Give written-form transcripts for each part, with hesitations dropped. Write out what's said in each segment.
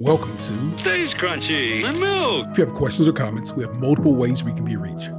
Welcome to Stays Crunchy and Milk. If you have questions or comments, we have multiple ways we can be reached.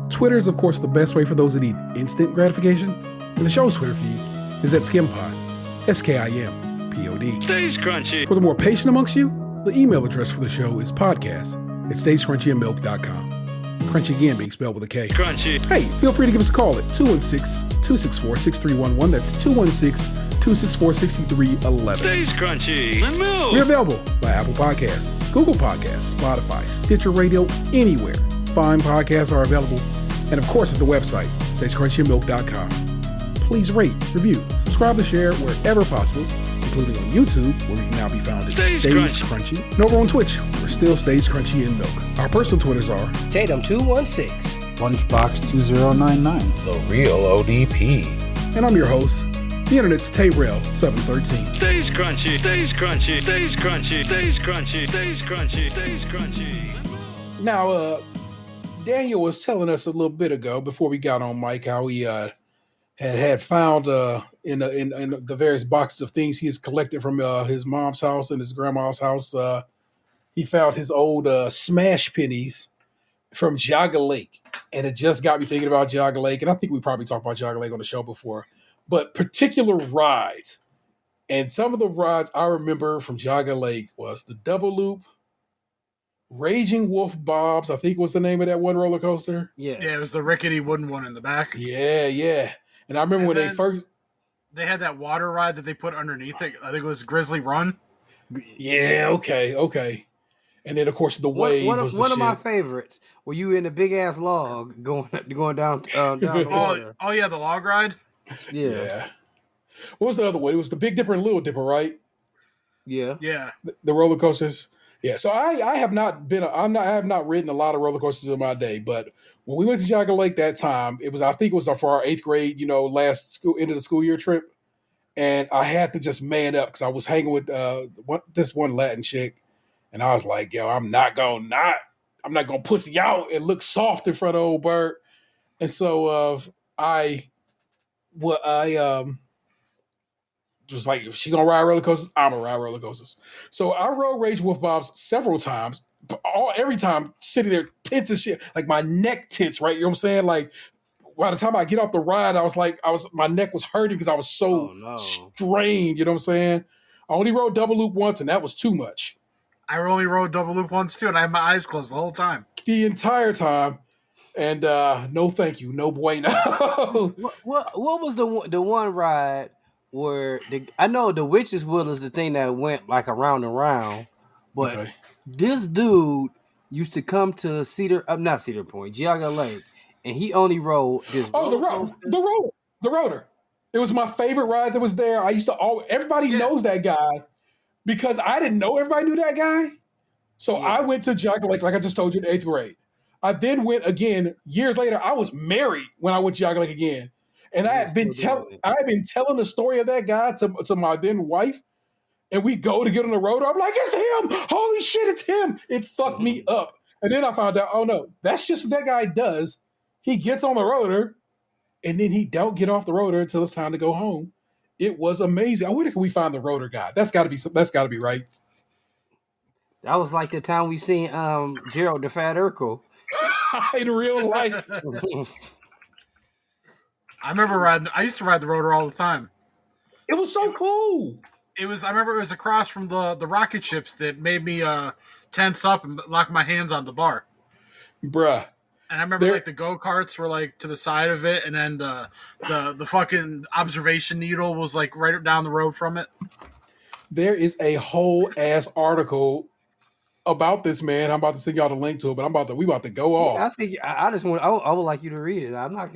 Twitter is, of course, the best way for those that need instant gratification, and the show's Twitter feed is at SkimPod, SKIMPOD. Stays Crunchy. For the more patient amongst you, the email address for the show is podcast@stayscrunchyandmilk.com. Crunchy again being spelled with a K. Crunchy. Hey, feel free to give us a call at 216-264-6311. That's 216-264-6311. Stays Crunchy and Milk. We're available by Apple Podcasts, Google Podcasts, Spotify, Stitcher Radio, anywhere fine podcasts are available. And of course, it's the website, stayscrunchyandmilk.com. Please rate, review, subscribe, and share wherever possible, including on YouTube, where we can now be found at Stays Crunchy. And over on Twitch, we're still Stays Crunchy and Milk. Our personal Twitters are Tatum216, Lunchbox2099, The Real ODP. and I'm your host, the Internet's Tayrell713. Stays Crunchy. Stays Crunchy. Stays Crunchy. Stays Crunchy. Stays Crunchy. Stays Crunchy. Now, Daniel was telling us a little bit ago, before we got on mic, how he had found in the various boxes of things he has collected from his mom's house and his grandma's house. He found his old smash pennies from Geauga Lake, and it just got me thinking about Geauga Lake. And I think we probably talked about Geauga Lake on the show before, but particular rides. And some of the rides I remember from Geauga Lake was the double loop, Raging Wolf Bob's, I think was the name of that one roller coaster. Yeah, it was the rickety wooden one in the back. Yeah. And I remember when they first... They had that water ride that they put underneath it. I think it was Grizzly Run. Yeah, okay. And then, of course, the wave was the one shit. of my favorites. Were you in a big ass log going down the water? Oh yeah, the log ride. Yeah. What was the other one? It was the Big Dipper and Little Dipper, right? Yeah. The roller coasters. Yeah. So I have not ridden a lot of roller coasters in my day, but when we went to Geauga Lake that time, I think it was for our 8th grade, last end of the school year trip, and I had to just man up because I was hanging with this one Latin chick, and I was like, yo, I'm not gonna pussy out and look soft in front of old Bert, and so I was like, if she gonna ride roller coasters, I'm gonna ride roller coasters. So I rode Rage Wolf Bob's several times, every time sitting there tense as shit, like my neck tense, right? You know what I'm saying? Like by the time I get off the ride, my neck was hurting because I was so strained. You know what I'm saying? I only rode double loop once, and that was too much. I only rode double loop once too, and I had my eyes closed the whole time. The entire time. And no thank you, no bueno. What was the one ride where I know the Witch's Wheel is the thing that went like around and around, but this dude used to come to not Cedar Point, Geauga Lake, and he only rode this. The rotor. It was my favorite ride that was there. I used to everybody knows that guy because I didn't know everybody knew that guy. So I went to Geauga Lake, like I just told you, in 8th grade. I then went again years later. I was married when I went to Geauga Lake again. And I had been telling the story of that guy to my then wife, and we go to get on the rotor. I'm like, it's him! Holy shit, it's him! It fucked me up. And then I found out, oh no, that's just what that guy does. He gets on the rotor, and then he don't get off the rotor until it's time to go home. It was amazing. Where can we find the rotor guy? That's got to be right. That was like the time we seen Gerald the Fat Urkel in real life. I used to ride the rotor all the time. It was so cool. I remember it was across from the rocket ships that made me tense up and lock my hands on the bar. Bruh. And I remember the go-karts were like to the side of it, and then the fucking observation needle was like right down the road from it. There is a whole ass article about this man. I'm about to send y'all the link to it, but we about to go off. I think I would like you to read it. I'm not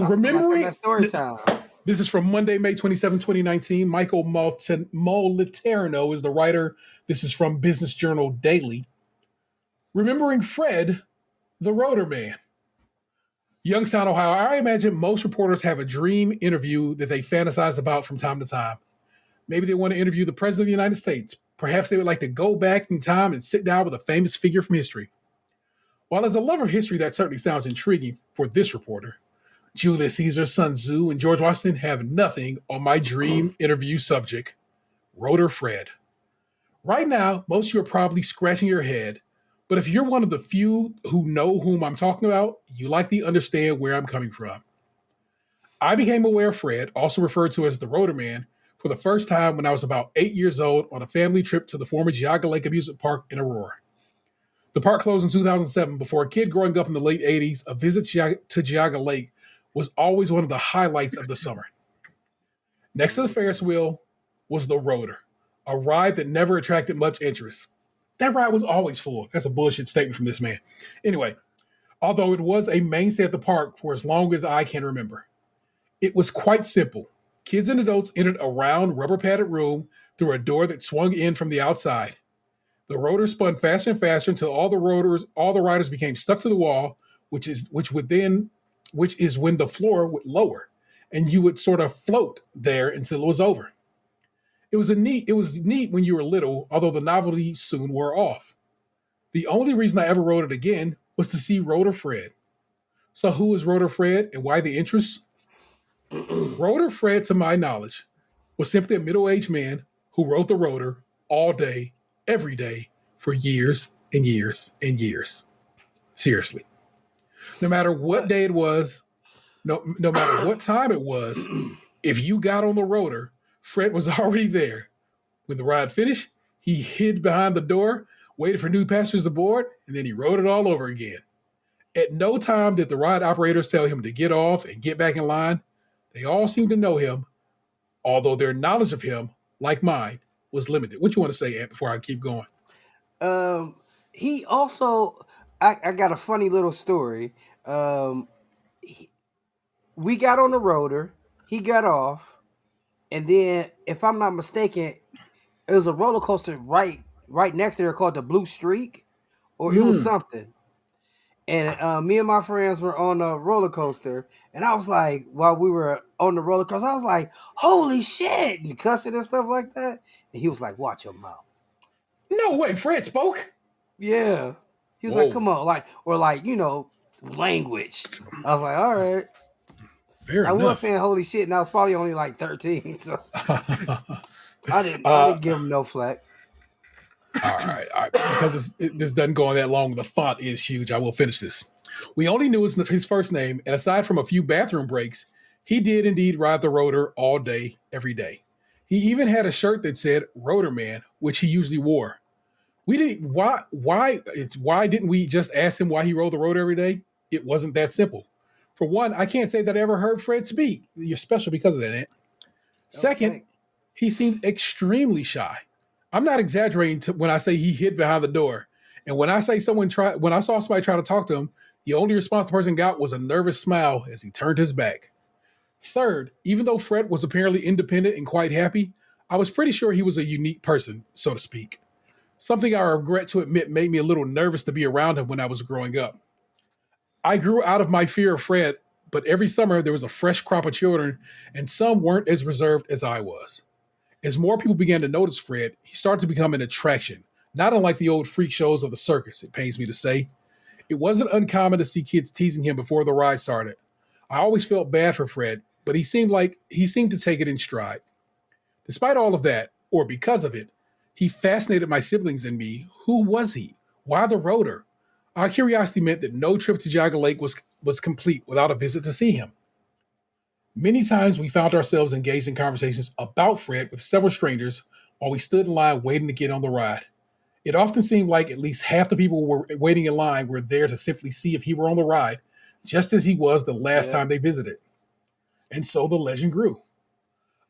remembering that story time. This is from Monday, May 27, 2019. Michael Moliterno is the writer. This is from Business Journal Daily. Remembering Fred, the Rotor Man. Youngstown, Ohio. I imagine most reporters have a dream interview that they fantasize about from time to time. Maybe they want to interview the President of the United States. Perhaps they would like to go back in time and sit down with a famous figure from history. While as a lover of history, that certainly sounds intriguing for this reporter, Julius Caesar, Sun Tzu, and George Washington have nothing on my dream interview subject, Rotor Fred. Right now, most of you are probably scratching your head, but if you're one of the few who know whom I'm talking about, you likely understand where I'm coming from. I became aware of Fred, also referred to as the Rotor Man, for the first time when I was about 8 years old on a family trip to the former Geauga Lake amusement park in Aurora. The park closed in 2007. Before a kid growing up in the late 80s, a visit to Geauga Lake was always one of the highlights of the summer. Next to the Ferris wheel was the Rotor, a ride that never attracted much interest. That ride was always full. That's a bullshit statement from this man. Anyway, although it was a mainstay at the park for as long as I can remember. It was quite simple. Kids and adults entered a round, rubber padded room through a door that swung in from the outside. The rotor spun faster and faster until all the riders became stuck to the wall, which is when the floor would lower, and you would sort of float there until it was over. It was neat when you were little, although the novelty soon wore off. The only reason I ever rode it again was to see Rotor Fred. So who is Rotor Fred and why the interest? Rotor Fred, to my knowledge, was simply a middle-aged man who rode the rotor all day, every day, for years and years and years. Seriously. No matter what day it was, no matter what time it was, if you got on the rotor, Fred was already there. When the ride finished, he hid behind the door, waited for new passengers to board, and then he rode it all over again. At no time did the ride operators tell him to get off and get back in line. They all seemed to know him, although their knowledge of him, like mine, was limited. What you want to say, Ed, before I keep going? He also, I got a funny little story. We got on the rotor, he got off, and then, if I'm not mistaken, it was a roller coaster right next to there called the Blue Streak, or it was something. And me and my friends were on a roller coaster, and I was like, while we were on the roller coaster, I was like, "Holy shit!" and cussing and stuff like that. And he was like, "Watch your mouth." No way, Fred spoke. Yeah, he was like, "Come on," language. I was like, "All right." Fair I enough. was saying "holy shit," and I was probably only like 13, so I didn't give him no flack. All right. Because this doesn't go on that long, the font is huge. I will finish this. We only knew his first name, and aside from a few bathroom breaks, he did indeed ride the rotor all day, every day. He even had a shirt that said Rotor Man, which he usually wore. We didn't. Why didn't we just ask him why he rode the rotor every day? It wasn't that simple. For one, I can't say that I ever heard Fred speak. You're special because of that. Second, he seemed extremely shy. I'm not exaggerating when I say he hid behind the door. And when I say when I saw somebody try to talk to him, the only response the person got was a nervous smile as he turned his back. Third, even though Fred was apparently independent and quite happy, I was pretty sure he was a unique person, so to speak. Something I regret to admit made me a little nervous to be around him when I was growing up. I grew out of my fear of Fred, but every summer there was a fresh crop of children, and some weren't as reserved as I was. As more people began to notice Fred, he started to become an attraction, not unlike the old freak shows of the circus, it pains me to say. It wasn't uncommon to see kids teasing him before the ride started. I always felt bad for Fred, but he seemed to take it in stride. Despite all of that, or because of it, he fascinated my siblings and me. Who was he? Why the rotor? Our curiosity meant that no trip to Geauga Lake was complete without a visit to see him. Many times we found ourselves engaged in conversations about Fred with several strangers while we stood in line waiting to get on the ride. It often seemed like at least half the people were waiting in line were there to simply see if he were on the ride, just as he was the last time they visited. And so the legend grew.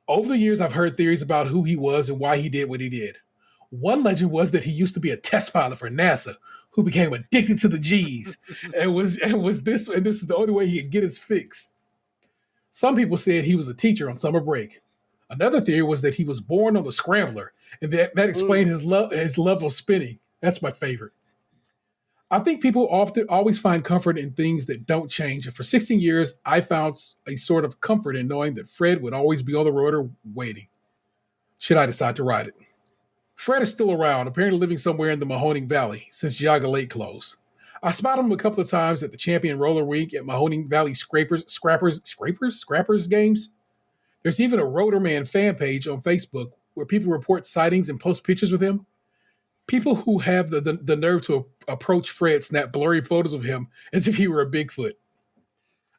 Over the years, I've heard theories about who he was and why he did what he did. One legend was that he used to be a test pilot for NASA who became addicted to the G's and this is the only way he could get his fix. Some people said he was a teacher on summer break. Another theory was that he was born on the Scrambler, and that explained his love of spinning. That's my favorite. I think people always find comfort in things that don't change, and for 16 years, I found a sort of comfort in knowing that Fred would always be on the rotor waiting, should I decide to ride it. Fred is still around, apparently living somewhere in the Mahoning Valley, since Geauga Lake closed. I spotted him a couple of times at the Champion Roller Rink at Mahoning Valley Scrappers games. There's even a Rotor Man fan page on Facebook where people report sightings and post pictures with him. People who have the nerve to approach Fred snap blurry photos of him as if he were a Bigfoot.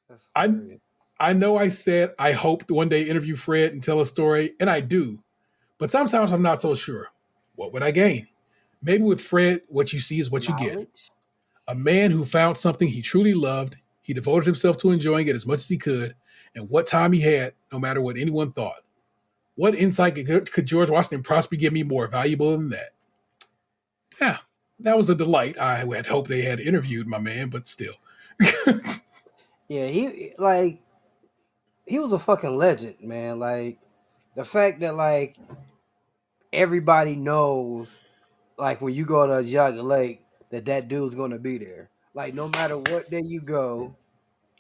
That's I hilarious. I know I said I hope to one day interview Fred and tell a story, and I do. But sometimes I'm not so sure. What would I gain? Maybe with Fred, what you see is what you get. Knowledge. A man who found something he truly loved. He devoted himself to enjoying it as much as he could, and what time he had, no matter what anyone thought. What insight could George Washington possibly give me more valuable than that? Yeah, that was a delight. I had hoped they had interviewed my man, but still. Yeah, he was a fucking legend, man. Like the fact that like everybody knows, like when you go to Geauga Lake, that dude's gonna be there. Like no matter what day you go,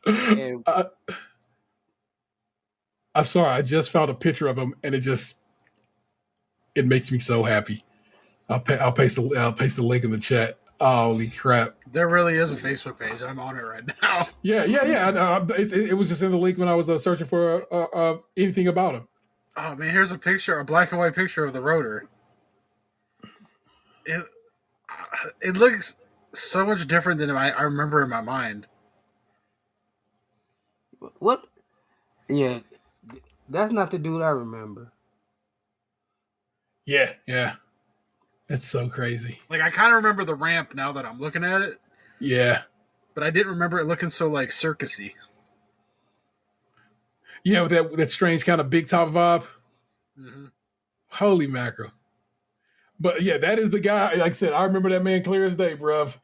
and I'm sorry, I just found a picture of him, and it makes me so happy. I'll paste the link in the chat. Holy crap! There really is a Facebook page. I'm on it right now. Yeah. It was just in the link when I was searching for anything about him. Oh man, here's a picture, a black and white picture of the rotor. It looks so much different than I remember in my mind. what? Yeah, that's not the dude I remember. Yeah. It's so crazy. Like I kind of remember the ramp now that I'm looking at it. Yeah. But I didn't remember it looking so like circusy. Yeah, with that strange kind of big top vibe. Mm-hmm. Holy mackerel. But yeah, that is the guy. Like I said, I remember that man clear as day, bruv.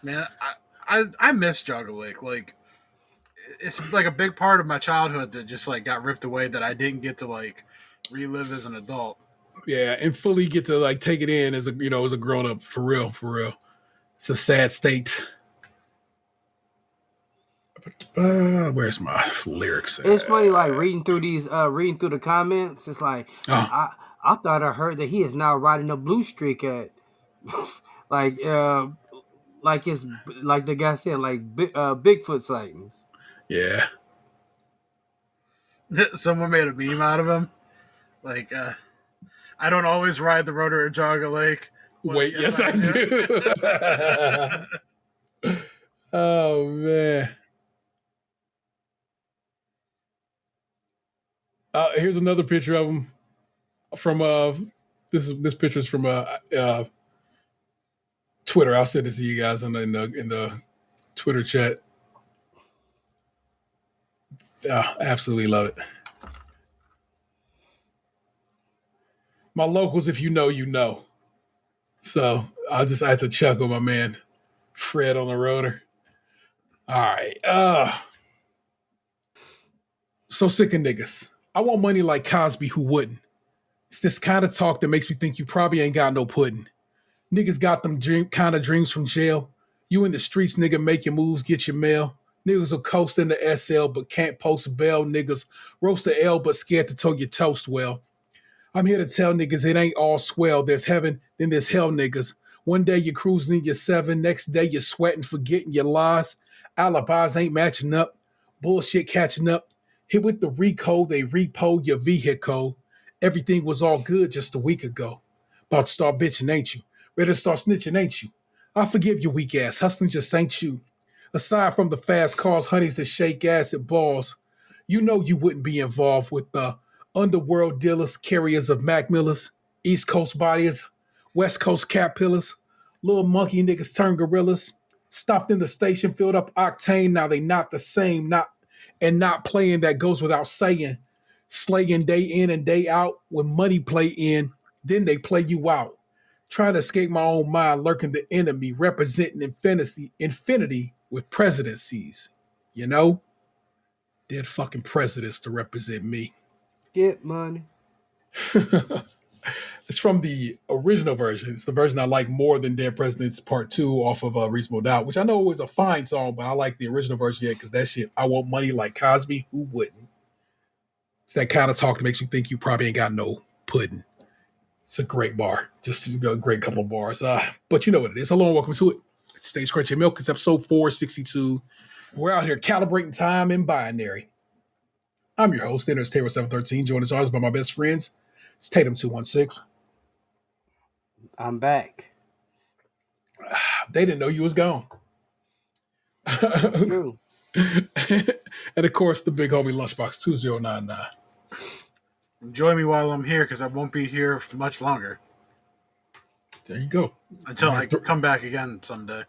Man, I miss Geauga Lake. Like it's like a big part of my childhood that just like got ripped away that I didn't get to like relive as an adult. Yeah, and fully get to like take it in as a grown up for real. It's a sad state. Where's my lyrics at? It's funny, like reading through the comments. It's like I thought I heard that he is now riding a blue streak at, like it's like the guy said, like Bigfoot sightings. Yeah. Someone made a meme out of him. Like, I don't always ride the rotor at Geauga Lake. Well, Wait, yes I do. Oh man. Here's another picture of him from this picture's from Twitter. I'll send this to you guys in the Twitter chat. Absolutely love it. My locals, if you know, you know. So I had to chuckle, my man Fred on the rotor. All right. So sick of niggas. I want money like Cosby, who wouldn't. It's this kind of talk that makes me think you probably ain't got no pudding. Niggas got them kind of dreams from jail. You in the streets, nigga, make your moves, get your mail. Niggas will coast in the SL, but can't post a bail. Niggas roast the L, but scared to toast your toast well. I'm here to tell niggas it ain't all swell. There's heaven, then there's hell, niggas. One day you're cruising in your 7, next day you're sweating, forgetting your lies. Alibis ain't matching up. Bullshit catching up. Hit with the Rico, they repo your vehicle. Everything was all good just a week ago. About to start bitching, ain't you? Ready to start snitching, ain't you? I forgive your weak ass. Hustling just ain't you. Aside from the fast cars, honeys that shake ass at balls, you know you wouldn't be involved with the underworld dealers, carriers of Mac Millers, East Coast bodies, West Coast cap pillars, little monkey niggas turned gorillas. Stopped in the station, filled up octane. Now they not the same, not playing. That goes without saying. Slaying day in and day out. When money play in, then they play you out. Trying to escape my own mind, lurking the enemy, representing infinity with presidencies. You know? Dead fucking presidents to represent me. Get money. It's from the original version. It's the version I like more than Dead Presidents Part 2 off of Reasonable Doubt, which I know was a fine song, but I like the original version because that shit, I want money like Cosby. Who wouldn't? It's that kind of talk that makes me think you probably ain't got no pudding. It's a great bar. Just a great couple of bars. But you know what it is. Hello and welcome to it. It's Stays Crunchy Milk. It's episode 462. We're out here calibrating time in binary. I'm your host, Taylor 713, joined as always by my best friends. It's Tatum216. I'm back. They didn't know you was gone. That's true. And of course, the big homie Lunchbox 2099. Enjoy me while I'm here because I won't be here for much longer. There you go. Until I come back again someday.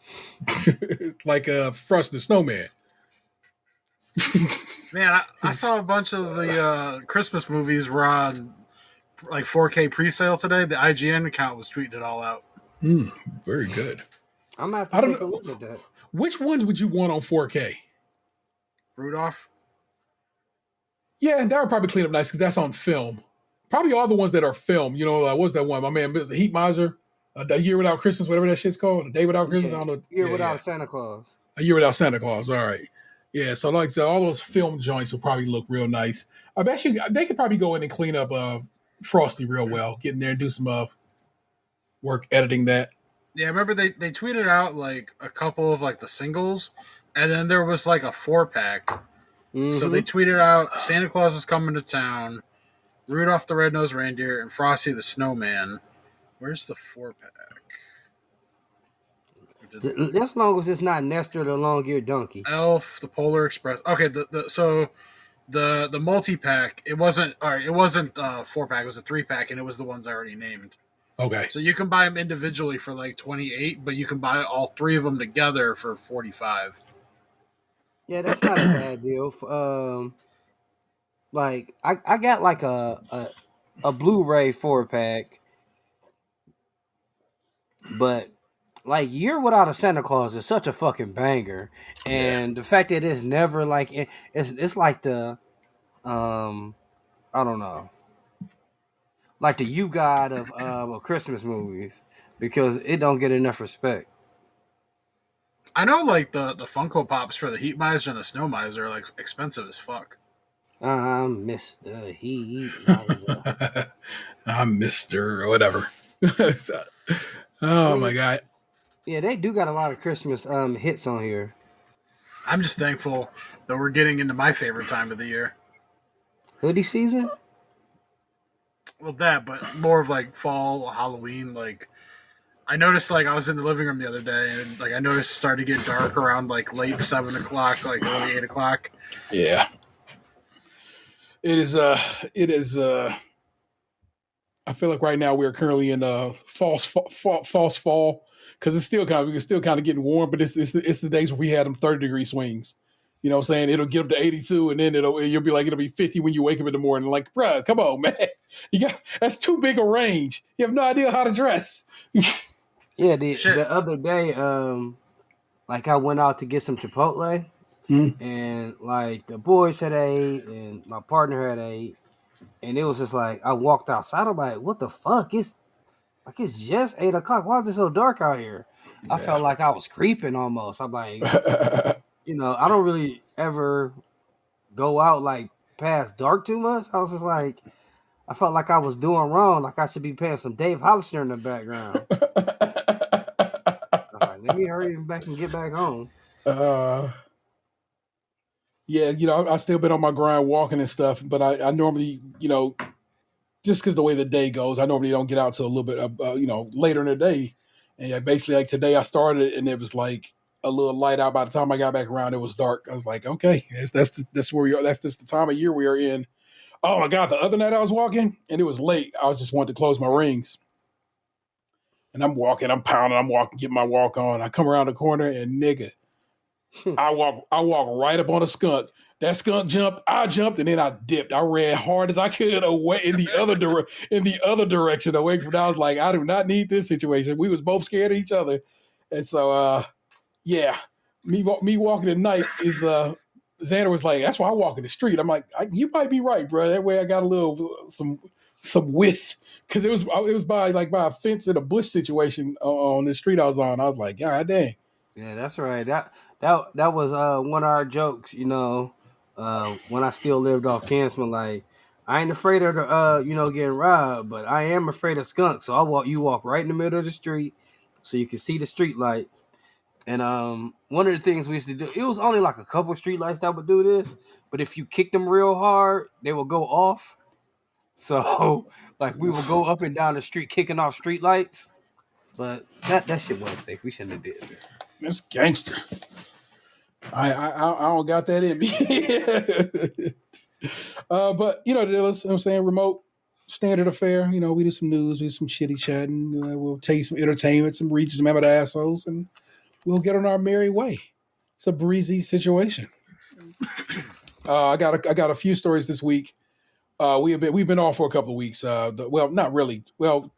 It's like Frost the Snowman. Man, I saw a bunch of the Christmas movies were on like 4K pre-sale today. The IGN account was tweeting it all out. Very good. I'm gonna have to take a look at that. Which ones would you want on 4K? Rudolph? Yeah, that would probably clean up nice because that's on film. Probably all the ones that are film. You know, what's that one? My man, the Heat Miser, The Year Without Christmas, whatever that shit's called. The Day Without Christmas. I don't know. Year Without Santa Claus. A Year Without Santa Claus. All right. Yeah, so like I said, all those film joints will probably look real nice. I bet you they could probably go in and clean up Frosty real well, get in there and do some work editing that. Yeah, I remember they tweeted out like a couple of like the singles, and then there was like a 4-pack. Mm-hmm. So they tweeted out Santa Claus is coming to town, Rudolph the Red-Nosed Reindeer, and Frosty the Snowman. Where's the 4-pack? As long as it's not Nestor the Long-Eared Donkey. Elf, the Polar Express. Okay, so the multi-pack, it wasn't 4-pack, it was a 3-pack, and it was the ones I already named. Okay. So you can buy them individually for like $28, but you can buy all 3 of them together for $45. Yeah, that's not a bad deal. Like I got like a Blu-ray 4-pack, but like Year Without a Santa Claus is such a fucking banger, and the fact that it's never like it's like the I don't know. Like the You God of Christmas movies because it don't get enough respect. I know, like the Funko Pops for the Heat Miser and the Snow Miser are like expensive as fuck. I'm Mr. Heat Miser. I'm Mr. whatever. Oh my god. Yeah, they do got a lot of Christmas hits on here. I'm just thankful that we're getting into my favorite time of the year. Hoodie season? Well, that, but more of like fall, Halloween. Like, I noticed, like, I was in the living room the other day, and like I noticed it started to get dark around like late 7 o'clock, like early 8 o'clock. Yeah, it is. I feel like right now we are currently in false fall because it's still kind of getting warm, but it's the days where we had them 30-degree swings. You know what I'm saying? It'll get up to 82, and then you'll be like, it'll be 50 when you wake up in the morning. Like, bruh, come on, man. That's too big a range. You have no idea how to dress. Yeah, the other day, like I went out to get some Chipotle, and like the boys had ate, and my partner had ate, and it was just like I walked outside. I'm like, what the fuck? It's just 8 o'clock. Why is it so dark out here? Yeah. I felt like I was creeping almost. I'm like. You know, I don't really ever go out like past dark too much. I was just like, I felt like I was doing wrong. Like I should be playing some Dave Hollister in the background. I was like, let me hurry back and get back home. Yeah, you know, I still been on my grind walking and stuff, but I normally, you know, just because the way the day goes, I normally don't get out till a little bit, later in the day. And basically, like today, I started and it was like a little light out. By the time I got back around, it was dark. I was like, okay, that's where we are. That's just the time of year we are in. Oh my God, the other night I was walking and it was late. I was just wanting to close my rings. And I'm walking, I'm pounding, I'm walking, getting my walk on. I come around the corner and nigga, I walk right up on a skunk. That skunk jumped, I jumped, and then I dipped. I ran hard as I could away in the other direction away from that. I was like, I do not need this situation. We was both scared of each other. And so yeah, me walking at night is Xander was like, that's why I walk in the street. I'm like, you might be right, bro. That way I got a little some width because it was by a fence in a bush situation on the street I was on. I was like, God dang. Yeah, that's right. That was one of our jokes, you know, when I still lived off Cancel. Like, I ain't afraid of getting robbed, but I am afraid of skunks. So you walk right in the middle of the street so you can see the street lights. And one of the things we used to do, it was only like a couple street lights that would do this, but if you kicked them real hard, they would go off. So like we would go up and down the street kicking off street lights. But that shit wasn't safe. We shouldn't have did it. That's gangster. I don't got that in me. But you know the deal is, I'm saying, remote standard affair. You know, we do some news, we do some shitty chatting. We'll tell you some entertainment, some reaches, some amateur assholes, and we'll get on our merry way. It's a breezy situation. I got a few stories this week. We've been off for a couple of weeks. Well, not really. Well,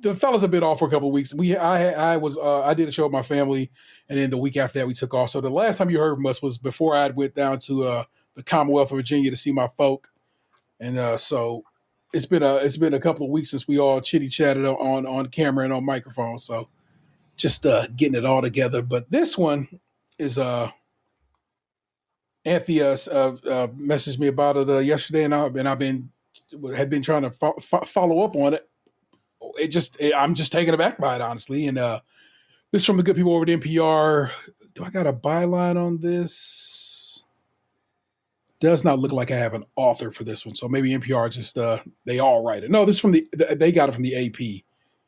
the fellas have been off for a couple of weeks. I did a show with my family, and then the week after that we took off. So the last time you heard from us was before I went down to the Commonwealth of Virginia to see my folk, and so it's been a couple of weeks since we all chitty chatted on camera and on microphone. So just getting it all together. But this one is Anthony messaged me about it yesterday, and I've been trying to follow up on it. I'm just taken aback by it, honestly. And this is from the good people over at NPR. Do I got a byline on this? Does not look like I have an author for this one, so maybe NPR just they all write it. No, this is from they got it from the AP.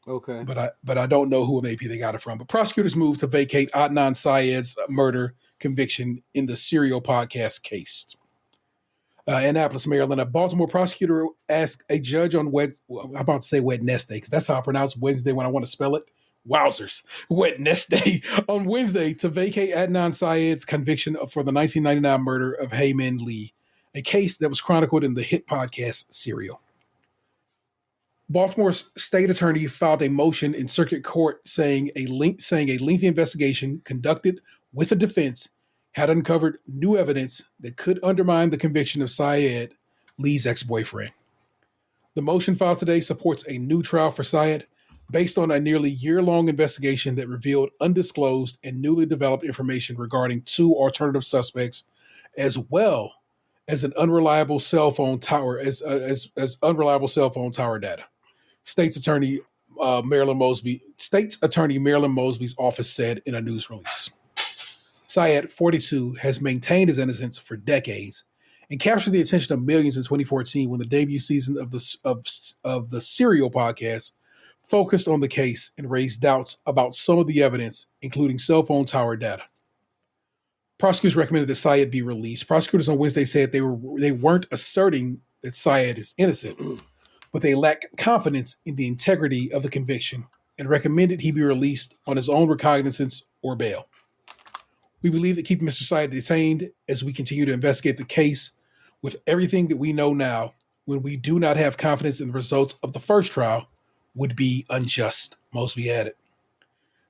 Okay, but I don't know who in the AP they got it from. But prosecutors moved to vacate Adnan Syed's murder conviction in the Serial podcast case. Annapolis, Maryland, a Baltimore prosecutor asked a judge on I'm about to say Wednesday, because that's how I pronounce Wednesday when I want to spell it. Wowzers. Wednesday on Wednesday to vacate Adnan Syed's conviction for the 1999 murder of Hae-Min Lee, a case that was chronicled in the hit podcast Serial. Baltimore's state attorney filed a motion in circuit court saying a lengthy investigation conducted with the defense had uncovered new evidence that could undermine the conviction of Syed, Lee's ex-boyfriend. The motion filed today supports a new trial for Syed based on a nearly year-long investigation that revealed undisclosed and newly developed information regarding two alternative suspects, as well as an unreliable cell phone tower unreliable cell phone tower data. State's attorney Marilyn Mosby's office said in a news release. Syed, 42, has maintained his innocence for decades and captured the attention of millions in 2014 when the debut season of the Serial podcast focused on the case and raised doubts about some of the evidence, including cell phone tower data. Prosecutors recommended that Syed be released. Prosecutors on Wednesday said they weren't asserting that Syed is innocent, but they lack confidence in the integrity of the conviction and recommended he be released on his own recognizance or bail. We believe that keeping Mr. Syed detained as we continue to investigate the case with everything that we know now, when we do not have confidence in the results of the first trial, would be unjust, Mosby added.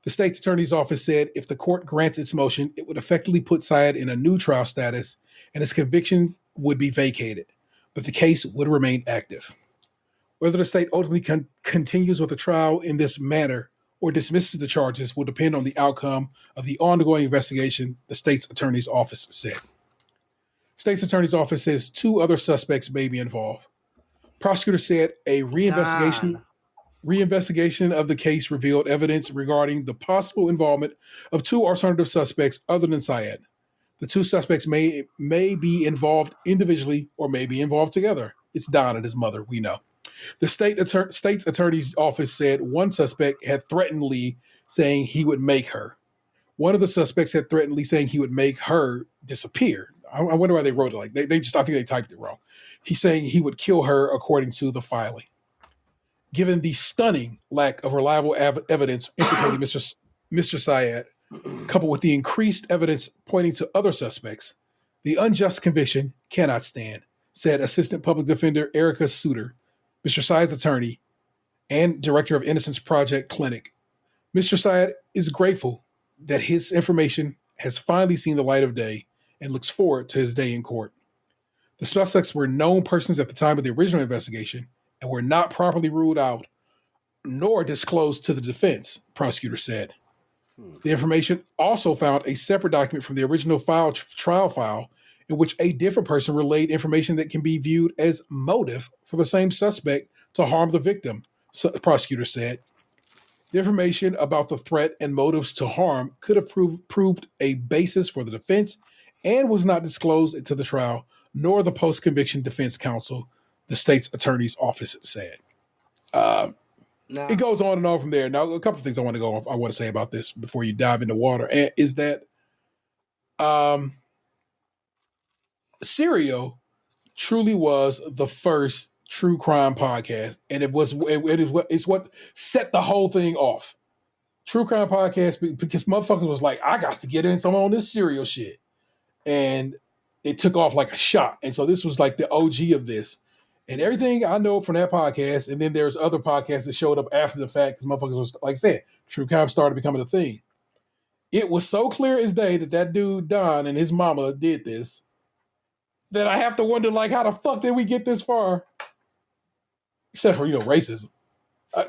The state's attorney's office said if the court grants its motion, it would effectively put Syed in a new trial status and his conviction would be vacated, but the case would remain active. Whether the state ultimately continues with the trial in this manner or dismisses the charges will depend on the outcome of the ongoing investigation, the state's attorney's office said. State's attorney's office says two other suspects may be involved. Prosecutors said a reinvestigation of the case revealed evidence regarding the possible involvement of two alternative suspects other than Syed. The two suspects may be involved individually or may be involved together. It's Don and his mother, we know. The state's attorney's office said one suspect had threatened Lee, saying he would make her. One of the suspects had threatened Lee, saying he would make her disappear. I wonder why they wrote it like I think they typed it wrong. He's saying he would kill her, according to the filing. Given the stunning lack of reliable evidence implicating Mr. Syed, coupled with the increased evidence pointing to other suspects, the unjust conviction cannot stand, said Assistant Public Defender Erica Suter, Mr. Syed's attorney and director of Innocence Project Clinic. Mr. Syed is grateful that his information has finally seen the light of day and looks forward to his day in court. The suspects were known persons at the time of the original investigation and were not properly ruled out nor disclosed to the defense, prosecutor said. The information also found a separate document from the original trial file in which a different person relayed information that can be viewed as motive for the same suspect to harm the victim, the prosecutor said. The information about the threat and motives to harm could have proved a basis for the defense and was not disclosed to the trial, nor the post-conviction defense counsel, the state's attorney's office said. it goes on and on from there. Now, a couple of things I want to say about this before you dive into water is that Serial truly was the first true crime podcast, and it's what set the whole thing off. True crime podcast because motherfuckers was like, I got to get in some on this Serial shit, and it took off like a shot. And so this was like the OG of this. And everything I know from that podcast, and then there's other podcasts that showed up after the fact because motherfuckers was, like I said, true crime started becoming a thing. It was so clear as day that dude, Don, and his mama did this, that I have to wonder, like, how the fuck did we get this far? Except for, racism. I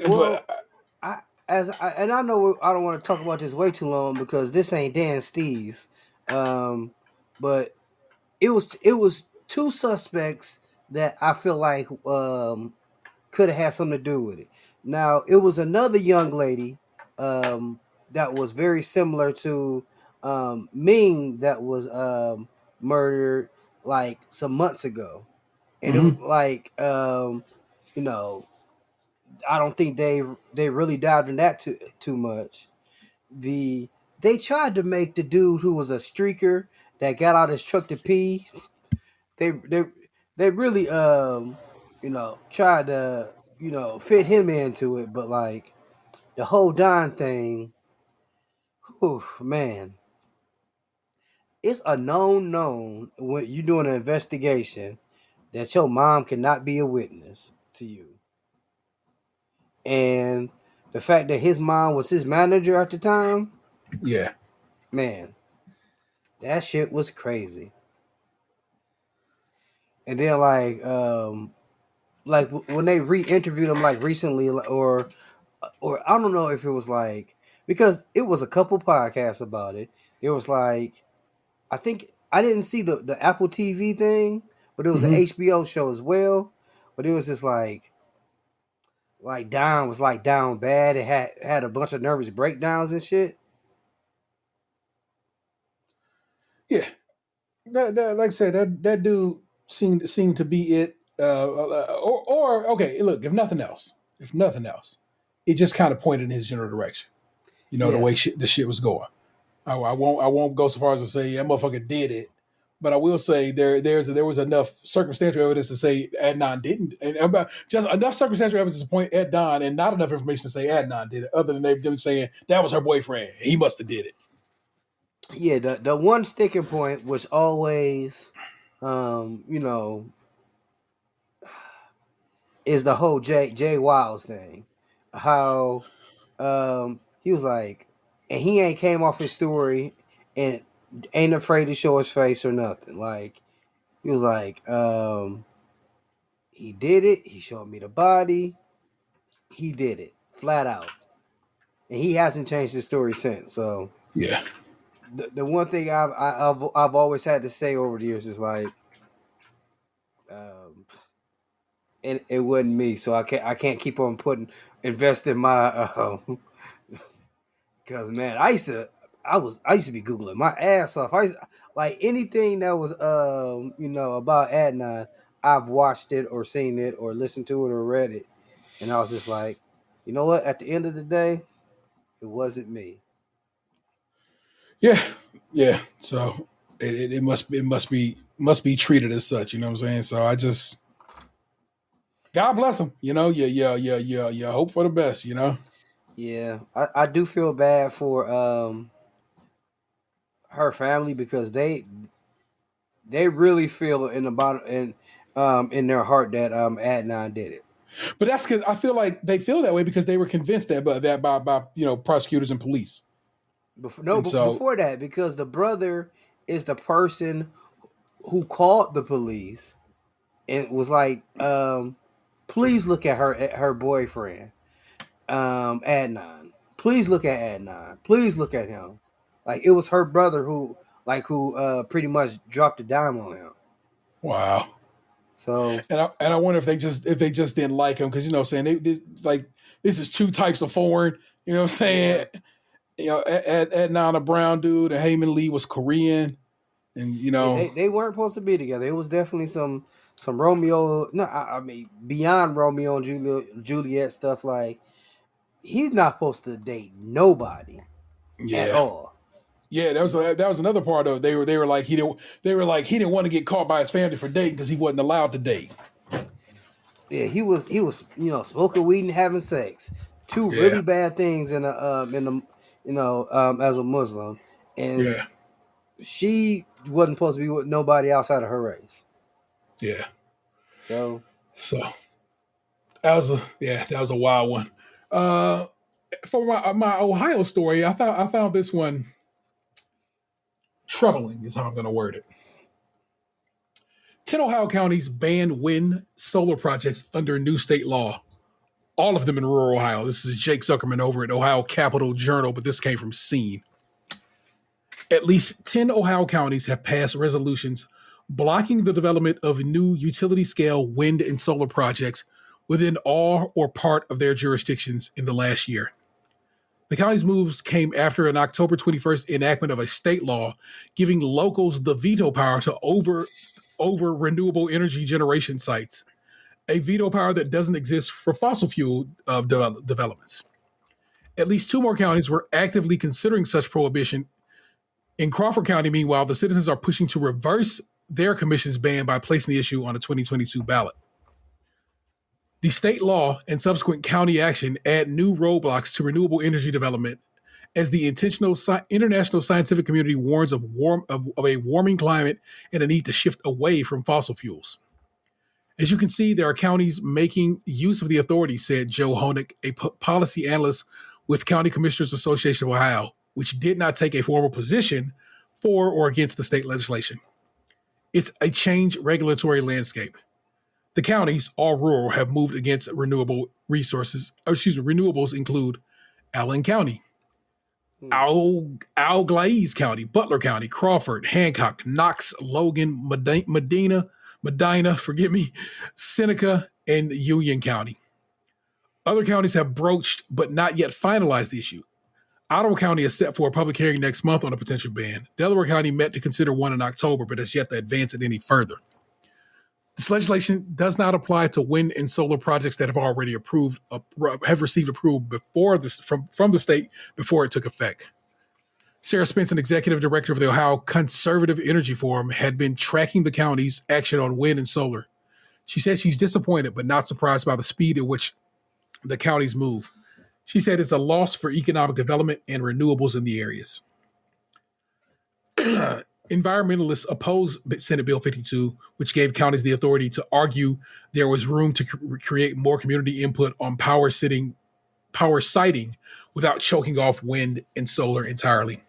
know I don't want to talk about this way too long because this ain't Dan Steez. But it was two suspects that I feel like could have had something to do with it. Now, it was another young lady that was very similar to Ming that was murdered like some months ago. And it was like, I don't think they really dived in that too much. They tried to make the dude who was a streaker that got out his truck to pee. They really tried to fit him into it, but like the whole Don thing, whew, man, it's a known when you're doing an investigation that your mom cannot be a witness to you, and the fact that his mom was his manager at the time, yeah, man, that shit was crazy. And then like when they re-interviewed him like recently, or I don't know if it was like, because it was a couple podcasts about it. It was like, I think I didn't see the Apple TV thing, but it was an HBO show as well. But it was just like Don was like down bad. It had a bunch of nervous breakdowns and shit. Yeah, that like I said, that dude seemed to be it. Or okay, look, if nothing else, it just kind of pointed in his general direction. The way the shit was going. I won't go so far as to say that motherfucker did it, but I will say there was enough circumstantial evidence to say Adnan didn't, and just enough circumstantial evidence to point at Don, and not enough information to say Adnan did it, other than them saying that was her boyfriend. He must have did it. Yeah, the one sticking point was always, is the whole Jay Wiles thing. How he was like, and he ain't came off his story and ain't afraid to show his face or nothing. Like, he was like, he did it. He showed me the body. He did it flat out, and he hasn't changed his story since. So yeah, the one thing I've always had to say over the years is like, it wasn't me, so I can't keep on investing my because man, I used to be Googling my ass off. Like anything that was about Adnan, I've watched it or seen it or listened to it or read it, and I was just like, you know what? At the end of the day, it wasn't me. Yeah. So it must be treated as such. You know what I'm saying? So I just, God bless him. You hope for the best. Yeah, I do feel bad for her family because they really feel in the bottom in their heart that Adnan did it. But that's because I feel like they feel that way because they were convinced that by prosecutors and police. Before that, because the brother is the person who called the police and was like, please look at her boyfriend, Adnan. Please look at Adnan. Please look at him. Like, it was her brother who pretty much dropped a dime on him. Wow. So and I wonder if they just didn't like him because this is two types of foreign. You know what I'm saying? Yeah. Adnan, a brown dude, and Heyman Lee was Korean, and they weren't supposed to be together. It was definitely some Romeo. No, I mean beyond Romeo and Juliet stuff. Like he's not supposed to date nobody at all. Yeah, that was another part of it. They were like he didn't want to get caught by his family for dating because he wasn't allowed to date. Yeah, he was smoking weed and having sex. Two really bad things in the as a Muslim, and she wasn't supposed to be with nobody outside of her race. Yeah. So that was a wild one. For my Ohio story, I found this one troubling, is how I'm going to word it. 10 Ohio counties ban wind solar projects under new state law. All of them in rural Ohio. This is Jake Zuckerman over at Ohio Capital Journal, but this came from Scene. At least 10 Ohio counties have passed resolutions blocking the development of new utility-scale wind and solar projects within all or part of their jurisdictions in the last year. The county's moves came after an October 21st enactment of a state law giving locals the veto power to over renewable energy generation sites, a veto power that doesn't exist for fossil fuel developments. At least 2 more counties were actively considering such prohibition. In Crawford County, meanwhile, the citizens are pushing to reverse their commission's ban by placing the issue on a 2022 ballot. The state law and subsequent county action add new roadblocks to renewable energy development as the international scientific community warns of a warming climate and a need to shift away from fossil fuels. As you can see, there are counties making use of the authority, said Joe Honig, a policy analyst with County Commissioners Association of Ohio, which did not take a formal position for or against the state legislation. It's a changed regulatory landscape. The counties, all rural, have moved against renewable resources. Renewables include Allen County, Glaize County, Butler County, Crawford, Hancock, Knox, Logan, Medina, Seneca, and Union County. Other counties have broached but not yet finalized the issue. Ottawa County is set for a public hearing next month on a potential ban. Delaware County met to consider one in October, but has yet to advance it any further. This legislation does not apply to wind and solar projects that have already received approval before from the state before it took effect. Sarah Spence, an executive director of the Ohio Conservative Energy Forum, had been tracking the county's action on wind and solar. She says she's disappointed but not surprised by the speed at which the counties move. She said it's a loss for economic development and renewables in the areas. Environmentalists oppose Senate Bill 52, which gave counties the authority to argue there was room to create more community input on power siting without choking off wind and solar entirely.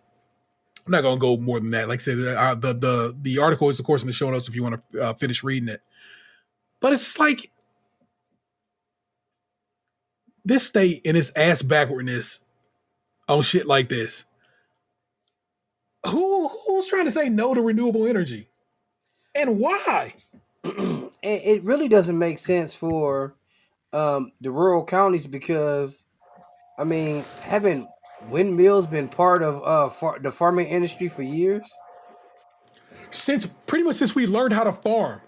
I'm not going to go more than that. Like I said, the article is, of course, in the show notes if you want to finish reading it. But it's just like this state and its ass backwardness on shit like this. Who's trying to say no to renewable energy? And why? It really doesn't make sense for the rural counties because, I mean, haven't windmills been part of the farming industry for years? Since we learned how to farm.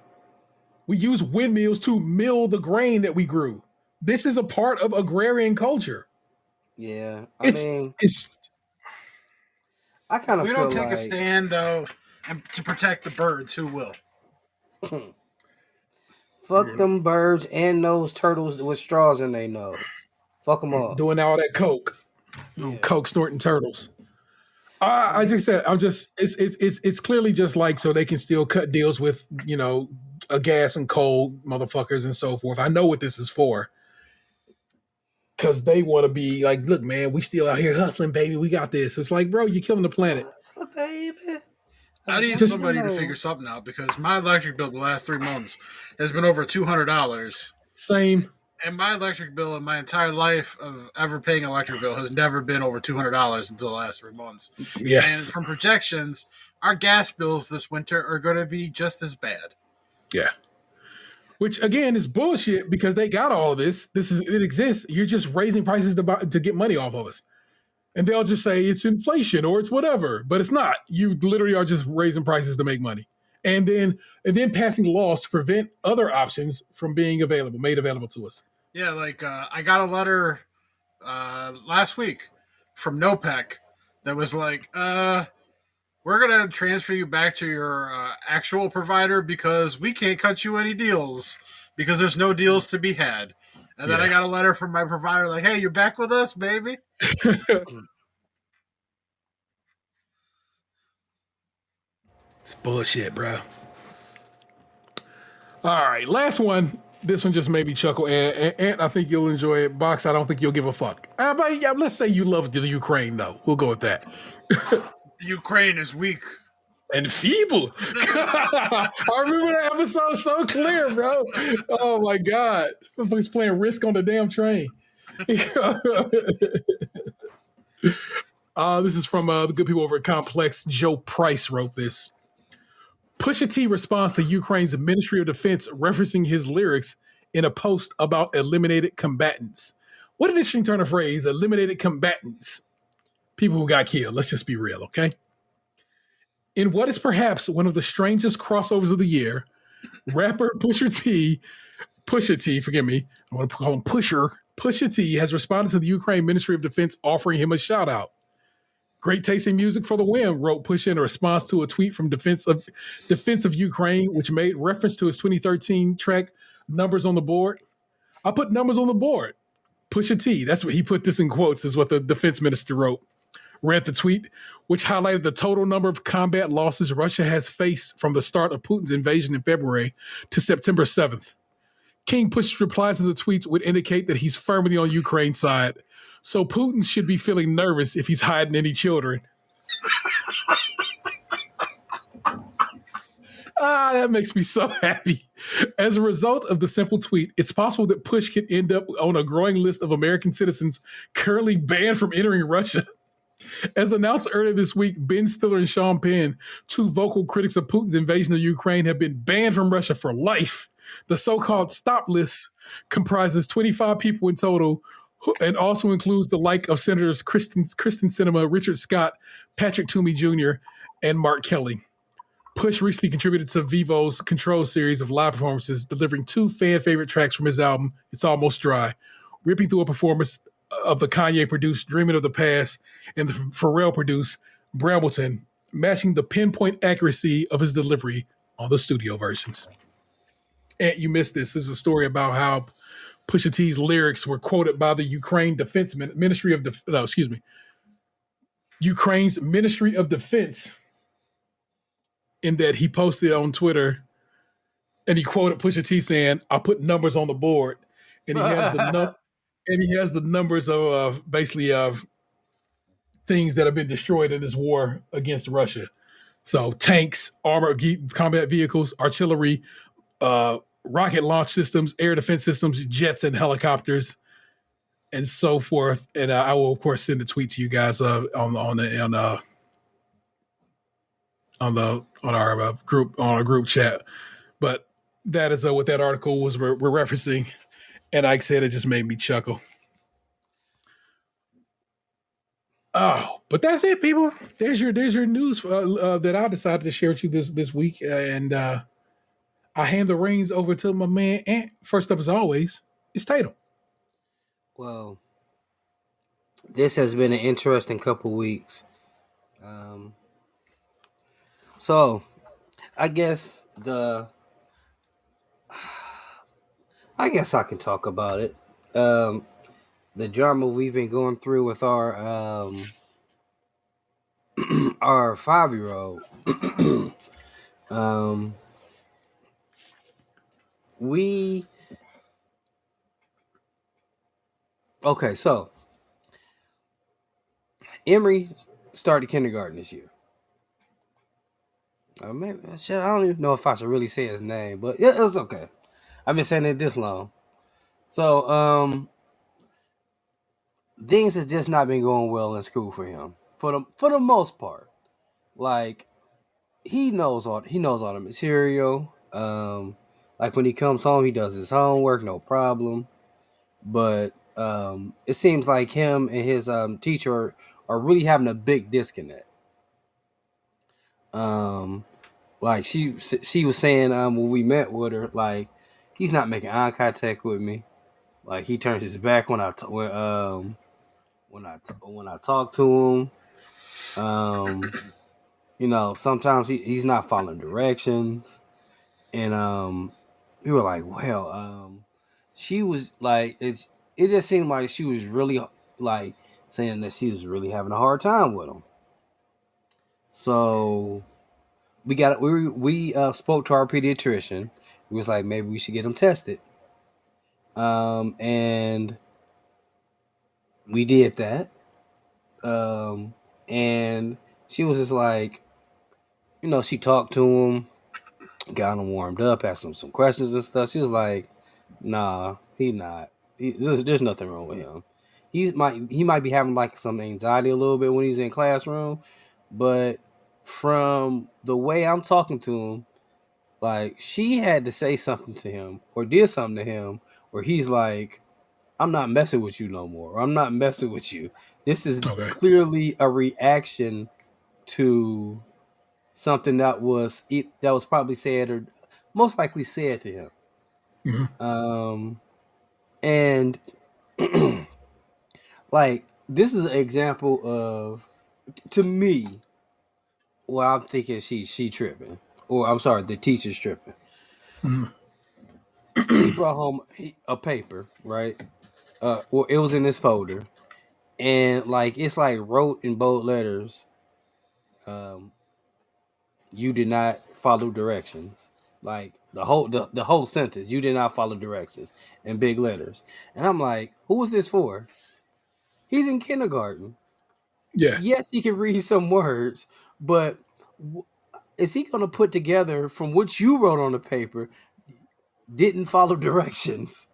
We use windmills to mill the grain that we grew. This is a part of agrarian culture. Yeah. I kind of feel like... we don't take a stand, though, and to protect the birds, who will? Fuck them birds and those turtles with straws in their nose. Fuck them all. Doing all that coke. Yeah. Coke snorting turtles. I just said, it's clearly just like so they can still cut deals with, a gas and coal motherfuckers and so forth. I know what this is for. Because they want to be like, look, man, we still out here hustling, baby. We got this. It's like, bro, you're killing the planet. Hustling, baby. I need somebody to figure something out because my electric bill the last 3 months has been over $200. Same. And my electric bill in my entire life of ever paying an electric bill has never been over $200 until the last 3 months. Yes. And from projections, our gas bills this winter are going to be just as bad. Yeah. Which, again, is bullshit because they got all of this. It exists. You're just raising prices to get money off of us. And they'll just say it's inflation or it's whatever. But it's not. You literally are just raising prices to make money. And then passing laws to prevent other options from being made available to us. Yeah, like I got a letter last week from NOPEC that was like, we're going to transfer you back to your actual provider because we can't cut you any deals because there's no deals to be had. And then I got a letter from my provider like, hey, you're back with us, baby. It's bullshit, bro. All right, last one. This one just made me chuckle, and I think you'll enjoy it. Box, I don't think you'll give a fuck. But yeah, let's say you love the Ukraine, though. We'll go with that. The Ukraine is weak. And feeble. I remember that episode so clear, bro. Oh, my God. He's playing Risk on the damn train. This is from the good people over at Complex. Joe Price wrote this. Pusha T responds to Ukraine's Ministry of Defense referencing his lyrics in a post about eliminated combatants. What an interesting turn of phrase, eliminated combatants. People who got killed. Let's just be real, okay? In what is perhaps one of the strangest crossovers of the year, rapper Pusha T, forgive me, I want to call him Pusha T has responded to the Ukraine Ministry of Defense offering him a shout out. Great taste in music for the win, wrote Pusha in a response to a tweet from Defense of Ukraine, which made reference to his 2013 track, Numbers on the Board. I put numbers on the board. Pusha T, that's what he put this in quotes, is what the defense minister wrote. Read the tweet, which highlighted the total number of combat losses Russia has faced from the start of Putin's invasion in February to September 7th. King Push's replies to the tweets would indicate that he's firmly on Ukraine's side. So Putin should be feeling nervous if he's hiding any children. That makes me so happy. As a result of the simple tweet, it's possible that Push could end up on a growing list of American citizens currently banned from entering Russia. As announced earlier this week, Ben Stiller and Sean Penn, two vocal critics of Putin's invasion of Ukraine, have been banned from Russia for life. The so-called stop list comprises 25 people in total, and also includes the like of Senators Kristen Sinema, Richard Scott, Patrick Toomey Jr., and Mark Kelly. Push recently contributed to Vivo's Control series of live performances, delivering two fan-favorite tracks from his album, It's Almost Dry, ripping through a performance of the Kanye-produced Dreaming of the Past and the Pharrell-produced Brambleton, matching the pinpoint accuracy of his delivery on the studio versions. And you missed this. This is a story about how Pusha T's lyrics were quoted by the Ukraine Defense Ukraine's Ministry of Defense, in that he posted on Twitter and he quoted Pusha T saying, "I put numbers on the board," and he has the numbers of basically of things that have been destroyed in this war against Russia. So tanks, armored combat vehicles, artillery, rocket launch systems, air defense systems, jets and helicopters, and so forth. And I will of course send a tweet to you guys on our group chat. But that is what that article was we're referencing, and like I said, it just made me chuckle. Oh, but that's it, people. There's your news that I decided to share with you this week, and I hand the reins over to my man Ant. First up, as always, is Tatum. Well, this has been an interesting couple weeks. So, I guess I can talk about it. The drama we've been going through with our our 5-year-old. So Emery started kindergarten this year. I don't even know if I should really say his name, but it's okay. I've been saying it this long. So things have just not been going well in school for him for the most part. Like he knows all the material. Like when he comes home, he does his homework, no problem. But it seems like him and his teacher are really having a big disconnect. Like she was saying when we met with her, like he's not making eye contact with me. Like he turns his back when when I talk to him, sometimes he's not following directions, and we were like, well, she was like, it just seemed like she was really like saying that she was really having a hard time with him. So we spoke to our pediatrician. He was like, maybe we should get him tested. And we did that. And she was just like, she talked to him, got him warmed up, asked him some questions and stuff. She was like, nah, he not. There's nothing wrong with him. He might be having like some anxiety a little bit when he's in classroom, but from the way I'm talking to him, like she had to say something to him or did something to him, or he's like, I'm not messing with you no more. Or I'm not messing with you. This is clearly a reaction to something that was probably said or most likely said to him. Mm-hmm. And like this is an example of, to me, well, I'm thinking she tripping, or I'm sorry, the teacher's tripping. Mm-hmm. He brought home a paper, right? Well, it was in this folder, and like it's like wrote in bold letters, you did not follow directions. Like the whole sentence, you did not follow directions in big letters. And I'm like, who is this for? He's in kindergarten. Yeah. Yes, he can read some words, but is he going to put together from what you wrote on the paper, didn't follow directions?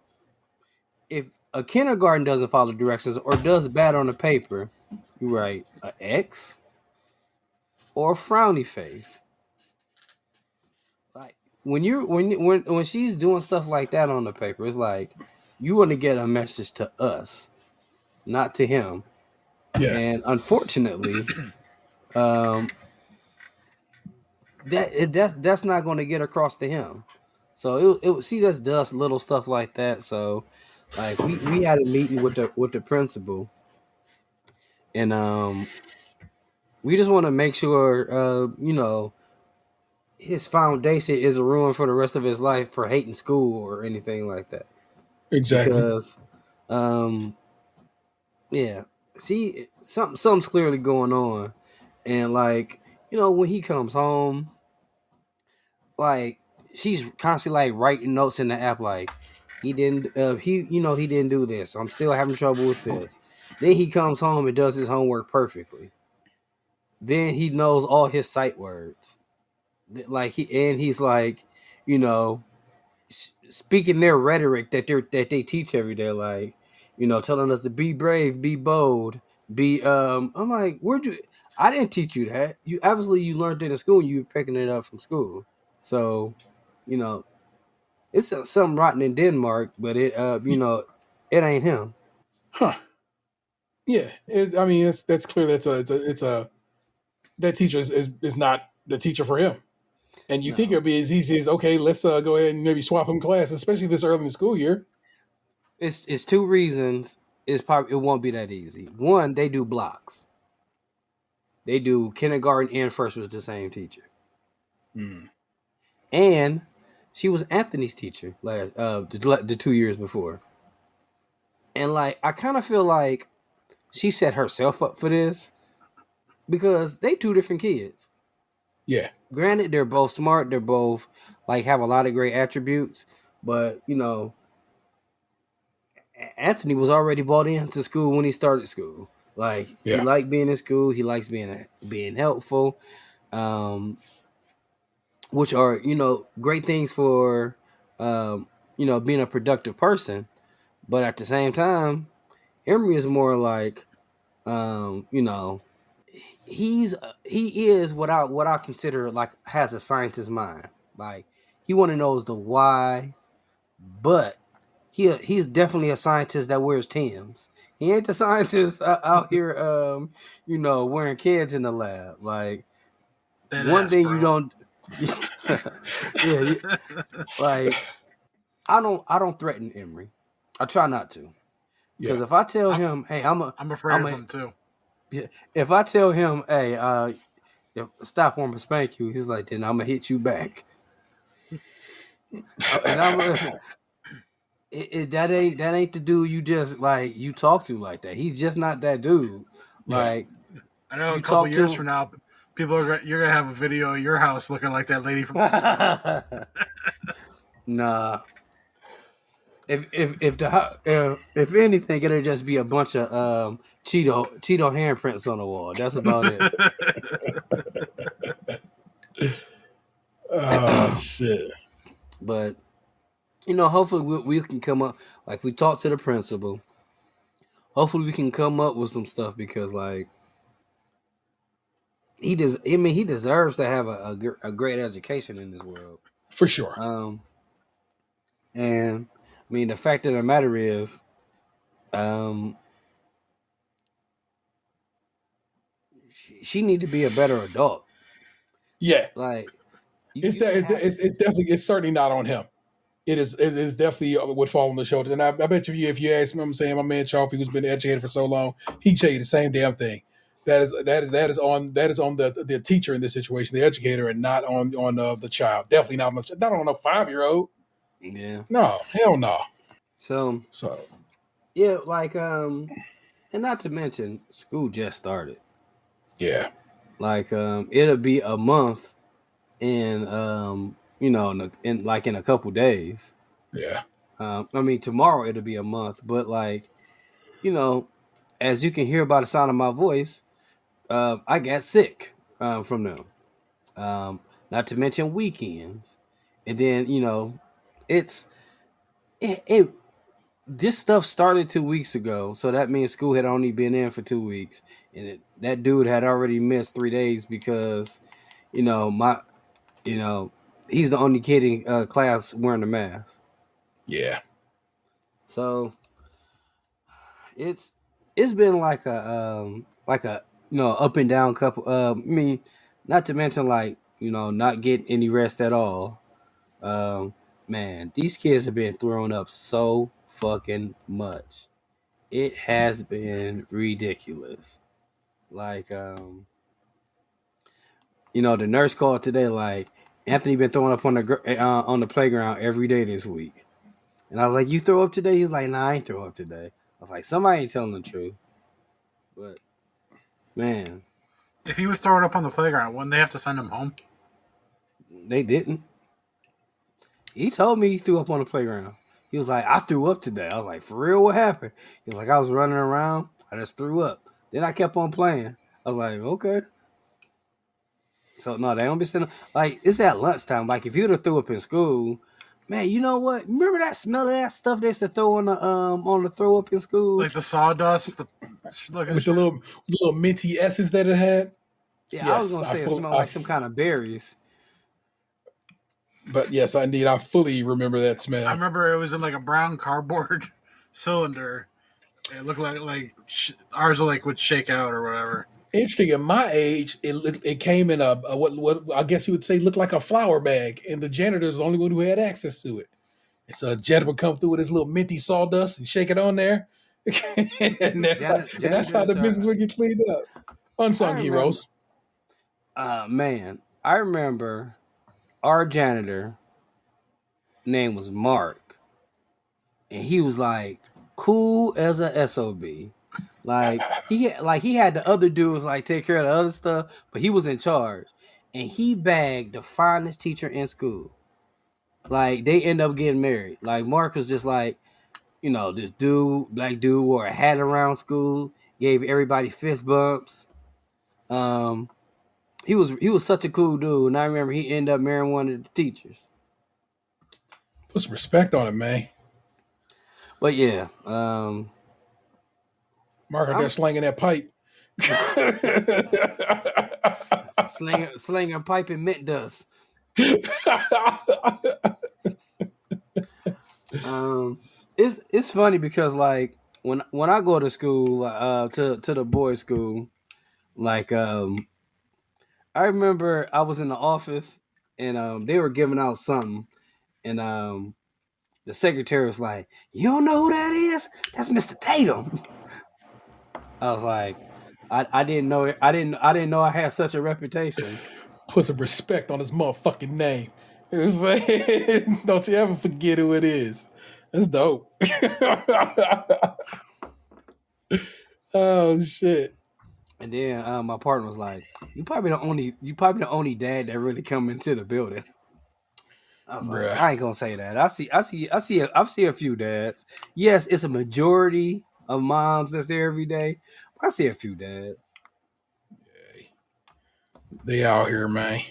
If a kindergarten doesn't follow directions or does bad on the paper, you write an X or a frowny face. Like when she's doing stuff like that on the paper, it's like you want to get a message to us, not to him. Yeah. And unfortunately, that's not going to get across to him. So she just does little stuff like that. So like we had a meeting with the principal, and we just want to make sure his foundation isn't ruined for the rest of his life for hating school or anything like that. Exactly. Because yeah, see, something's clearly going on, and like when he comes home, like she's constantly like writing notes in the app, like he didn't he didn't do this. I'm still having trouble with this. Then he comes home and does his homework perfectly. Then he knows all his sight words, like he's like, speaking their rhetoric that they teach every day, like telling us to be brave, be bold, be. I'm like, where'd you? I didn't teach you that. You obviously you learned it in school. You were picking it up from school. So, it's something rotten in Denmark, but it it ain't him. Huh. Yeah. I mean, that's clear. It's a that teacher is not the teacher for him. And you think it would be as easy as, okay, let's go ahead and maybe swap him classes, especially this early in the school year. It's two reasons. It won't be that easy. One, they do blocks. They do kindergarten and first with the same teacher. And she was Anthony's teacher the 2 years before. And like I kind of feel like she set herself up for this because they two different kids. Yeah. Granted, they're both smart. They're both like have a lot of great attributes, but Anthony was already bought into school when he started school. Like he liked being in school. He likes being helpful, which are great things for being a productive person. But at the same time, Emery is more like he is what I consider like has a scientist mind. Like he want to knows the why, but he's definitely a scientist that wears Timbs. He ain't the scientist out here, wearing kids in the lab. Like one thing you don't, yeah, like I don't threaten Emery. I try not to. Because if I tell him, hey, I'm afraid of him too. Yeah, if I tell him, hey, stop or I'm gonna spank you, he's like, then I'm gonna hit you back. And that ain't the dude you just like you talk to like that. He's just not that dude. Like I know you a couple talk years to from now, you're gonna have a video of your house looking like that lady from. Nah. If anything, it'll just be a bunch of Cheeto handprints on the wall. That's about it. Oh shit! But hopefully we can come up like we talked to the principal. Hopefully we can come up with some stuff because like he deserves to have a great education in this world For sure. And I mean the fact of the matter is, she need to be a better adult. Yeah, Like it's definitely it's certainly not on him. It is definitely would fall on the shoulder. And I bet you if you ask him, I'm saying my man Chalfie, who's been educated for so long, he'd tell you the same damn thing. That is on the teacher in this situation, the educator, and not on the child. Definitely not on a 5-year-old. Yeah. No, hell no. So yeah, like and not to mention school just started. Yeah. Like it'll be a month in in a couple days. Yeah. I mean tomorrow it'll be a month, but like as you can hear by the sound of my voice, I got sick from them. Not to mention weekends, and then it's it this stuff started 2 weeks ago, so that means school had only been in for 2 weeks, and that dude had already missed 3 days because my he's the only kid in class wearing a mask. Yeah. So it's been like a up and down couple. I mean, not to mention like not getting any rest at all. Man, these kids have been thrown up so fucking much. It has been ridiculous. Like the nurse called today. Like Anthony been throwing up on the playground every day this week. And I was like, "You throw up today?" He's like, "Nah, I ain't throw up today." I was like, "Somebody ain't telling the truth." But man, If he was throwing up on the playground, wouldn't they have to send him home? they didn't. He told me he threw up on the playground. He was like, "I threw up today." I was like, "For real? What happened?" He was like, "I was running around. I just threw up." Then I kept on playing. I was like, "Okay." So no, they don't be sending. Like it's at lunchtime. Like if you'd have threw up in school, man, you know what? Remember that smell of that stuff they used to throw on the throw up in school, like the sawdust, With the little minty S's that it had. Yeah, I was Yes, gonna say it smelled like some kind of berries. But yes, I fully remember that smell. I remember it was in like a brown cardboard cylinder. It looked like ours like would shake out or whatever. Interesting. At my age, it came in a what I guess you would say looked like a flour bag, and the janitor was the only one who had access to it. And so a janitor would come through with his little minty sawdust and shake it on there, and that's how the business would get cleaned up. Unsung heroes. Man, I remember our janitor name was Mark, and he was like cool as a SOB. Like he had the other dudes like take care of the other stuff, but he was in charge, and he bagged the finest teacher in school. Like they end up getting married. Like Mark was just like, this black dude wore a hat around school, gave everybody fist bumps. He was such a cool dude, and I remember he ended up marrying one of the teachers. Put some respect on it, man. But yeah, Mark out there slinging that pipe. slinging pipe and mint dust. It's funny because like when I go to school to the boys' school, like I remember I was in the office and they were giving out something and The secretary was like, "You don't know who that is? That's Mr. Tatum." I was like, I didn't know it. I didn't know I had such a reputation. Put some respect on his motherfucking name. It was like, don't you ever forget who it is. That's dope. Oh shit. And then my partner was like, you probably the only dad that really come into the building. I was like, Bruh. I ain't gonna say that. I see a few dads. Yes, it's a majority of moms that's there every day. But I see a few dads. They out here, man.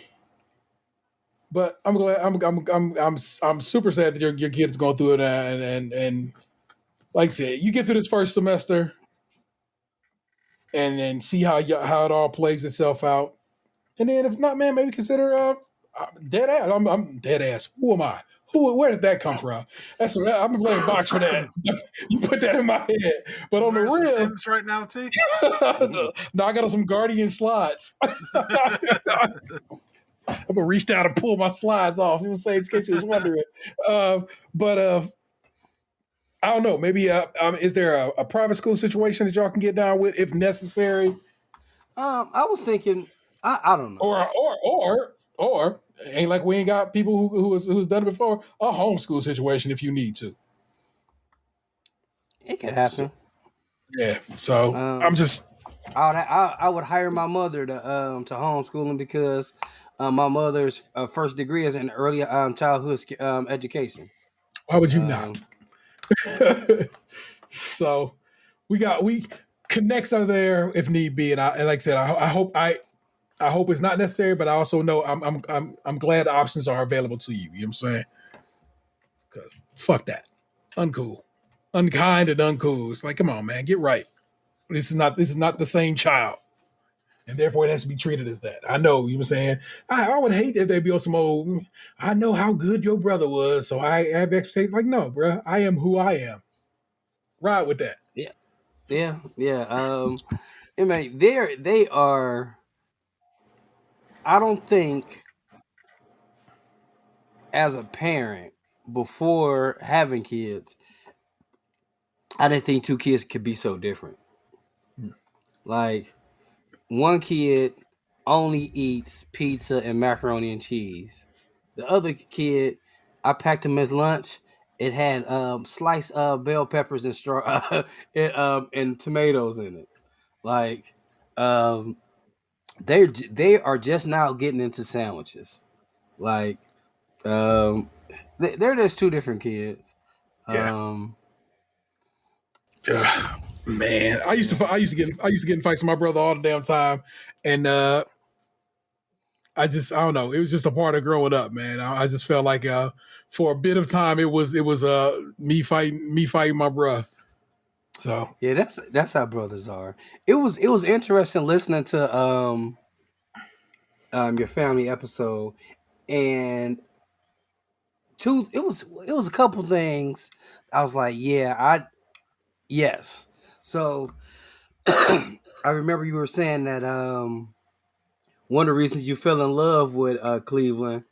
But I'm glad. I'm super sad that your kid's going through it, and like I said, you get through this first semester, and then see how it all plays itself out, and then if not, man, maybe consider dead ass. I'm dead ass. Who am I? Where did that come from? That's I've been playing box for that. You put that in my head. But on the real, Tim's right now, T. now I got some Guardian slides. I'm gonna reach down and pull my slides off. You know, say in case you was wondering. But I don't know. Maybe is there a private school situation that y'all can get down with if necessary? I was thinking, I don't know. Or ain't like we ain't got people who's done it before. A homeschool situation if you need to. It could happen. Yeah. So I'm just. I would hire my mother to homeschool him because my mother's first degree is in early childhood education. Why would you not? So we connects are there if need be, and like I said, I hope it's not necessary, but I also know I'm glad the options are available to you. You know what I'm saying? Because fuck that, uncool, unkind, and uncool. It's like, come on, man, get right. This is not the same child, and therefore it has to be treated as that. I know, you know what I'm saying. I would hate if they'd be on some old. I know how good your brother was, so I have expectations. Like, no, bro, I am who I am. Ride with that. Yeah. I mean, they are. I don't think as a parent before having kids, I didn't think two kids could be so different. Like one kid only eats pizza and macaroni and cheese. The other kid, I packed him his lunch. It had sliced bell peppers and and tomatoes in it. Like they are just now getting into sandwiches. Like they're just two different kids. Yeah. Man, I used to get in fights with my brother all the damn time, and I don't know. It was just a part of growing up, man. I just felt like for a bit of time it was me fighting my bro. So yeah, that's how brothers are. It was interesting listening to your family episode, and it was a couple things. I was like, yes. So I remember you were saying that one of the reasons you fell in love with Cleveland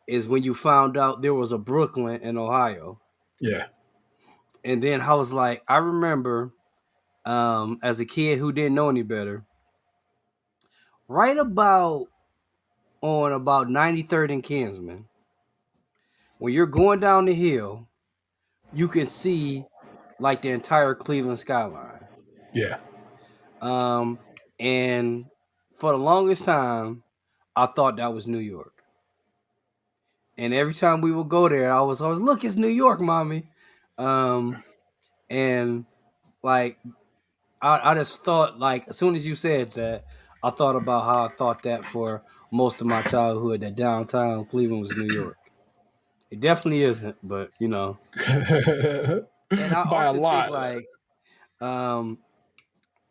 is when you found out there was a Brooklyn in Ohio. Yeah. And then I was like, I remember as a kid who didn't know any better, right about 93rd and Kinsman, when you're going down the hill, you can see like the entire Cleveland skyline. Yeah. And for the longest time, I thought that was New York. And every time we would go there, I was always, look, it's New York, mommy. And like, I just thought, like, as soon as you said that, I thought about how I thought that for most of my childhood, that downtown Cleveland was New York. It definitely isn't, but you know. And I by a often lot. think like,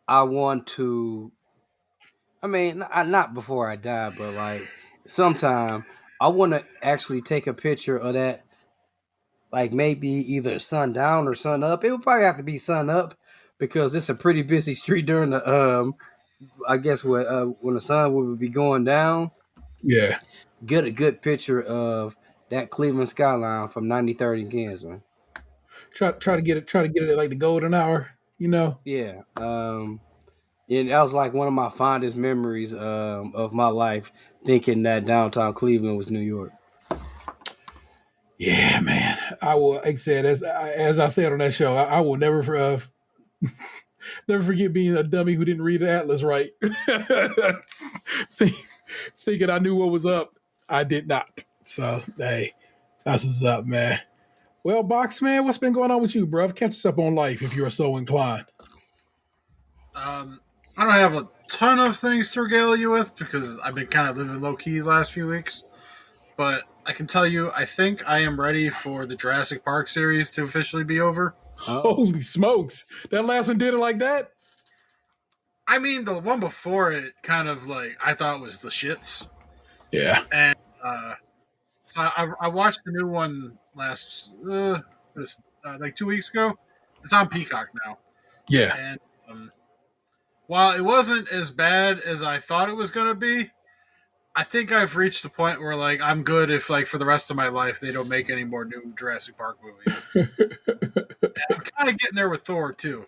I want to. I mean, not before I die, but like sometime I want to actually take a picture of that. Like maybe either sundown or sun up. It would probably have to be sun up because it's a pretty busy street during the I guess when the sun would be going down. Yeah. Get a good picture of that Cleveland skyline from 93rd and Kinsman. Try to get it at like the golden hour, you know. Yeah. And that was like one of my fondest memories of my life, thinking that downtown Cleveland was New York. Yeah, man. I will. Like I said, as I said on that show, I will never never forget being a dummy who didn't read the atlas right, thinking I knew what was up. I did not. So hey, that's what's up, man. Well, Box Man, what's been going on with you, bro? Catch us up on life if you are so inclined. I don't have a ton of things to regale you with because I've been kind of living low key the last few weeks. But I can tell you, I think I am ready for the Jurassic Park series to officially be over. Holy smokes. That last one did it like that? I mean, the one before it kind of like, I thought was the shits. Yeah. And so I watched the new one like 2 weeks ago. It's on Peacock now. Yeah. And while it wasn't as bad as I thought it was going to be, I think I've reached the point where like I'm good if like for the rest of my life they don't make any more new Jurassic Park movies. I'm kind of getting there with Thor too,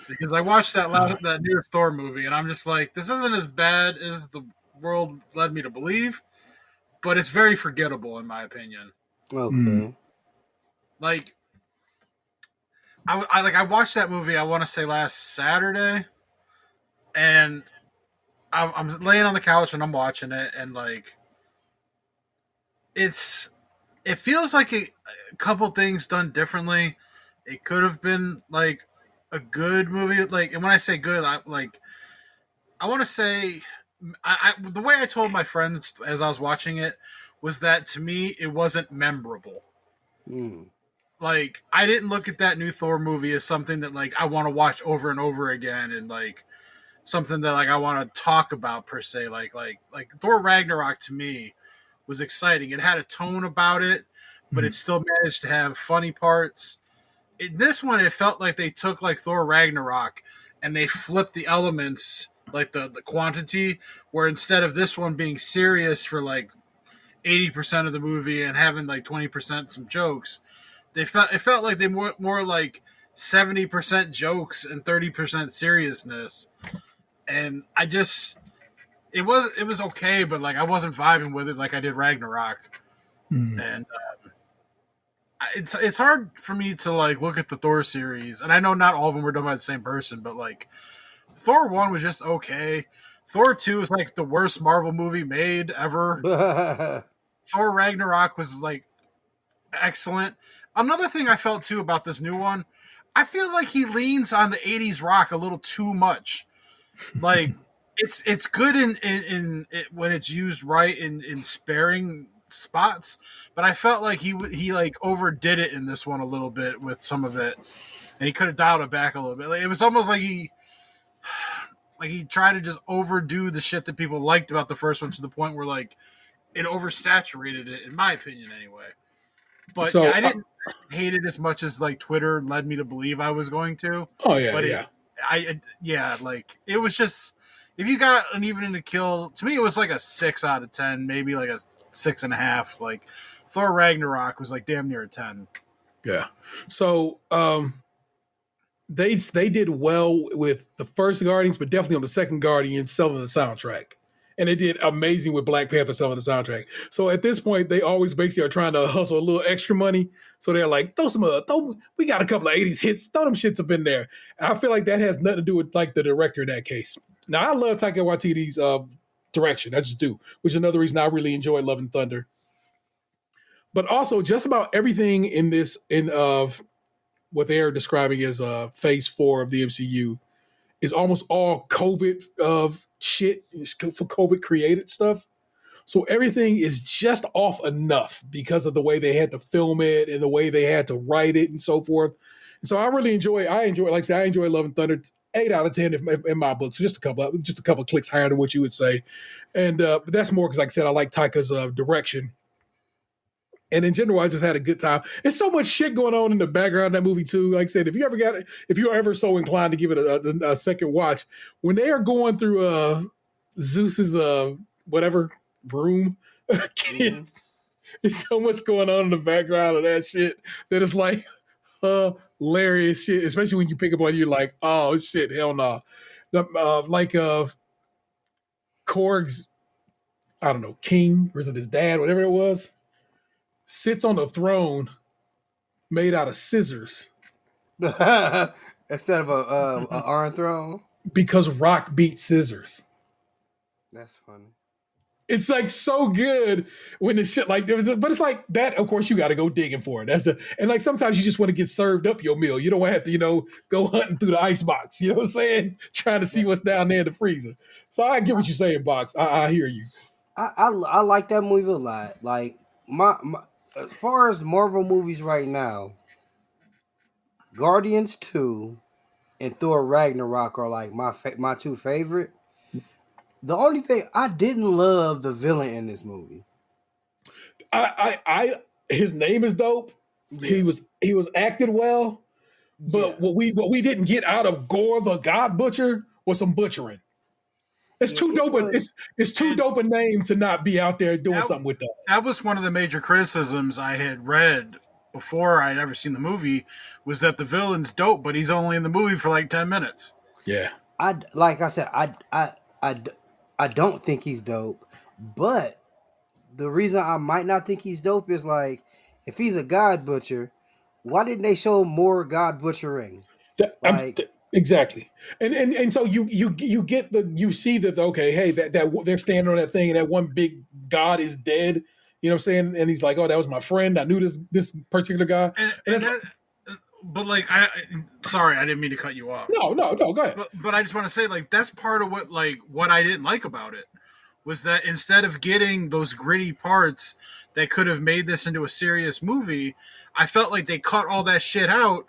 because I watched that newest Thor movie and I'm just like, this isn't as bad as the world led me to believe, but it's very forgettable in my opinion. Okay. Like I watched that movie, I want to say last Saturday, and I'm laying on the couch and I'm watching it, and like it feels like a couple things done differently. It could have been like a good movie, like, and when I say good, I want to say the way I told my friends as I was watching it was that to me it wasn't memorable. Like, I didn't look at that new Thor movie as something that like I want to watch over and over again, and like something that like I want to talk about per se. Like Thor Ragnarok to me was exciting. It had a tone about it, but it still managed to have funny parts. This one, it felt like they took like Thor Ragnarok and they flipped the elements, like the quantity, where instead of this one being serious for like 80% of the movie and having like 20% some jokes, it felt like they more like 70% jokes and 30% seriousness. And I just it was okay, but like I wasn't vibing with it like I did Ragnarok. And it's hard for me to like look at the Thor series, and I know not all of them were done by the same person, but like Thor 1 was just okay. Thor 2 is like the worst Marvel movie made ever. Thor Ragnarok was like excellent. Another thing I felt too about this new one, I feel like he leans on the 80s rock a little too much. Like it's good in when it's used right in sparing spots, but I felt like he like overdid it in this one a little bit with some of it, and he could have dialed it back a little bit. Like, it was almost like he tried to just overdo the shit that people liked about the first one to the point where like it oversaturated it, in my opinion, anyway. But so, yeah, I didn't hate it as much as like Twitter led me to believe I was going to. Oh yeah, but like it was just, if you got an even to kill, to me it was like a 6 out of 10, maybe like a 6.5. Like Thor Ragnarok was like damn near a 10. Yeah. So they did well with the first Guardians, but definitely on the second Guardian selling the soundtrack. And they did amazing with Black Panther selling the soundtrack. So at this point, they always basically are trying to hustle a little extra money. So they're like, we got a couple of 80s hits, throw them shits up in there. And I feel like that has nothing to do with like the director in that case. Now, I love Taika Waititi's direction. I just do, which is another reason I really enjoy Love and Thunder. But also, just about everything in this, what they are describing as phase 4 of the MCU, is almost all COVID shit for COVID created stuff. So everything is just off enough because of the way they had to film it and the way they had to write it and so forth. And so I enjoy, like I said, I enjoy Love and Thunder. 8 out of 10 in my book. So just a couple clicks higher than what you would say. And but that's more because, like I said, I like Taika's direction. And in general, I just had a good time. There's so much shit going on in the background of that movie too. Like I said, if you're ever so inclined to give it a second watch, when they are going through Zeus's whatever room, there's so much going on in the background of that shit that it's like, hilarious shit, especially when you pick up on you're like, oh shit, hell no. Korg's, I don't know, king, or is it his dad, whatever it was, sits on a throne made out of scissors Instead of a iron throne. because rock beats scissors. That's funny. It's like so good when the shit like but it's like that. Of course, you got to go digging for it. And like sometimes you just want to get served up your meal. You don't have to, go hunting through the ice box. You know what I'm saying? Trying to see what's down there in the freezer. So I get what you're saying, Box. I hear you. I like that movie a lot. Like my as far as Marvel movies right now, Guardians 2 and Thor Ragnarok are like my two favorite. The only thing I didn't love the villain in this movie. His name is dope. Yeah. He was acted well, but what we didn't get out of Gore the God Butcher was some butchering. It's too dope. It's too dope a name to not be out there doing something with that. That was one of the major criticisms I had read before I'd ever seen the movie, was that the villain's dope, but he's only in the movie for like 10 minutes. Yeah. I don't think he's dope, but the reason I might not think he's dope is like, if he's a God Butcher, why didn't they show more God Butchering? Exactly. And so you get you see that, okay, hey, that they're standing on that thing and that one big God is dead. You know what I'm saying? And he's like, oh, that was my friend. I knew this particular guy. But like, sorry, I didn't mean to cut you off. No, go ahead. But I just want to say, like, that's part of what I didn't like about it, was that instead of getting those gritty parts that could have made this into a serious movie, I felt like they cut all that shit out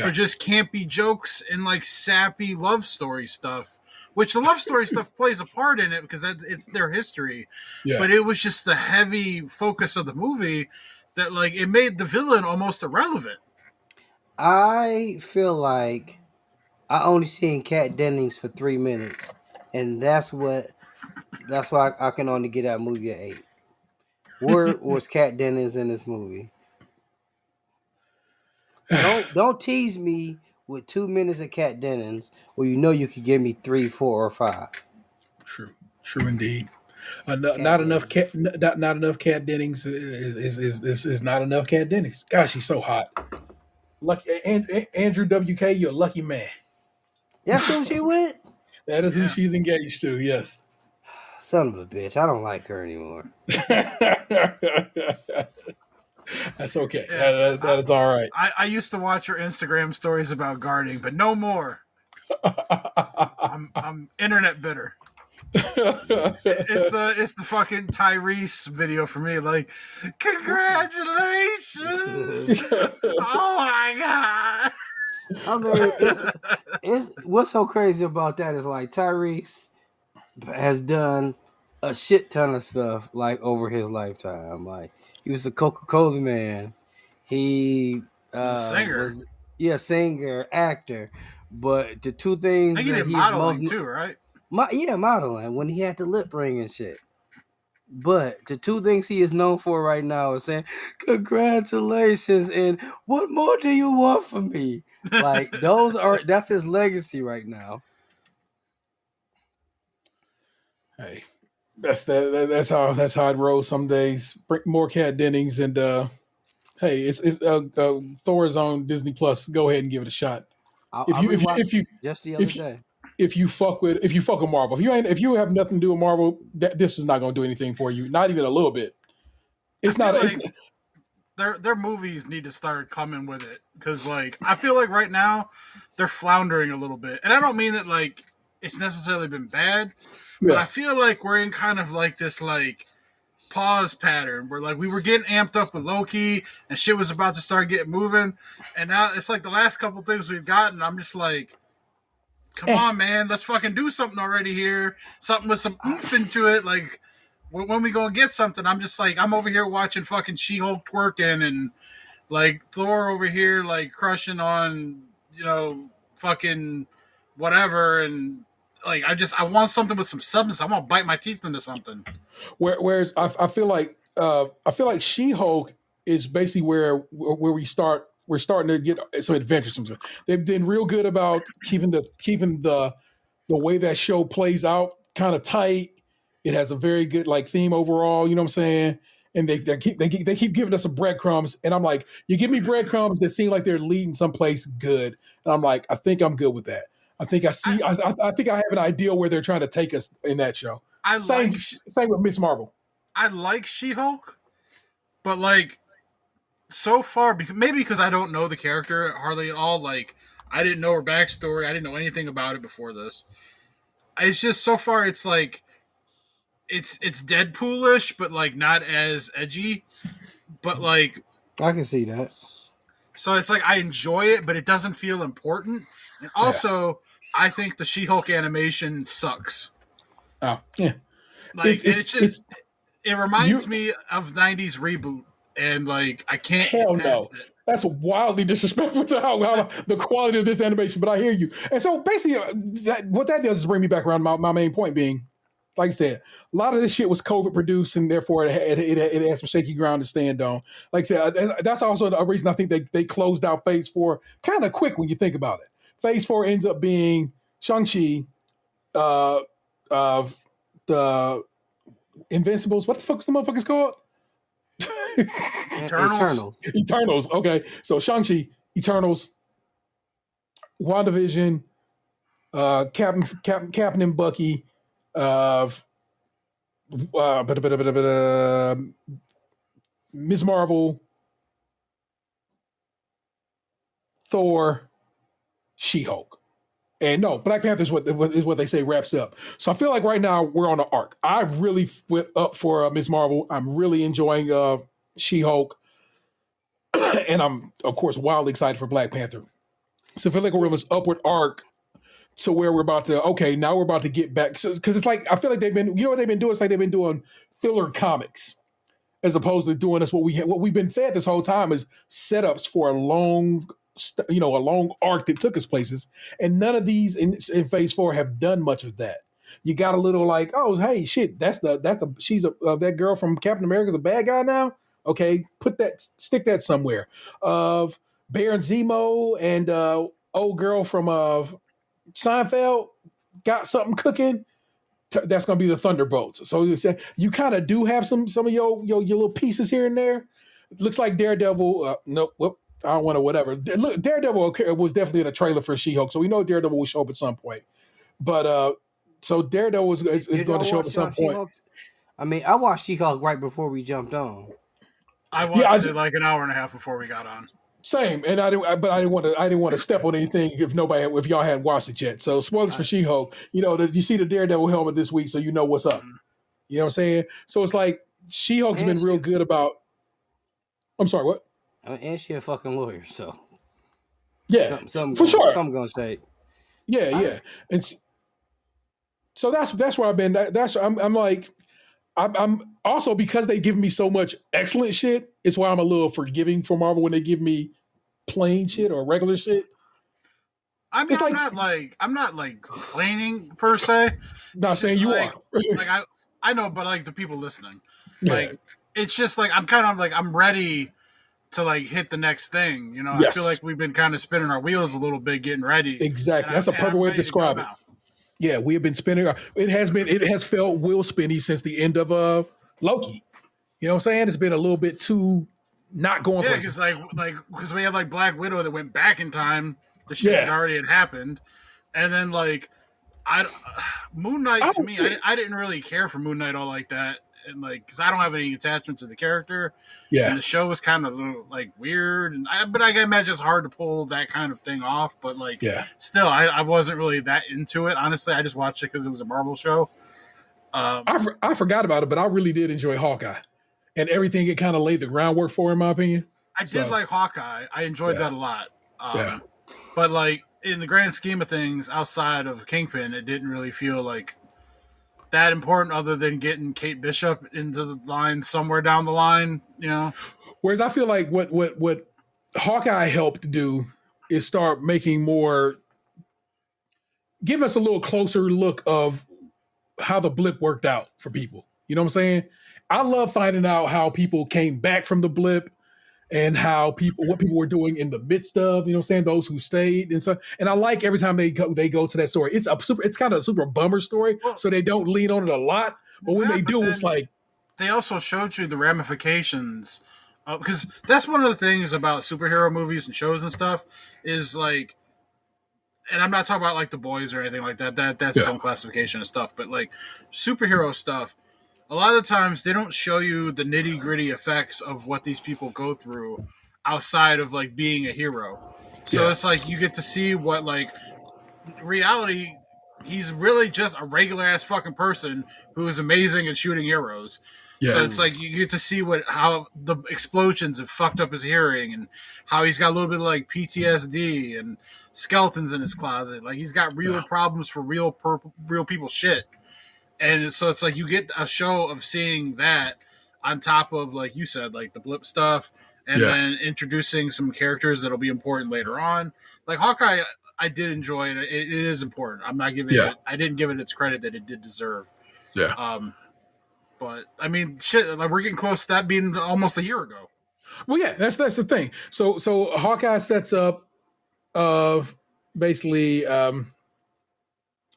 for just campy jokes and like sappy love story stuff. Which the love story stuff plays a part in it because it's their history. Yeah. But it was just the heavy focus of the movie that like it made the villain almost irrelevant. I feel like I only seen Kat Dennings for 3 minutes, and that's why I can only get that movie at 8. Where was Kat Dennings in this movie? Don't tease me with 2 minutes of Kat Dennings, where you could give me 3, 4, or 5. True indeed. Not enough Kat Dennings is not enough Kat Dennings. Gosh, she's so hot. Lucky Andrew WK, you're a lucky man. That's who she with? That is who she's engaged to, yes. Son of a bitch. I don't like her anymore. That's okay. That is all right. I used to watch her Instagram stories about gardening, but no more. I'm internet bitter. It's the fucking Tyrese video for me. Like, congratulations! Oh my god! I mean, it's what's so crazy about that is like Tyrese has done a shit ton of stuff like over his lifetime. Like he was the Coca-Cola man. He singer. Singer, actor. But the two things I think he did modeling too, right? Modeling when he had the lip ring and shit. But the two things he is known for right now is saying, congratulations, and what more do you want from me? Like that's his legacy right now. Hey, that's how it rolls some days. Bring more Kat Dennings and hey, it's Thor's on Disney Plus. Go ahead and give it a shot. If you just the other day. If you fuck with Marvel, if you have nothing to do with Marvel, this is not going to do anything for you. Not even a little bit. It's not. Their movies need to start coming with it because, like, I feel like right now they're floundering a little bit, and I don't mean that like it's necessarily been bad, but I feel like we're in kind of like this like pause pattern where like we were getting amped up with Loki and shit was about to start getting moving, and now it's like the last couple things we've gotten. I'm just like, come on, man, let's fucking do something already here. Something with some oomph into it. Like, when we gonna get something? I'm just like, I'm over here watching fucking She-Hulk twerking and like Thor over here like crushing on, fucking whatever. And like, I want something with some substance. I want to bite my teeth into something. Whereas I feel like She-Hulk is basically where we start we're starting to get some adventuresome. They've been real good about keeping the way that show plays out kind of tight. It has a very good like theme overall. You know what I'm saying? And they keep giving us some breadcrumbs, and I'm like, you give me breadcrumbs that seem like they're leading someplace good, and I'm like, I think I'm good with that. I think I see. I think I have an idea where they're trying to take us in that show. Same with Miss Marvel. I like She-Hulk, but like so far, maybe because I don't know the character hardly at all. Like I didn't know her backstory. I didn't know anything about it before this. It's just so far, it's like it's Deadpoolish, but like not as edgy. But like I can see that. So it's like I enjoy it, but it doesn't feel important. And also, I think the She-Hulk animation sucks. Oh yeah, like it reminds me of '90s reboot, and like I can't. Hell no. It. That's wildly disrespectful to how the quality of this animation, but I hear you. And so basically, what that does is bring me back around my main point being, like I said, a lot of this shit was COVID produced, and therefore it had some shaky ground to stand on. Like I said, that's also a reason I think they closed out Phase 4 kind of quick when you think about it. Phase 4 ends up being Shang-Chi, of the Invincibles. What the fuck is the motherfuckers called? Eternals. Okay, so Shang-Chi, Eternals, WandaVision, Captain and Bucky, Ms. Marvel, Thor, She-Hulk. And no, Black Panther is what they say wraps up. So I feel like right now we're on an arc. I really went up for Ms. Marvel. I'm really enjoying She-Hulk. And I'm, of course, wildly excited for Black Panther. So I feel like we're on this upward arc to where we're about to get back. Because it's like, I feel like they've been doing? It's like they've been doing filler comics as opposed to doing us what we've been fed this whole time is setups for a long arc that took us places, and none of these in Phase 4 have done much of that. You got a little like, oh hey, shit, that girl from Captain America's a bad guy now. Okay, stick that somewhere. Of Baron Zemo and old girl from Seinfeld got something cooking. That's going to be the Thunderbolts. So you kind of do have some of your little pieces here and there. It looks like Daredevil. Nope. Whoop. I don't want to whatever. Look, Daredevil was definitely in a trailer for She-Hulk, so we know Daredevil will show up at some point. But so Daredevil is going to show up at some point. She-Hulk? I mean, I watched She-Hulk right before we jumped on. I watched it like an hour and a half before we got on. Same, and I didn't want to step on anything if y'all hadn't watched it yet. So spoilers for She-Hulk. You see the Daredevil helmet this week, so you know what's up. You know what I'm saying? So it's like She-Hulk's been real good about. I'm sorry, what? And she a fucking lawyer, so yeah, for sure. Something gonna say. Yeah, and so that's where I've been. I'm like, I'm also because they give me so much excellent shit. It's why I'm a little forgiving for Marvel when they give me plain shit or regular shit. I mean, I'm not complaining per se. Not saying you are. Like I know, but like the people listening, like it's just like I'm ready to like hit the next thing, Yes. I feel like we've been kind of spinning our wheels a little bit, getting ready. Exactly, that's a perfect way to describe it. Yeah, we have been spinning. It has felt wheel spinny since the end of Loki. You know what I'm saying? It's been a little bit too not going. Yeah, because because we had like Black Widow that went back in time. The shit that already had happened, and then like Moon Knight to me, I didn't really care for Moon Knight all like that. And like, because I don't have any attachment to the character, and the show was kind of like weird, but I imagine it's hard to pull that kind of thing off. But like, still, I wasn't really that into it. Honestly, I just watched it because it was a Marvel show. I forgot about it, but I really did enjoy Hawkeye, and everything it kind of laid the groundwork for, in my opinion. I did like Hawkeye. I enjoyed that a lot. But like in the grand scheme of things, outside of Kingpin, it didn't really feel like that important other than getting Kate Bishop into the line somewhere down the line, Whereas I feel like what Hawkeye helped do is start making give us a little closer look of how the blip worked out for people. You know what I'm saying? I love finding out how people came back from the blip and what people were doing in the midst of, you know what I'm saying, those who stayed and stuff. And I like every time they go to that story. It's kind of a super bummer story, so they don't lean on it a lot. But when they do, it's like they also showed you the ramifications, because that's one of the things about superhero movies and shows and stuff is like, and I'm not talking about like The Boys or anything like that. That's its own classification of stuff. But like superhero stuff, a lot of times they don't show you the nitty gritty effects of what these people go through outside of like being a hero. So it's like you get to see what like reality. He's really just a regular ass fucking person who is amazing at shooting arrows. Yeah. So it's like you get to see how the explosions have fucked up his hearing and how he's got a little bit of like PTSD and skeletons in his closet. Like he's got real problems for real people shit. And so it's like you get a show of seeing that on top of, like you said, like the blip stuff and then introducing some characters that'll be important later on. Like Hawkeye, I did enjoy it. It is important. I'm not giving it. I didn't give it its credit that it did deserve. Yeah. But I mean, shit. Like we're getting close to that being almost a year ago. Well, yeah, that's the thing. So Hawkeye sets up, basically,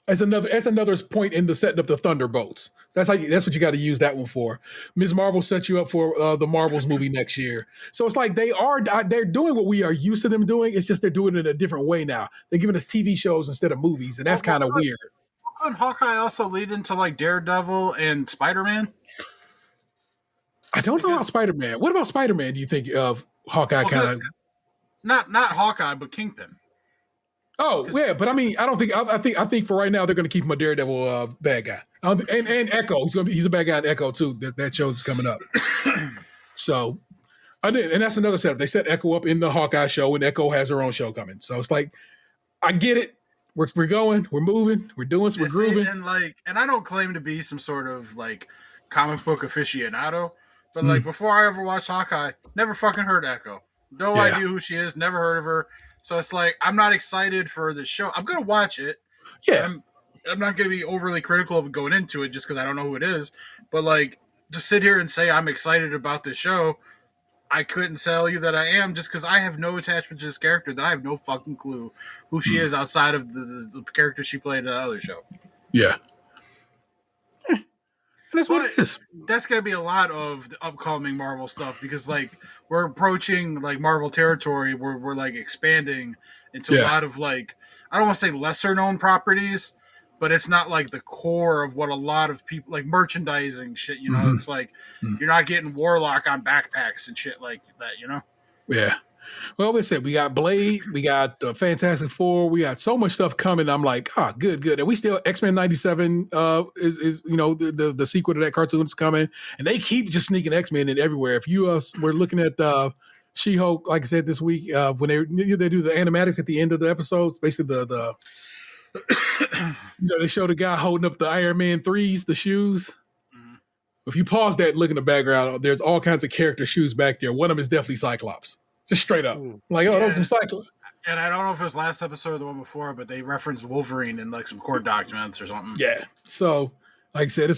as another point in the setting up the Thunderbolts. That's what you got to use that one for. Ms. Marvel set you up for the Marvels movie next year. So it's like they're doing what we are used to them doing. It's just they're doing it in a different way now. They're giving us TV shows instead of movies, and that's kind of weird. Couldn't Hawkeye also lead into like Daredevil and Spider-Man? I don't know about Spider-Man. What about Spider-Man? Do you think of Hawkeye kind of? Not Hawkeye, but Kingpin. Oh yeah, but I mean, I don't think. I think for right now they're going to keep him a Daredevil bad guy, and Echo. He's a bad guy in Echo too. That show's coming up. So, and that's another setup. They set Echo up in the Hawkeye show, and Echo has her own show coming. So it's like, I get it. We're going. We're moving. We're doing. We're grooving. And I don't claim to be some sort of like comic book aficionado, but like before I ever watched Hawkeye, never fucking heard Echo. No idea who she is. Never heard of her. So it's like, I'm not excited for the show. I'm going to watch it. Yeah. I'm not going to be overly critical of going into it just because I don't know who it is. But like, to sit here and say I'm excited about this show, I couldn't tell you that I am just because I have no attachment to this character, that I have no fucking clue who she is outside of the character she played in the other show. Yeah. That's what it is. That's going to be a lot of the upcoming Marvel stuff because, like, we're approaching, like, Marvel territory where we're, like, expanding into a lot of, like, I don't want to say lesser-known properties, but it's not, like, the core of what a lot of people, like, merchandising shit, you know? It's like, you're not getting Warlock on backpacks and shit like that, you know? Yeah. Well, we said we got Blade, we got Fantastic Four, we got so much stuff coming. I'm like, good, and we still X-Men '97 is you know the sequel to that cartoon is coming, and they keep just sneaking X-Men in everywhere. If you were looking at She-Hulk, like I said this week, when they do the animatics at the end of the episodes, basically the they show the guy holding up the Iron Man 3s, the shoes. If you pause that and look in the background, there's all kinds of character shoes back there. One of them is definitely Cyclops. Just straight up. Like, those are Cyclops. And I don't know if it was last episode or the one before, but they referenced Wolverine in like some court documents or something. Yeah. So, like I said,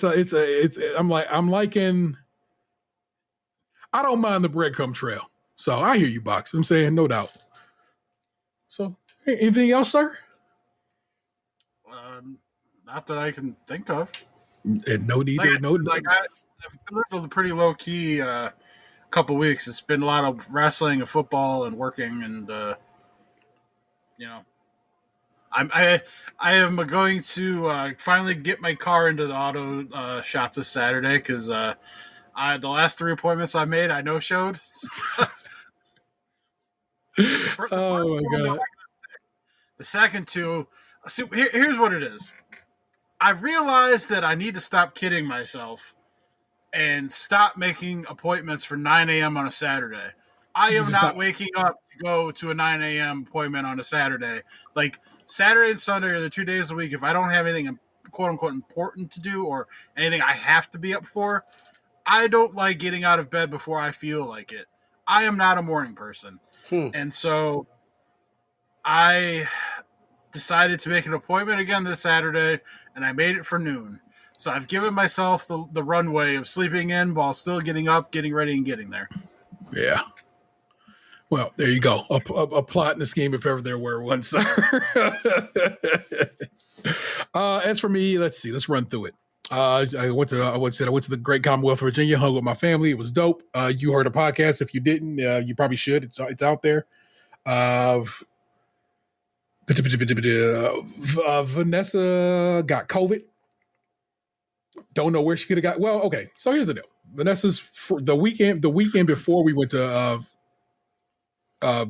I'm liking. I don't mind the breadcrumb trail. So I hear you, Box. I'm saying no doubt. So, anything else, sir? Not that I can think of. And no need. I've lived a pretty low key. Couple weeks. It's been a lot of wrestling and football and working, and I am going to finally get my car into the auto shop this Saturday because the last 3 appointments I made I no showed. Oh my god! The second 2. See, here's what it is. I realized that I need to stop kidding myself and stop making appointments for 9 a.m. on a Saturday. I am not waking up to go to a 9 a.m. appointment on a Saturday. Like, Saturday and Sunday are the 2 days a week. If I don't have anything quote-unquote important to do or anything I have to be up for, I don't like getting out of bed before I feel like it. I am not a morning person. And so I decided to make an appointment again this Saturday, and I made it for noon. So I've given myself the runway of sleeping in while still getting up, getting ready, and getting there. Yeah. Well, there you go. A plot in the scheme, if ever there were one, sir. As for me, let's see. Let's run through it. I went to the Great Commonwealth of Virginia, hung with my family. It was dope. You heard a podcast. If you didn't, you probably should. It's out there. Vanessa got COVID. Don't know where she could have got. Well, okay. So here's the deal. Vanessa's for the weekend before we went to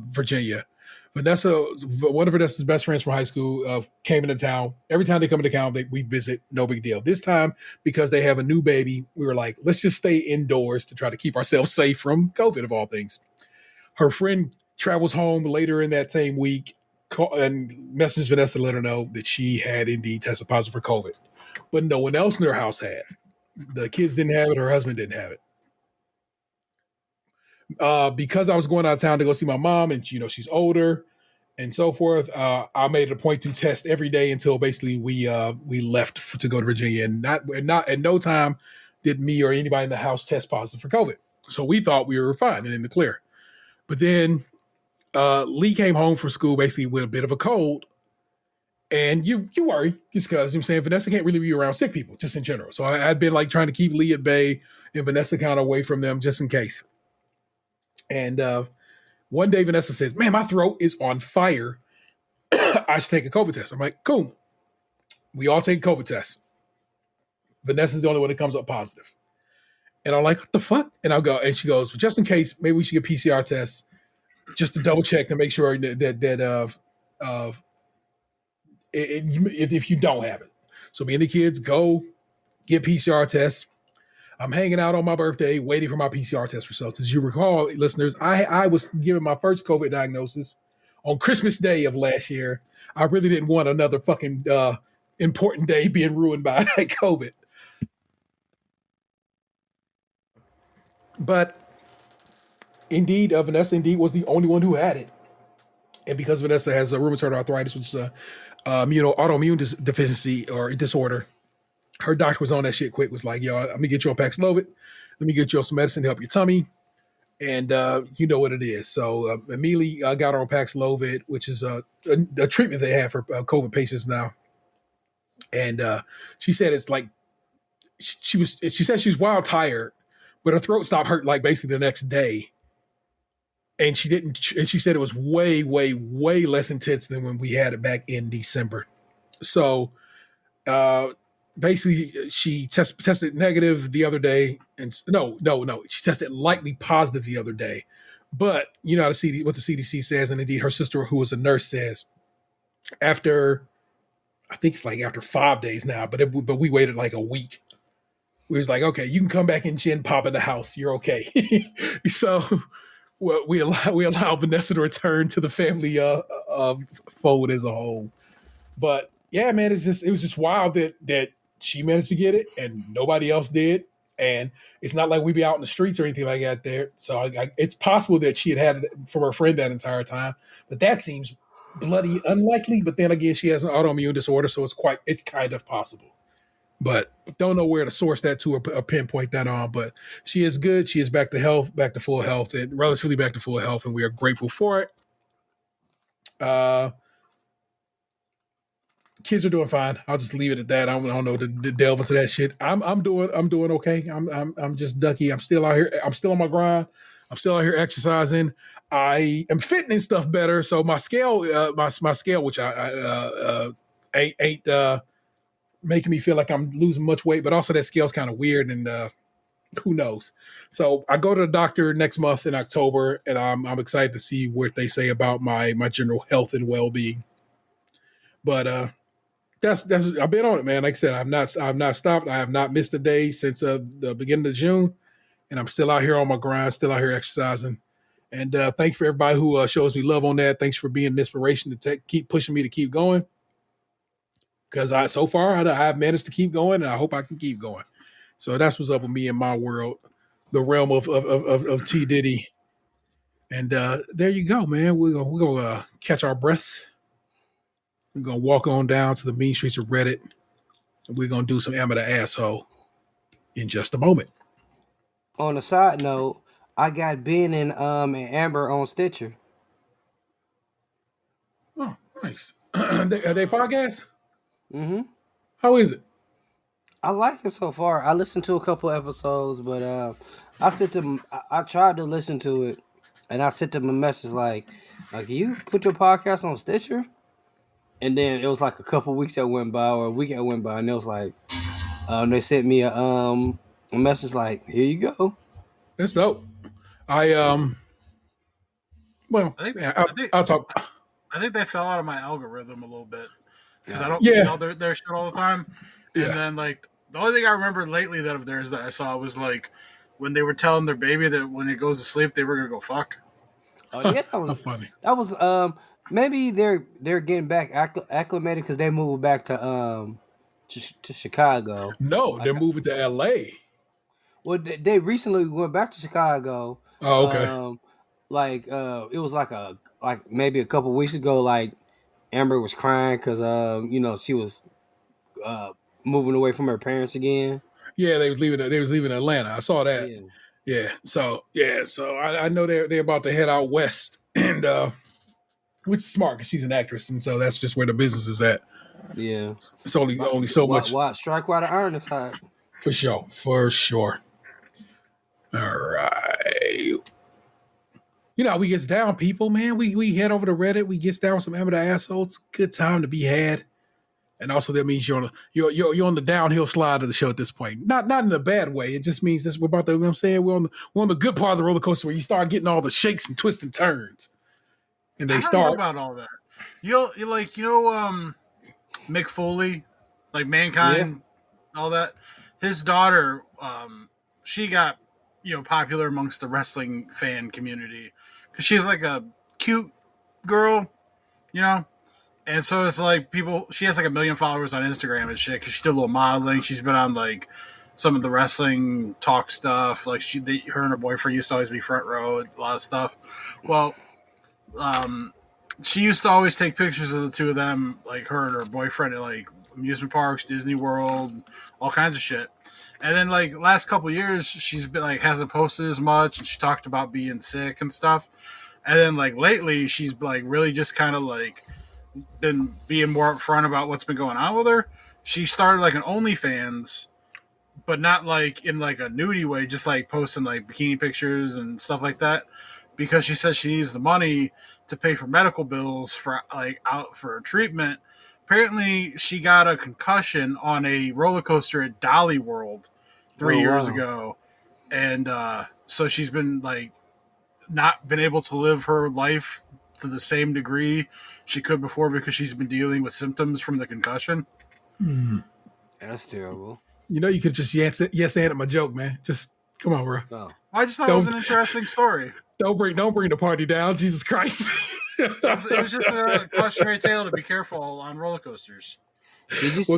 Virginia. One of Vanessa's best friends from high school, came into town. Every time they come into town, we visit. No big deal. This time, because they have a new baby, we were like, let's just stay indoors to try to keep ourselves safe from COVID, of all things. Her friend travels home later in that same week and messages Vanessa to let her know that she had indeed tested positive for COVID. But no one else in their house had. The kids didn't have it. Her husband didn't have it. Because I was going out of town to go see my mom, and she's older and so forth, I made it a point to test every day until basically we left to go to Virginia, and not at no time did me or anybody in the house test positive for COVID. So we thought we were fine and in the clear. But then Lee came home from school basically with a bit of a cold, and you worry just because I'm saying Vanessa can't really be around sick people just in general. So I'd been like trying to keep Lee at bay and Vanessa kind of away from them just in case. And one day Vanessa says, man, my throat is on fire. I should take a COVID test. I'm like, cool. We all take a COVID test. Vanessa's the only one that comes up positive. And I'm like, what the fuck? And I'll go, and she goes, well, just in case, maybe we should get PCR tests just to double check to make sure that if you don't have it. So me and the kids go get PCR tests. I'm hanging out on my birthday, waiting for my PCR test results. As you recall, listeners, I was given my first COVID diagnosis on Christmas Day of last year. I really didn't want another fucking important day being ruined by COVID. But indeed, Vanessa was the only one who had it. And because Vanessa has a rheumatoid arthritis, which is a autoimmune deficiency or disorder, her doctor was on that shit quick, was like, yo, I'm going to get you on Paxlovid. Let me get you on some medicine to help your tummy. And you know what it is. So immediately I got her on Paxlovid, which is a treatment they have for COVID patients now. And she said it's like, she said she was wild tired, but her throat stopped hurting like basically the next day. And she said it was way, way, way less intense than when we had it back in December. So basically she tested negative the other day. And no. She tested lightly positive the other day. But you know how what the CDC says, and indeed her sister, who was a nurse, says after 5 days now, but we waited like a week. We was like, okay, you can come back and gin pop in the house. You're okay. So we allow Vanessa to return to the family fold as a whole. But yeah, man, it was just wild that she managed to get it and nobody else did. And it's not like we be out in the streets or anything like that there. So it's possible that she had it from her friend that entire time, but that seems bloody unlikely. But then again, she has an autoimmune disorder, so it's kind of possible. But don't know where to source that to or pinpoint that on. But she is good. She is back to full health, and relatively back to full health, and we are grateful for it. Kids are doing fine. I'll just leave it at that. I don't know to delve into that shit. I'm doing okay. I'm just ducky. I'm still out here. I'm still on my grind. I'm still out here exercising. I am fitting and stuff better. So my scale, my scale, which I ain't making me feel like I'm losing much weight, but also that scale's kind of weird, and who knows. So I go to the doctor next month in October, and I'm excited to see what they say about my general health and well-being. But that's I've been on it, man. Like I said, I've not stopped. I have not missed a day since the beginning of June, and I'm still out here on my grind, still out here exercising. And thank you for everybody who shows me love on that. Thanks for being an inspiration to keep pushing me to keep going. Because so far I've managed to keep going, and I hope I can keep going. So that's what's up with me in my world, the realm of T Diddy. And there you go, man. We're gonna catch our breath. We're gonna walk on down to the mean streets of Reddit, and we're gonna do some amateur asshole in just a moment. On a side note, I got Ben and Amber on Stitcher. Oh, nice. Are they podcasts? Mm-hmm. How is it? I like it so far. I listened to a couple episodes, but I tried to listen to it, and I sent them a message like you put your podcast on Stitcher, and then it was like a couple weeks that went by or a week that went by, and it was like they sent me a message like, here you go. That's dope. Well, I think, yeah, I think I'll talk. I think they fell out of my algorithm a little bit because I don't Yeah. see all their shit all the time. And Yeah. then like the only thing I remember lately that of theirs that I saw was like when they were telling their baby that when it goes to sleep they were gonna go fuck. Oh yeah, How funny. that was maybe they're getting back acclimated because they moved back to Chicago. No, they're moving to L.A. Well, they recently went back to Chicago. Oh, okay. It was like maybe a couple weeks ago. Like Amber was crying because she was moving away from her parents again. Yeah, they was leaving Atlanta. I saw that. Yeah. So I know they're about to head out west, and which is smart because she's an actress, and so that's just where the business is at. Yeah. It's only so much. Strike while the iron is hot. For sure. All right. You know how we gets down, people, man. We head over to Reddit. We gets down with some amateur assholes. Good time to be had. And also that means you're on the downhill slide of the show at this point. Not in a bad way. It just means this we're about to, you know what I'm saying? We're on the good part of the roller coaster where you start getting all the shakes and twists and turns. And they I don't know about all that. Mick Foley, like Mankind, all that. His daughter, she got popular amongst the wrestling fan community because she's like a cute girl, and so it's like she has like 1 million followers on Instagram and shit because she did a little modeling. She's been on like some of the wrestling talk stuff. Like her and her boyfriend used to always be front row, a lot of stuff. Well, she used to always take pictures of the two of them, like her and her boyfriend at like amusement parks, Disney World, all kinds of shit. And then like last couple of years, she's been like hasn't posted as much, and she talked about being sick and stuff. And then like lately, she's like really just kind of like been being more upfront about what's been going on with her. She started like an OnlyFans, but not like in like a nudie way, just like posting like bikini pictures and stuff like that. Because she says she needs the money to pay for medical bills for like out for treatment. Apparently, she got a concussion on a roller coaster at Dolly World 3 years ago, and so she's been like not been able to live her life to the same degree she could before because she's been dealing with symptoms from the concussion. That's terrible. You could just yes and my joke, man. Just come on, bro. Oh. I just thought it was an interesting story. Don't bring the party down, Jesus Christ. It was just a cautionary tale to be careful on roller coasters. Did you see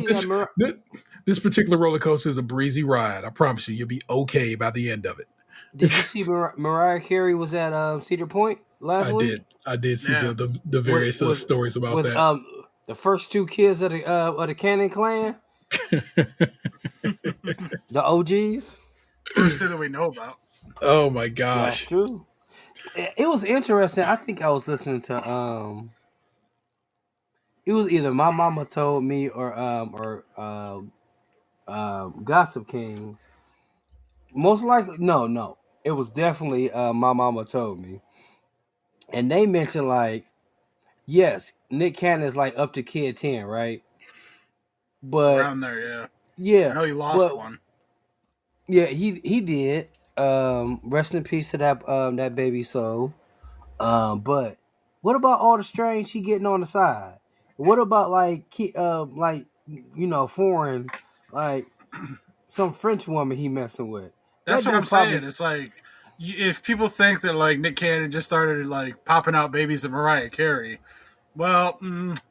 this particular roller coaster is a breezy ride. I promise you, you'll be okay by the end of it. Did you see Mariah Carey was at Cedar Point last week? I did see the various stories about that. The first two kids of the Cannon clan, the OGs. First two that we know about. Oh my gosh, that's true. It was interesting. I think I was listening to it was either My Mama Told Me or Gossip Kings. Most likely, no. It was definitely My Mama Told Me. And they mentioned like, yes, Nick Cannon's like up to kid 10, right? But around there, yeah. Yeah. I know he lost one. Yeah, he did. Rest in peace to that baby soul. But what about all the strain she getting on the side? What about foreign, like some French woman he messing with? That's what I'm saying. It's like if people think that like Nick Cannon just started like popping out babies of Mariah Carey, well,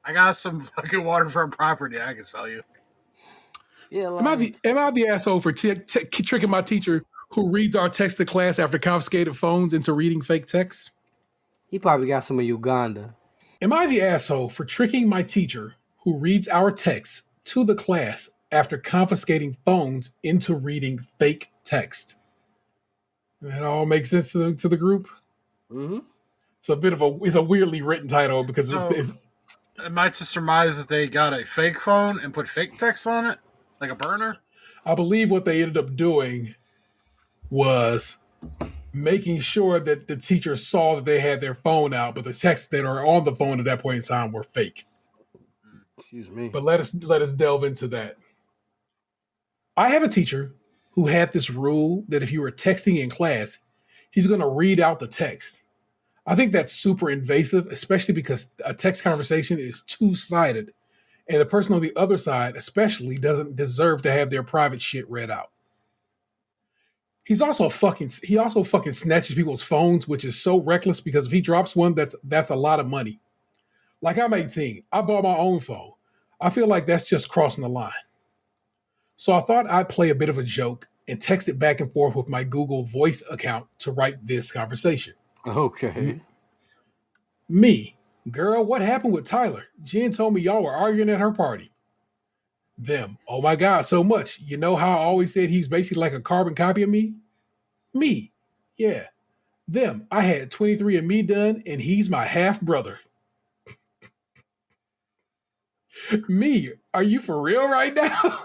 I got some fucking waterfront property I can sell you. Yeah, am I the asshole for tricking my teacher who reads our text to class after confiscated phones into reading fake texts? He probably got some in Uganda. Am I the asshole for tricking my teacher who reads our texts to the class after confiscating phones into reading fake text? It all makes sense to the group. Mm-hmm. It's a weirdly written title because it's it might just surmise that they got a fake phone and put fake text on it, like a burner. I believe what they ended up doing was making sure that the teacher saw that they had their phone out, but the texts that are on the phone at that point in time were fake. Excuse me. But let us delve into that. I have a teacher who had this rule that if you were texting in class, he's going to read out the text. I think that's super invasive, especially because a text conversation is two-sided, and the person on the other side, especially, doesn't deserve to have their private shit read out. He also fucking snatches people's phones, which is so reckless because if he drops one, that's a lot of money. Like, I'm 18. I bought my own phone. I feel like that's just crossing the line. So I thought I'd play a bit of a joke and text it back and forth with my Google Voice account to write this conversation. Okay. Me, girl, what happened with Tyler? Jen told me y'all were arguing at her party. Them, oh my God, so much. You know how I always said he's basically like a carbon copy of me? Me, yeah. Them, I had 23andMe done and he's my half brother. Me, are you for real right now?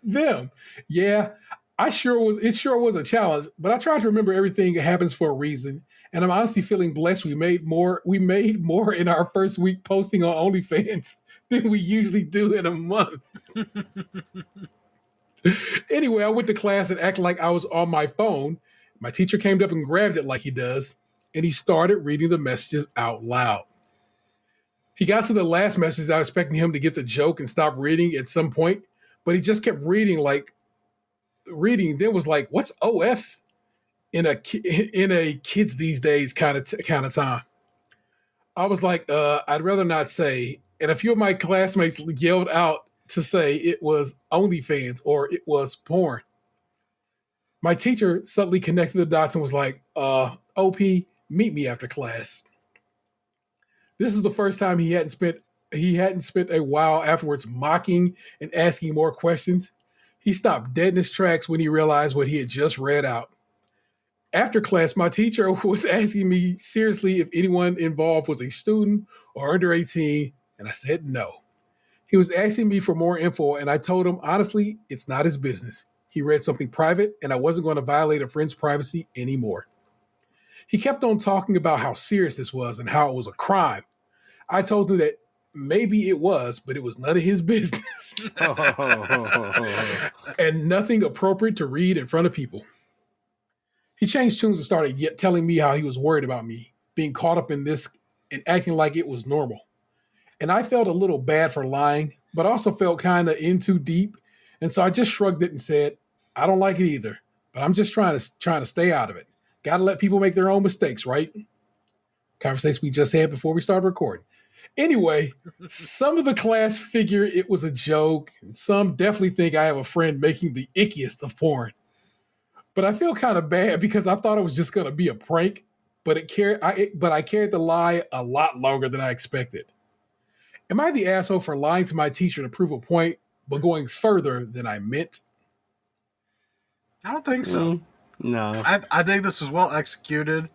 Them, yeah. It sure was a challenge, but I tried to remember everything that happens for a reason. And I'm honestly feeling blessed. We made more in our first week posting on OnlyFans than we usually do in a month. Anyway, I went to class and acted like I was on my phone. My teacher came up and grabbed it like he does, and he started reading the messages out loud. He got to the last message. I was expecting him to get the joke and stop reading at some point, but he just kept reading. Then was like, "What's OF?" in a kids these days kind of time. I was like, I'd rather not say. And a few of my classmates yelled out to say it was OnlyFans or it was porn. My teacher suddenly connected the dots and was like, OP, meet me after class. This is the first time he hadn't spent a while afterwards mocking and asking more questions. He stopped dead in his tracks when he realized what he had just read out. After class, my teacher was asking me seriously if anyone involved was a student or under 18, and I said no. He was asking me for more info, and I told him, honestly, it's not his business. He read something private, and I wasn't going to violate a friend's privacy anymore. He kept on talking about how serious this was and how it was a crime. I told him that maybe it was, but it was none of his business. And nothing appropriate to read in front of people. He changed tunes and started telling me how he was worried about me being caught up in this and acting like it was normal. And I felt a little bad for lying, but also felt kind of in too deep. And so I just shrugged it and said, I don't like it either, but I'm just trying to stay out of it. Got to let people make their own mistakes, right? Conversation we just had before we started recording. Anyway, some of the class figure it was a joke, and some definitely think I have a friend making the ickiest of porn. But I feel kind of bad because I thought it was just going to be a prank, but I carried the lie a lot longer than I expected. Am I the asshole for lying to my teacher to prove a point, but going further than I meant? I don't think so. No. I think this was well executed.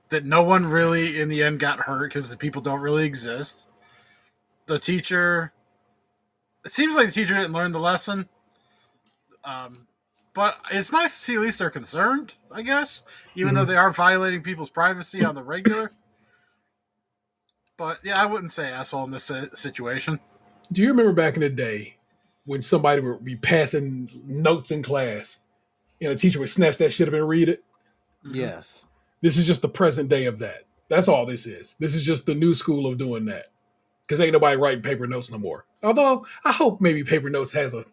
That no one really, in the end, got hurt because the people don't really exist. The teacher... It seems like the teacher didn't learn the lesson. But it's nice to see at least they're concerned, I guess. Even though they are violating people's privacy on the regular. But, yeah, I wouldn't say asshole in this situation. Do you remember back in the day when somebody would be passing notes in class and a teacher would snatch that shit up and read it? Yes. This is just the present day of that. That's all this is. This is just the new school of doing that. Because ain't nobody writing paper notes no more. Although, I hope maybe paper notes has a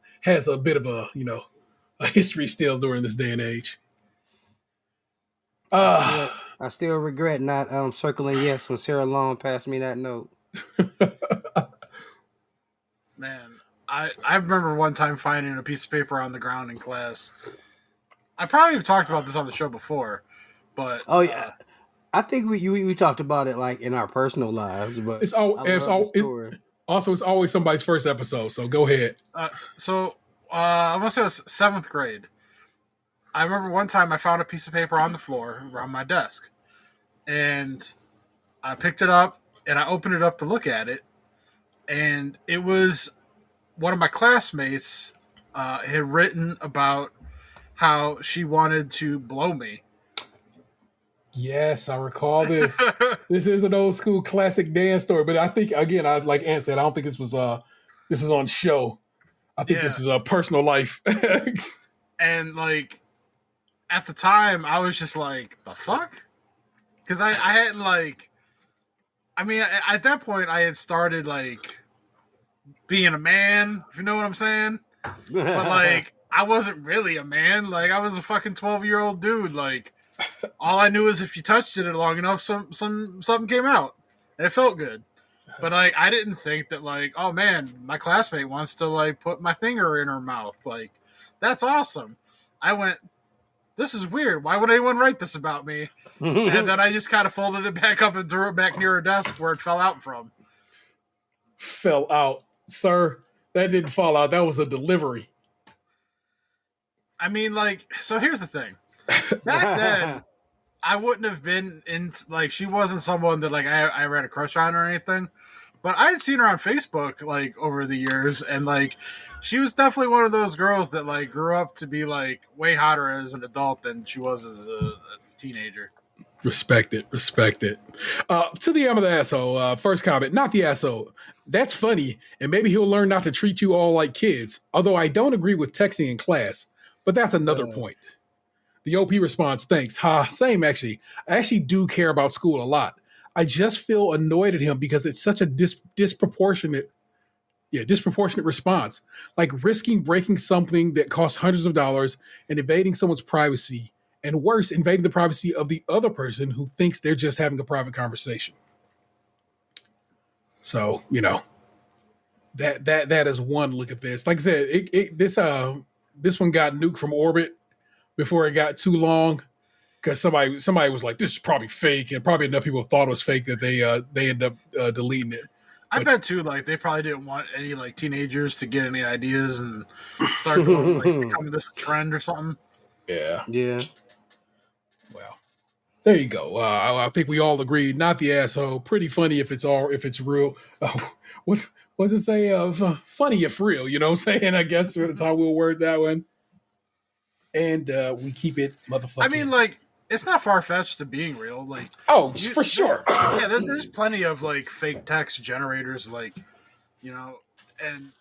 bit of a history still during this day and age. I still regret not circling yes when Sarah Long passed me that note. Man, I remember one time finding a piece of paper on the ground in class. I probably have talked about this on the show before, but I think we talked about it like in our personal lives, but it's always somebody's first episode. So go ahead. I want to say it was 7th grade. I remember one time I found a piece of paper on the floor around my desk, and I picked it up and I opened it up to look at it, and it was one of my classmates had written about how she wanted to blow me. Yes, I recall this. This is an old school classic dance story, but I think again, I like Ant said, I don't think this was on show. I think this is a personal life. And like at the time, I was just like, the fuck? Because I hadn't like, I mean, at that point, I had started like being a man, if you know what I'm saying. But like, I wasn't really a man. Like, I was a fucking 12-year-old dude. Like, all I knew is if you touched it long enough, something came out, and it felt good. But like, I didn't think that like, oh man, my classmate wants to like put my finger in her mouth. Like, that's awesome. I went, this is weird. Why would anyone write this about me? And then I just kind of folded it back up and threw it back near her desk where it fell out from. Fell out, sir. That didn't fall out. That was a delivery. I mean, like, so here's the thing. Back then, I wouldn't have been in, like, she wasn't someone that, like, I had a crush on or anything. But I had seen her on Facebook, like, over the years. And, like, she was definitely one of those girls that, like, grew up to be, like, way hotter as an adult than she was as a teenager. Respect it. To the other asshole, first comment, not the asshole. That's funny, and maybe he'll learn not to treat you all like kids, although I don't agree with texting in class, but that's another point. The OP response, thanks. Same actually. I actually do care about school a lot. I just feel annoyed at him because it's such a disproportionate response. Like risking breaking something that costs hundreds of dollars and invading someone's privacy, and worse, invading the privacy of the other person who thinks they're just having a private conversation. So, that is one look at this. Like I said, this one got nuked from orbit before it got too long because somebody was like, this is probably fake, and probably enough people thought it was fake that they ended up deleting it. I bet too, like they probably didn't want any like teenagers to get any ideas and start going, like becoming this a trend or something. Yeah. Well, there you go. I think we all agree. Not the asshole. Pretty funny if it's real. What does it say? Funny if real. You know what I'm saying? I guess that's how we'll word that one. And we keep it motherfucking. I mean, like, it's not far-fetched to being real. Like, for sure. Yeah, there's plenty of, like, fake text generators, like, and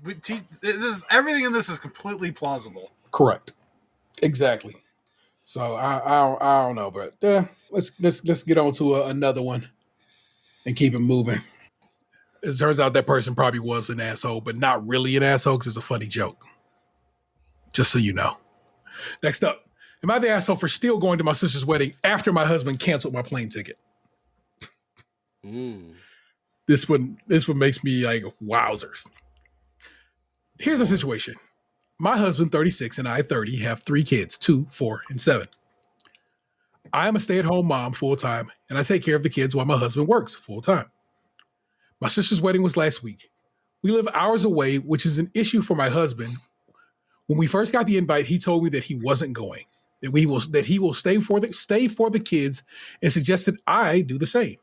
everything in this is completely plausible. Correct. Exactly. So, I don't know, but let's get on to another one and keep it moving. It turns out that person probably was an asshole, but not really an asshole because it's a funny joke. Just so you know. Next up, am I the asshole for still going to my sister's wedding after my husband canceled my plane ticket? This one makes me like, wowzers. Here's the situation. My husband, 36, and I, 30, have 3 kids, 2, 4, and 7. I am a stay-at-home mom full-time, and I take care of the kids while my husband works full-time. My sister's wedding was last week. We live hours away, which is an issue for my husband. When we first got the invite, he told me that he wasn't going, that he will stay for the kids, and suggested I do the same.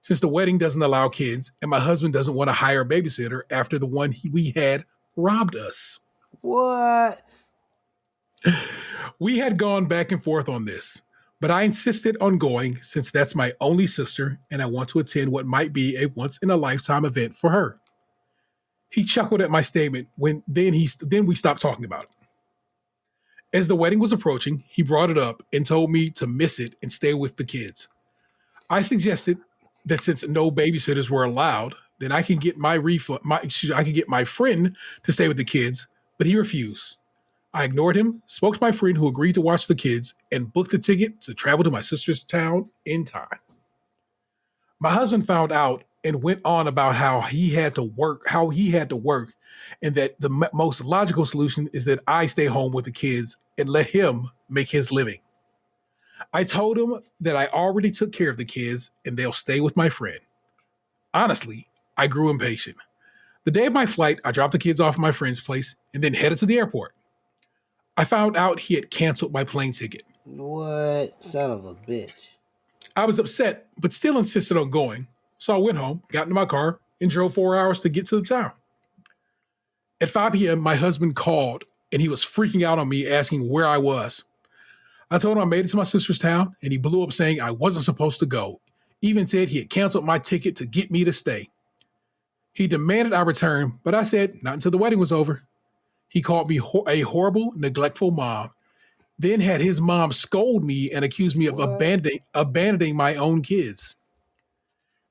Since the wedding doesn't allow kids, and my husband doesn't want to hire a babysitter after the one we had robbed us. What? We had gone back and forth on this, but I insisted on going since that's my only sister, and I want to attend what might be a once-in-a-lifetime event for her. He chuckled at my statement then we stopped talking about it. As the wedding was approaching, he brought it up and told me to miss it and stay with the kids. I suggested that since no babysitters were allowed, then I can get I can get my friend to stay with the kids, but he refused. I ignored him, spoke to my friend who agreed to watch the kids, and booked a ticket to travel to my sister's town in time. My husband found out and went on about how he had to work, and that the most logical solution is that I stay home with the kids and let him make his living. I told him that I already took care of the kids and they'll stay with my friend. Honestly, I grew impatient. The day of my flight, I dropped the kids off at my friend's place and then headed to the airport. I found out he had canceled my plane ticket. What? Son of a bitch. I was upset, but still insisted on going. So I went home, got into my car, and drove 4 hours to get to the town. At 5 p.m., my husband called, and he was freaking out on me, asking where I was. I told him I made it to my sister's town, and he blew up saying I wasn't supposed to go. Even said he had canceled my ticket to get me to stay. He demanded I return, but I said not until the wedding was over. He called me a horrible, neglectful mom, then had his mom scold me and accuse me of abandoning my own kids.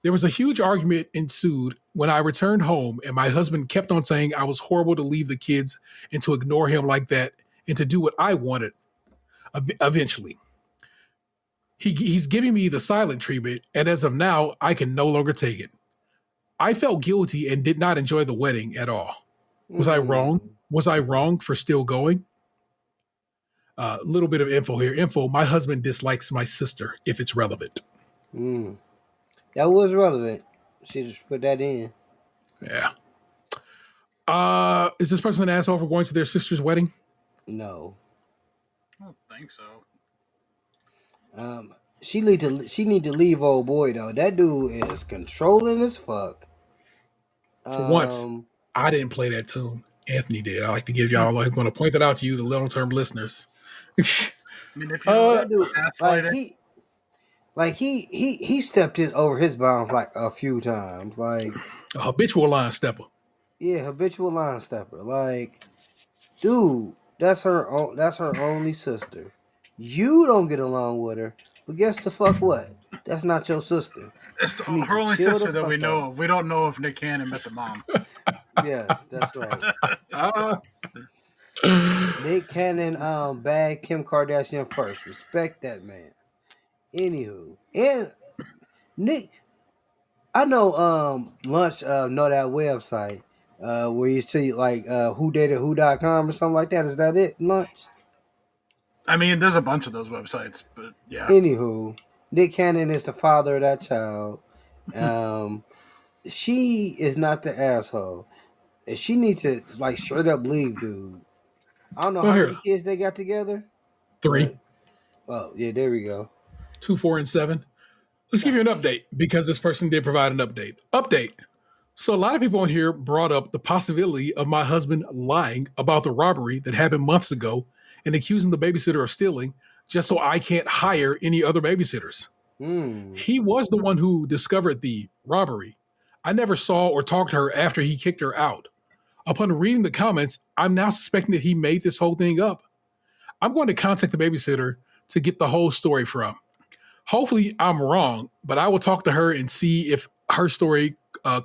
There was a huge argument ensued when I returned home, and my husband kept on saying I was horrible to leave the kids and to ignore him like that and to do what I wanted eventually. He's giving me the silent treatment, and as of now, I can no longer take it. I felt guilty and did not enjoy the wedding at all. Was I wrong? Was I wrong for still going? A little bit of info here. My husband dislikes my sister, if it's relevant. That was relevant. She just put that in. Yeah. Is this person an asshole for going to their sister's wedding? No. I don't think so. She need to leave old boy though. That dude is controlling as fuck. For once, I didn't play that tune. Anthony did. I like to give y'all. I'm going to point that out to you, the long-term listeners. I mean, if you he stepped over his bounds like a few times. Like a habitual line stepper. Yeah, habitual line stepper. Like, dude, that's her only sister. You don't get along with her, but guess the fuck what? That's not your sister. It's her only sister that we know of. We don't know if Nick Cannon met the mom. Yes, that's right. Nick Cannon bagged Kim Kardashian first. Respect that man. Anywho, and Nick, I know Lunch know that website where you see like whodatedwho.com or something like that. Is that it, Lunch? I mean, there's a bunch of those websites, but yeah. Anywho, Nick Cannon is the father of that child. She is not the asshole. And she needs to like straight up leave, dude. I don't know how many kids they got together. 3. Oh, yeah, there we go. 2, 4, and 7. Let's give you an update because this person did provide an update. So a lot of people on here brought up the possibility of my husband lying about the robbery that happened months ago and accusing the babysitter of stealing just so I can't hire any other babysitters. He was the one who discovered the robbery. I never saw or talked to her after he kicked her out. Upon reading the comments, I'm now suspecting that he made this whole thing up. I'm going to contact the babysitter to get the whole story from. Hopefully I'm wrong, but I will talk to her and see if her story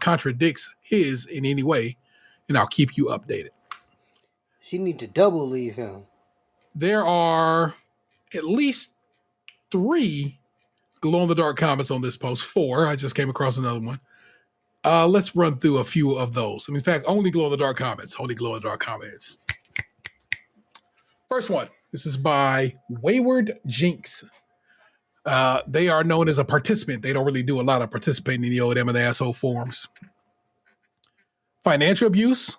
contradicts his in any way, and I'll keep you updated. She need to double leave him. There are at least 3 glow-in-the-dark comments on this post. 4. I just came across another one. Let's run through a few of those. In fact, only glow-in-the-dark comments. First one. This is by Wayward Jinx. They are known as a participant. They don't really do a lot of participating in the old M and the asshole forums. Financial abuse?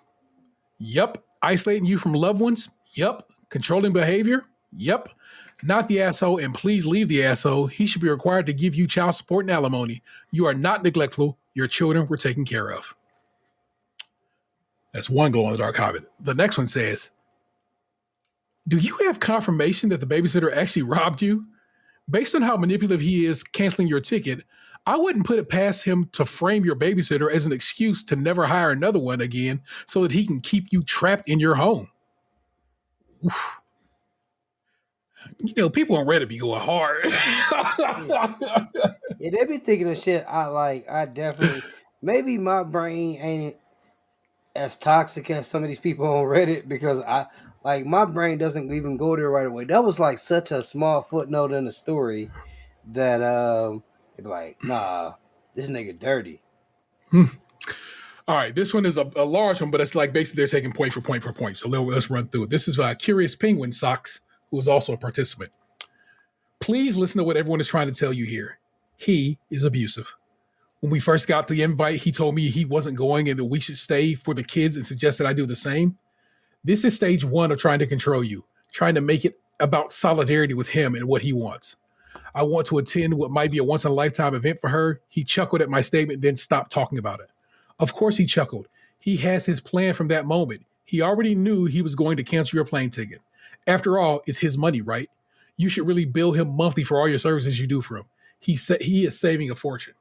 Yup. Isolating you from loved ones? Yup. Controlling behavior? Yup. Not the asshole, and please leave the asshole. He should be required to give you child support and alimony. You are not neglectful. Your children were taken care of. That's one glow-in-the-dark comment. The next one says, do you have confirmation that the babysitter actually robbed you? Based on how manipulative he is canceling your ticket, I wouldn't put it past him to frame your babysitter as an excuse to never hire another one again so that he can keep you trapped in your home. Oof. You know, people on Reddit be going hard. Yeah, they be thinking of shit I definitely, maybe my brain ain't as toxic as some of these people on Reddit because my brain doesn't even go there right away. That was like such a small footnote in the story that they'd be like, nah, this nigga dirty. All right, this one is a large one, but it's like basically they're taking point for point. So let's run through it. This is Curious Penguin Socks, who is also a participant. Please listen to what everyone is trying to tell you here. He is abusive. When we first got the invite, he told me he wasn't going and that we should stay for the kids and suggested I do the same. This is stage 1 of trying to control you. trying to make it about solidarity with him and what he wants. I want to attend what might be a once-in-a-lifetime event for her. He chuckled at my statement, then stopped talking about it. Of course he chuckled. He has his plan from that moment. He already knew he was going to cancel your plane ticket. After all, it's his money, right? You should really bill him monthly for all your services you do for him. He said he is saving a fortune.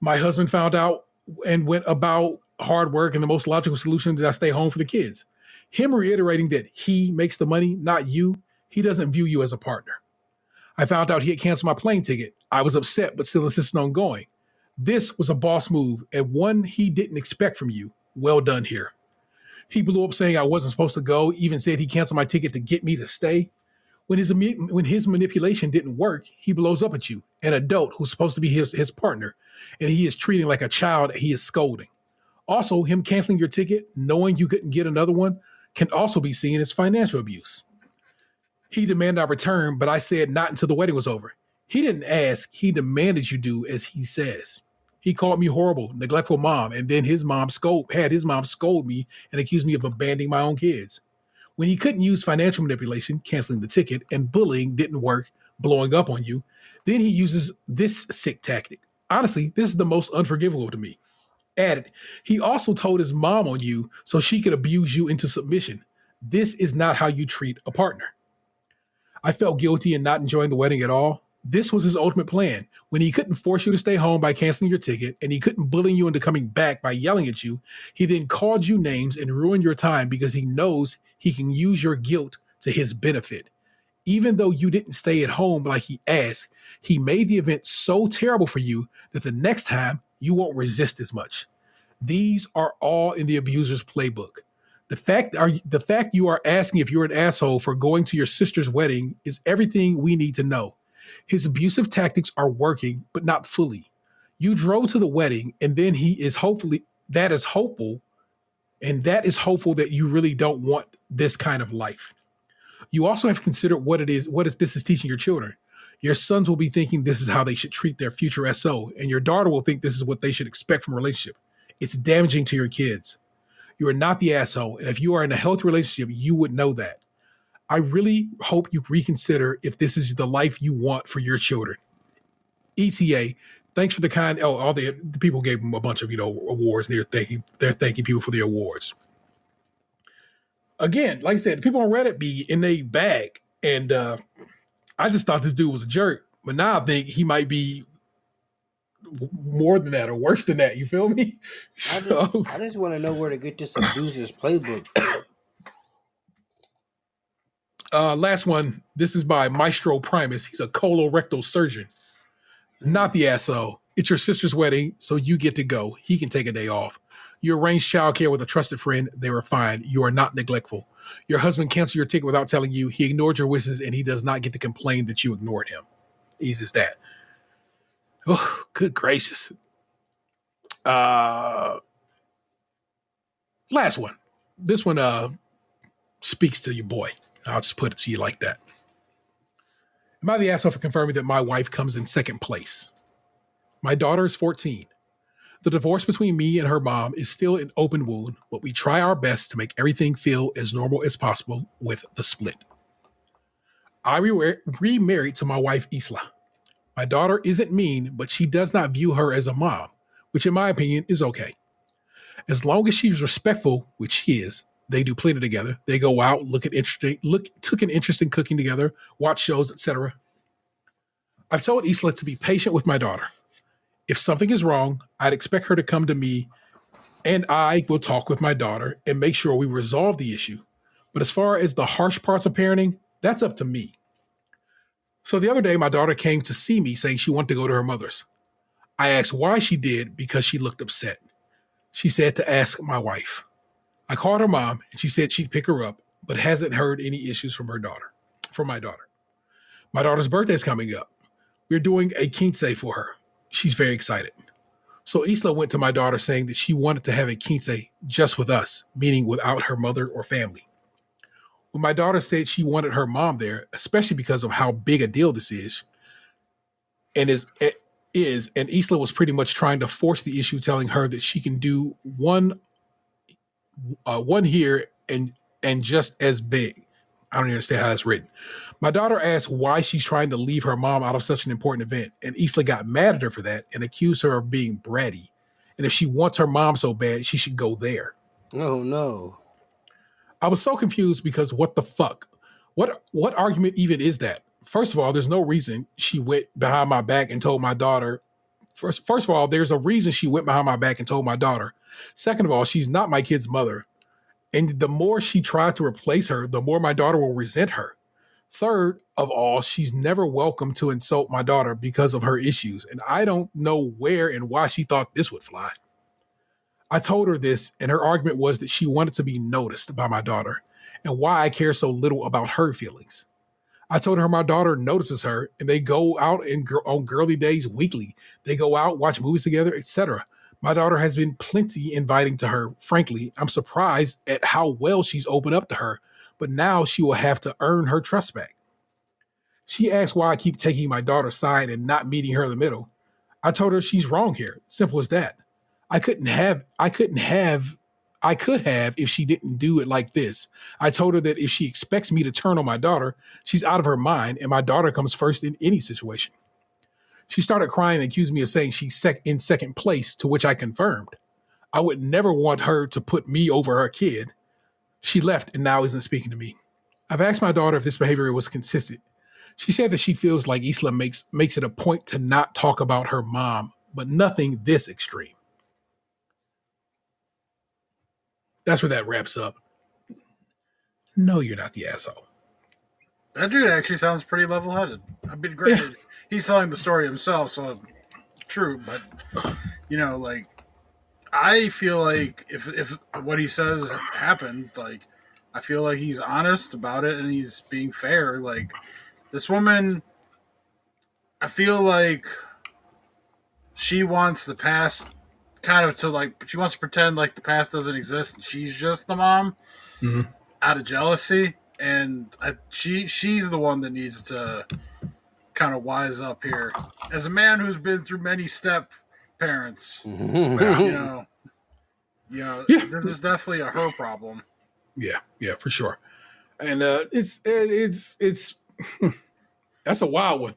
My husband found out and went about hard work, and the most logical solution is I stay home for the kids. Him reiterating that he makes the money, not you, he doesn't view you as a partner. I found out he had canceled my plane ticket. I was upset, but still insisted on going. This was a boss move and one he didn't expect from you. Well done here. He blew up saying I wasn't supposed to go, even said he canceled my ticket to get me to stay. When his manipulation didn't work, he blows up at you, an adult who's supposed to be his partner, and he is treating like a child he is scolding. Also, him canceling your ticket, knowing you couldn't get another one, can also be seen as financial abuse. He demanded I return, but I said not until the wedding was over. He didn't ask, he demanded you do as he says. He called me horrible, neglectful mom, and then his mom had his mom scold me and accused me of abandoning my own kids. When he couldn't use financial manipulation, canceling the ticket, and bullying didn't work, blowing up on you, then he uses this sick tactic. Honestly, this is the most unforgivable to me. Added, he also told his mom on you so she could abuse you into submission. This is not how you treat a partner. I felt guilty and not enjoying the wedding at all. This was his ultimate plan. When he couldn't force you to stay home by canceling your ticket, and he couldn't bully you into coming back by yelling at you, he then called you names and ruined your time because he knows he can use your guilt to his benefit. Even though you didn't stay at home like he asked, he made the event so terrible for you that the next time you won't resist as much. These are all in the abuser's playbook. The fact you are asking if you're an asshole for going to your sister's wedding is everything we need to know. His abusive tactics are working, but not fully. You drove to the wedding, and then that is hopeful that you really don't want this kind of life. You also have to consider this is teaching your children. Your sons will be thinking this is how they should treat their future SO, and your daughter will think this is what they should expect from a relationship. It's damaging to your kids. You are not the asshole, and if you are in a healthy relationship, you would know that. I really hope you reconsider if this is the life you want for your children. ETA, thanks for the kind. Oh, all the people gave them a bunch of awards, and they're thanking people for the awards. Again, like I said, the people on Reddit be in a bag, and I just thought this dude was a jerk, but now I think he might be more than that or worse than that. You feel me? I just want to know where to get this abuser's playbook. Last one. This is by Maestro Primus. He's a colorectal surgeon. Not the asshole. It's your sister's wedding, so you get to go. He can take a day off. You arranged childcare with a trusted friend. They were fine. You are not neglectful. Your husband canceled your ticket without telling you. He ignored your wishes, and he does not get to complain that you ignored him. Easy as that. Oh, good gracious. Last one. This one speaks to your boy. I'll just put it to you like that. Am I the asshole for confirming that my wife comes in second place? My daughter is 14. The divorce between me and her mom is still an open wound, but we try our best to make everything feel as normal as possible with the split. I remarried to my wife, Isla. My daughter isn't mean, but she does not view her as a mom, which in my opinion is okay. As long as she's respectful, which she is, they do plenty together. They go out, took an interest in cooking together, watch shows, etc. I've told Isla to be patient with my daughter. If something is wrong, I'd expect her to come to me, and I will talk with my daughter and make sure we resolve the issue. But as far as the harsh parts of parenting, that's up to me. So the other day, my daughter came to see me saying she wanted to go to her mother's. I asked why she did because she looked upset. She said to ask my wife. I called her mom, and she said she'd pick her up, but hasn't heard any issues from my daughter. My daughter's birthday is coming up. We're doing a quince for her. She's very excited. So Isla went to my daughter saying that she wanted to have a quince just with us, meaning without her mother or family. When my daughter said she wanted her mom there, especially because of how big a deal this is, and Isla was pretty much trying to force the issue, telling her that she can do one here and just as big. I don't understand how that's written. My daughter asked why she's trying to leave her mom out of such an important event, and Isla got mad at her for that and accused her of being bratty. And if she wants her mom so bad, she should go there. Oh no. I was so confused because what the fuck? What argument even is that? First of all, there's no reason she went behind my back and told my daughter. First of all, there's a reason she went behind my back and told my daughter. Second of all, she's not my kid's mother. And the more she tried to replace her, the more my daughter will resent her. Third of all, she's never welcome to insult my daughter because of her issues. And I don't know where and why she thought this would fly. I told her this, and her argument was that she wanted to be noticed by my daughter and why I care so little about her feelings. I told her my daughter notices her and they go out on girly days weekly. They go out, watch movies together, etc. My daughter has been plenty inviting to her. Frankly, I'm surprised at how well she's opened up to her, but now she will have to earn her trust back. She asked why I keep taking my daughter's side and not meeting her in the middle. I told her she's wrong here. Simple as that. I could have if she didn't do it like this. I told her that if she expects me to turn on my daughter, she's out of her mind, and my daughter comes first in any situation. She started crying and accused me of saying she's in second place, to which I confirmed. I would never want her to put me over her kid. She left and now isn't speaking to me. I've asked my daughter if this behavior was consistent. She said that she feels like Isla makes it a point to not talk about her mom, but nothing this extreme. That's where that wraps up. No, you're not the asshole. That dude actually sounds pretty level-headed. I mean, granted, he's telling the story himself, so true. But like, I feel like if what he says happened, like, I feel like he's honest about it and he's being fair. Like, this woman, I feel like she wants the past kind of to, like, she wants to pretend like the past doesn't exist. She's just the mom out of jealousy, and she's the one that needs to kind of wise up here. As a man who's been through many step parents, this is definitely a her problem. Yeah, for sure. And it's that's a wild one.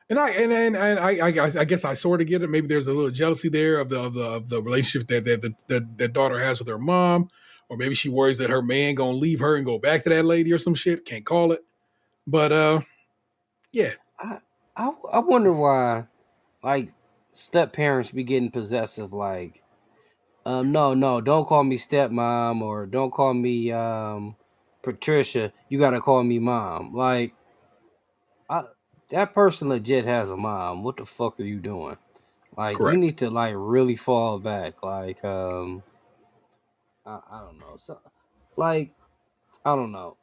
And I guess I sort of get it. Maybe there's a little jealousy there of the relationship that daughter has with her mom, or maybe she worries that her man gonna leave her and go back to that lady or some shit. Can't call it, but yeah. I wonder why, like, step parents be getting possessive. Like, no, don't call me stepmom, or don't call me Patricia. You gotta call me mom. Like, that person legit has a mom. What the fuck are you doing? Like, correct. You need to, like, really fall back. Like, I don't know. So, like, I don't know.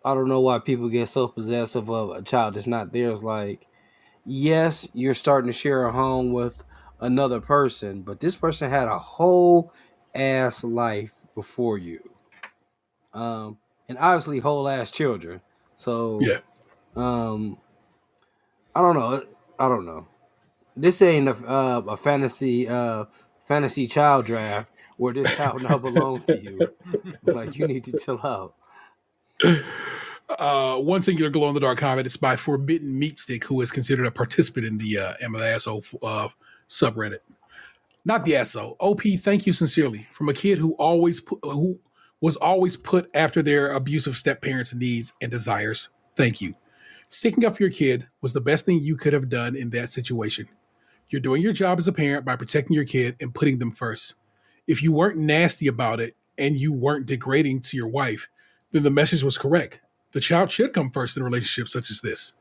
I don't know why people get so possessive of a child that's not theirs. Like, yes, you're starting to share a home with another person, but this person had a whole ass life before you. And obviously whole ass children. So, yeah. I don't know. This ain't a fantasy child draft where this child now belongs to you. Like, you need to chill out. One singular glow in the dark comment is by Forbidden Meat Stick, who is considered a participant in the Am I the Asshole subreddit. Not the asshole. OP, thank you sincerely. From a kid who was always put after their abusive step parents' needs and desires. Thank you. Sticking up for your kid was the best thing you could have done in that situation. You're doing your job as a parent by protecting your kid and putting them first. If you weren't nasty about it and you weren't degrading to your wife, then the message was correct. The child should come first in a relationship such as this.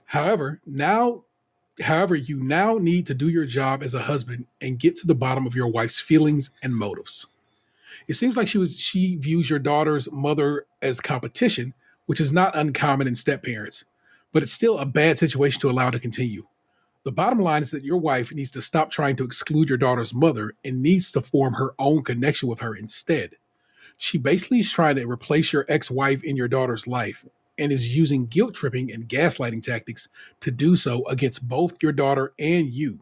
However, you now need to do your job as a husband and get to the bottom of your wife's feelings and motives. It seems like she views your daughter's mother as competition, which is not uncommon in step parents, but it's still a bad situation to allow to continue. The bottom line is that your wife needs to stop trying to exclude your daughter's mother and needs to form her own connection with her instead. She basically is trying to replace your ex-wife in your daughter's life and is using guilt tripping and gaslighting tactics to do so against both your daughter and you.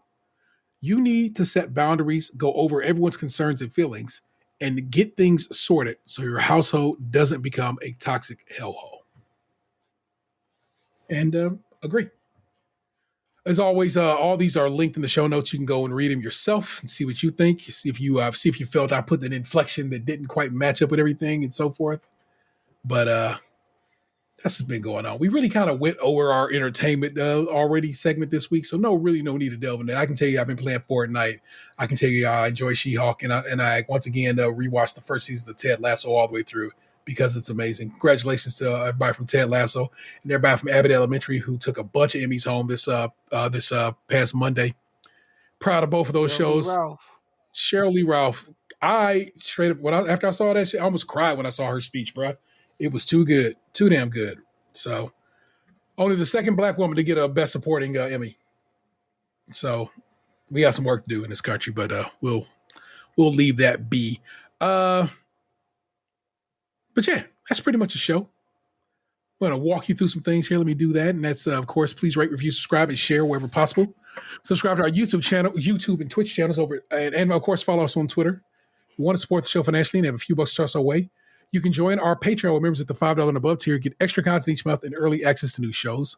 You need to set boundaries, go over everyone's concerns and feelings, and get things sorted so your household doesn't become a toxic hellhole. and agree. As always, all these are linked in the show notes. You can go and read them yourself and see what you think. See if you felt I put an inflection that didn't quite match up with everything and so forth. But that's what's been going on. We really kind of went over our entertainment already segment this week, so no need to delve into that. I can tell you I've been playing Fortnite. I can tell you I enjoy She-Hulk, and I once again rewatched the first season of Ted Lasso all the way through because it's amazing. Congratulations to everybody from Ted Lasso and everybody from Abbott Elementary who took a bunch of Emmys home this past Monday. Proud of both of those shows. Cheryl Lee Ralph. I straight up after I saw that shit, I almost cried when I saw her speech, bro. It was too good, too damn good. So, only the second black woman to get a Best Supporting Emmy. So, we got some work to do in this country, but we'll leave that be. But yeah, that's pretty much a show. I'm going to walk you through some things here. Let me do that. And that's, of course, please rate, review, subscribe, and share wherever possible. Subscribe to our YouTube and Twitch channels over, and of course, follow us on Twitter. If you want to support the show financially and have a few bucks to toss our way, you can join our Patreon with members at the $5 and above tier, get extra content each month and early access to new shows.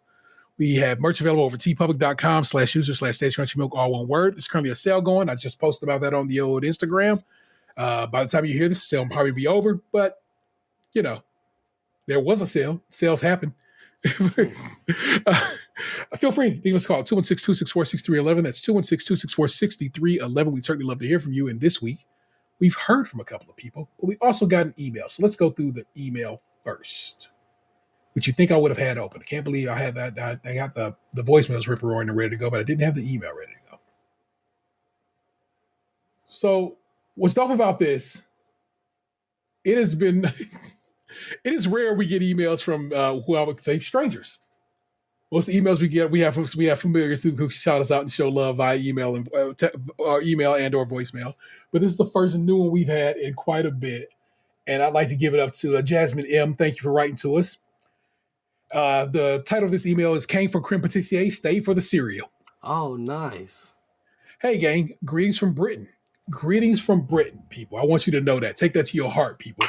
We have merch available over tpublic.com/user/StageCrunchyMilk, all one word. There's currently a sale going. I just posted about that on the old Instagram. By the time you hear this, the sale will probably be over, but you know, there was a sale. Sales happen. Feel free to give us a call, 216-264-6311. That's 216-264-6311. We'd certainly love to hear from you. And this week, we've heard from a couple of people, but we also got an email. So let's go through the email first, which you think I would have had open. I can't believe I had that. I got the voicemails rip-roaring and ready to go, but I didn't have the email ready to go. So what's dope about this, it has been... It is rare we get emails from who I would say strangers. Most of the emails we get, we have familiars who shout us out and show love via email and or voicemail. But this is the first new one we've had in quite a bit, and I'd like to give it up to Jasmine M. Thank you for writing to us. The title of this email is "Came for Creme Patissier, Stay for the Cereal." Oh, nice. Hey, gang! Greetings from Britain. Greetings from Britain, people. I want you to know that. Take that to your heart, people.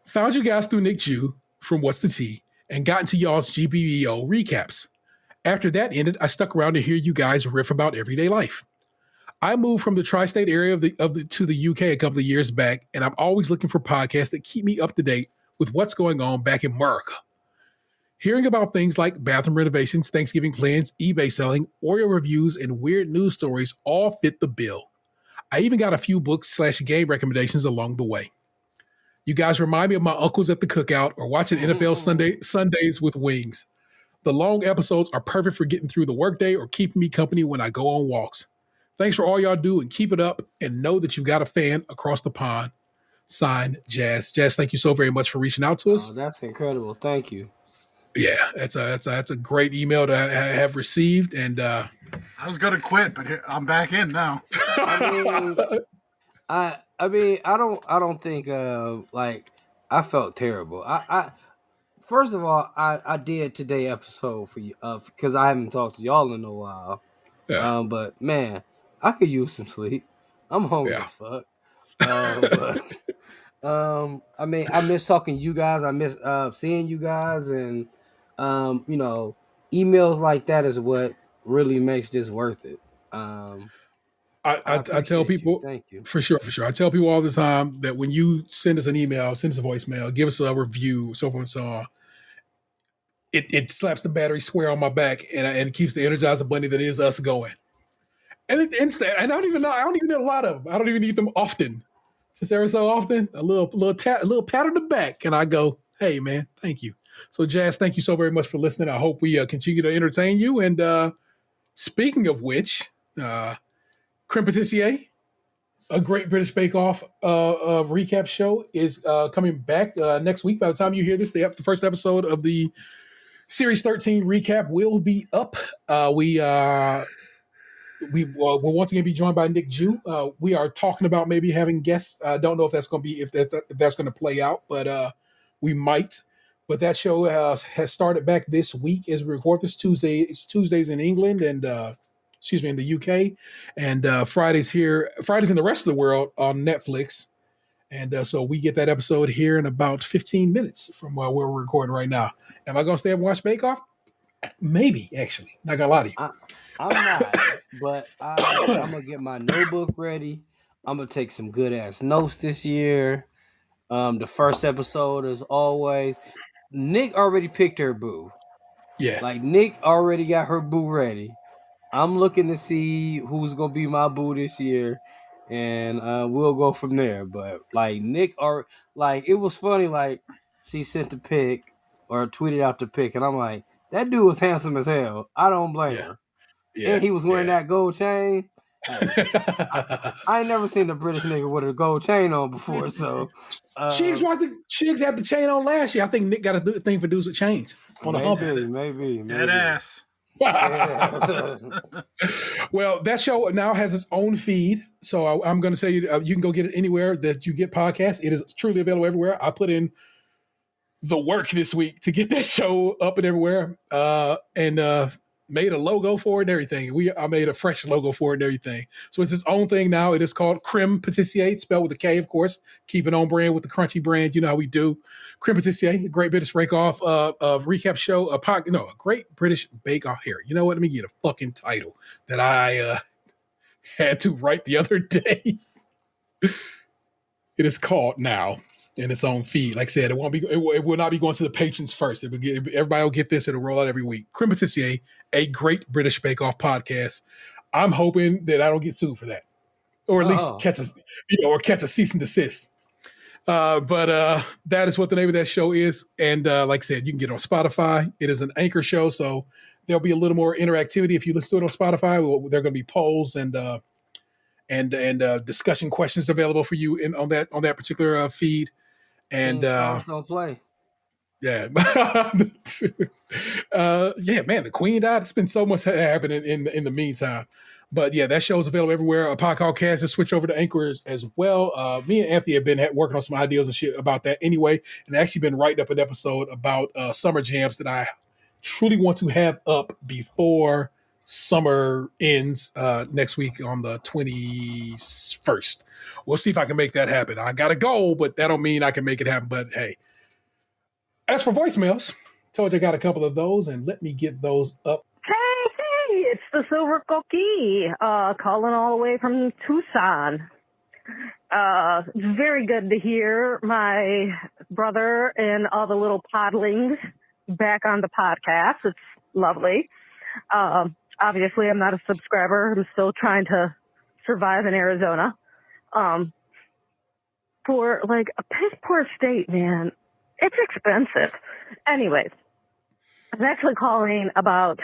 Found you guys through Nick Jew from What's the Tea and got into y'all's GBBO recaps. After that ended, I stuck around to hear you guys riff about everyday life. I moved from the tri-state area to the UK a couple of years back, and I'm always looking for podcasts that keep me up to date with what's going on back in America. Hearing about things like bathroom renovations, Thanksgiving plans, eBay selling, Oreo reviews, and weird news stories all fit the bill. I even got a few books/game recommendations along the way. You guys remind me of my uncles at the cookout or watching NFL Sundays with wings. The long episodes are perfect for getting through the workday or keeping me company when I go on walks. Thanks for all y'all do and keep it up, and know that you got a fan across the pond. Signed, Jazz. Jazz, thank you so very much for reaching out to us. Oh, that's incredible. Thank you. Yeah, that's a great email to have received. And I was gonna quit, but I'm back in now. I mean, I don't think like I felt terrible. I first of all, I did today episode for you because I haven't talked to y'all in a while. Yeah. But man, I could use some sleep. I'm hungry as fuck. But I mean, I miss talking to you guys. I miss seeing you guys, and you know, emails like that is what really makes this worth it. I tell people, thank you. For sure. I tell people all the time that when you send us an email, send us a voicemail, give us a review, so forth and so on, it slaps the battery square on my back and keeps the Energizer Bunny that is us going. And I don't even need a lot of them. I don't even need them often. Just every so often, a little pat on the back, and I go, "Hey, man, thank you." So, Jazz, thank you so very much for listening. I hope we continue to entertain you. And speaking of which, Creme Patissier, a Great British Bake Off recap show, is coming back next week. By the time you hear this, the first episode of the Series 13 recap will be up. We will once again be joined by Nick Jew. We are talking about maybe having guests. I don't know if that's going to be if that's going to play out, but we might. But that show has started back this week as we record this Tuesday. It's Tuesdays in England and in the UK, and Fridays in the rest of the world on Netflix. And so we get that episode here in about 15 minutes from where we're recording right now. Am I going to stay up and watch Bake Off? Maybe, actually. Not going to lie to you. I'm not, but I'm going to get my notebook ready. I'm going to take some good ass notes this year. The first episode, as always, Nick already picked her boo. Yeah. Like, Nick already got her boo ready. I'm looking to see who's going to be my boo this year. And we'll go from there. But like Nick, it was funny. Like she sent the pic or tweeted out the pic, and I'm like, that dude was handsome as hell. I don't blame her. Yeah. And he was wearing that gold chain. Hey, I ain't never seen a British nigga with a gold chain on before. So Chiggs had the chain on last year. I think Nick got a thing for dudes with chains on the hump. Maybe. Dead ass. Well, that show now has its own feed, so I'm going to tell you you can go get it anywhere that you get podcasts. It is truly available everywhere. I put in the work this week to get that show up and everywhere, and made a logo for it and everything. I made a fresh logo for it and everything. So it's its own thing now. It is called Creme Patissier, spelled with a K, of course. Keeping on brand with the Krunchy brand. You know how we do. Creme Patissier, a great British break-off recap show. A great British bake-off here. You know what? Let me get a fucking title that I had to write the other day. It is called now in its own feed. Like I said, it will not be going to the patrons first. Everybody will get this. It'll roll out every week. Creme Patissier, a great British bake-off podcast. I'm hoping that I don't get sued for that, or at least catch a cease and desist. But that is what the name of that show is. And like I said, you can get it on Spotify. It is an anchor show, so there'll be a little more interactivity if you listen to it on Spotify. There are going to be polls and discussion questions available for you on that particular feed. And stars don't play. Yeah. Yeah, man, the Queen died. It's been so much happening in the meantime. But yeah, that show is available everywhere. A podcast has switched over to Anchor as well. Me and Anthony have been working on some ideas and shit about that anyway, and actually been writing up an episode about summer jams that I truly want to have up before summer ends next week on the 21st. We'll see if I can make that happen. I got a goal, but that don't mean I can make it happen. But hey, as for voicemails, told you I got a couple of those, and let me get those up. Hey, it's the Silver Cookie, calling all the way from Tucson. It's very good to hear my brother and all the little podlings back on the podcast. It's lovely. Obviously, I'm not a subscriber. I'm still trying to survive in Arizona. For like a piss poor state, man, it's expensive. Anyways, I'm actually calling about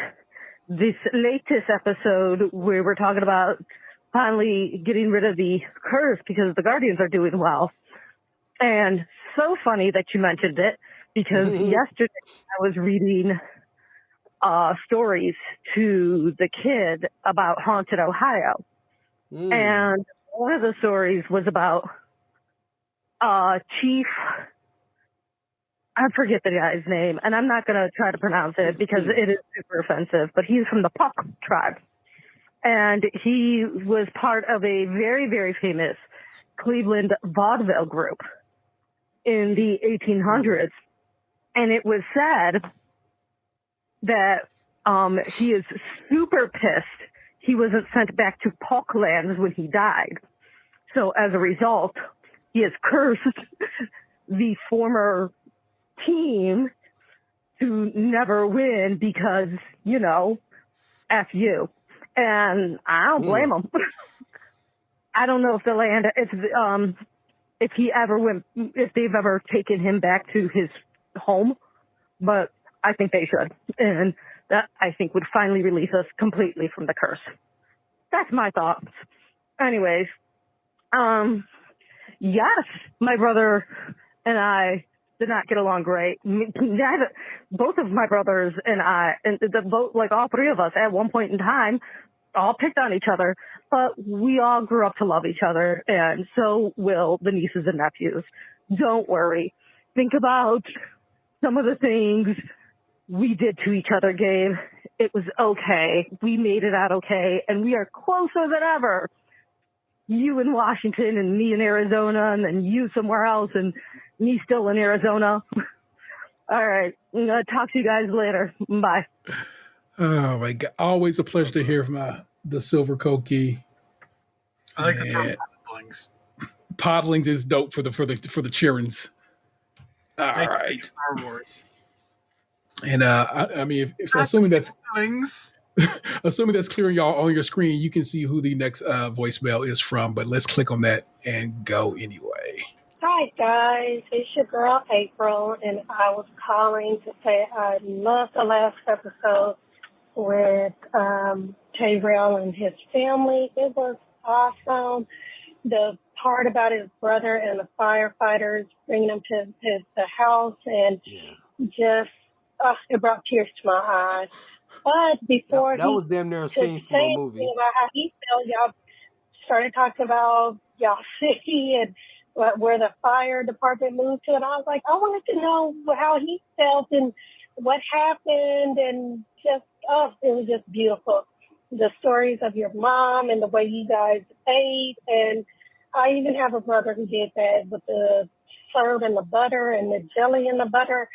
this latest episode where we're talking about finally getting rid of the curse because the Guardians are doing well. And so funny that you mentioned it because yesterday I was reading stories to the kid about Haunted Ohio. And one of the stories was about Chief, I forget the guy's name, and I'm not going to try to pronounce it because it is super offensive, but he's from the Puck tribe. And he was part of a very, very famous Cleveland vaudeville group in the 1800s. And it was said that he is super pissed he wasn't sent back to Pucklands when he died. So as a result, he has cursed the former team to never win because, F you. And I don't blame him. I don't know if the land, if they've ever taken him back to his home, but I think they should. And that, I think, would finally release us completely from the curse. That's my thoughts. Anyways, yes, my brother and I did not get along great. Both of my brothers and I, and all three of us at one point in time, all picked on each other, but we all grew up to love each other, and so will the nieces and nephews. Don't worry. Think about some of the things we did to each other, Gabe. It was okay. We made it out okay, and we are closer than ever. you in Washington and me in Arizona, and then you somewhere else and me still in Arizona. All right. I'm going to talk to you guys later. Bye. Oh my God. Always a pleasure to hear from the Silver Koki. I like the term podlings. Podlings is dope for the children's. All Make right. Star Wars. And I mean, assuming that's clearing y'all on your screen, you can see who the next voicemail is from. But let's click on that and go anyway. Hi guys, it's your girl April, and I was calling to say I loved the last episode with Tayrell and his family. It was awesome. The part about his brother and the firefighters bringing him to the house, and just it brought tears to my eyes. But before that was damn near a scene from a movie. About how he felt, y'all started talking about y'all city and where the fire department moved to, and I was like, I wanted to know how he felt and what happened, and just it was just beautiful. The stories of your mom and the way you guys ate, and I even have a brother who did that with the syrup and the butter and the jelly and the butter.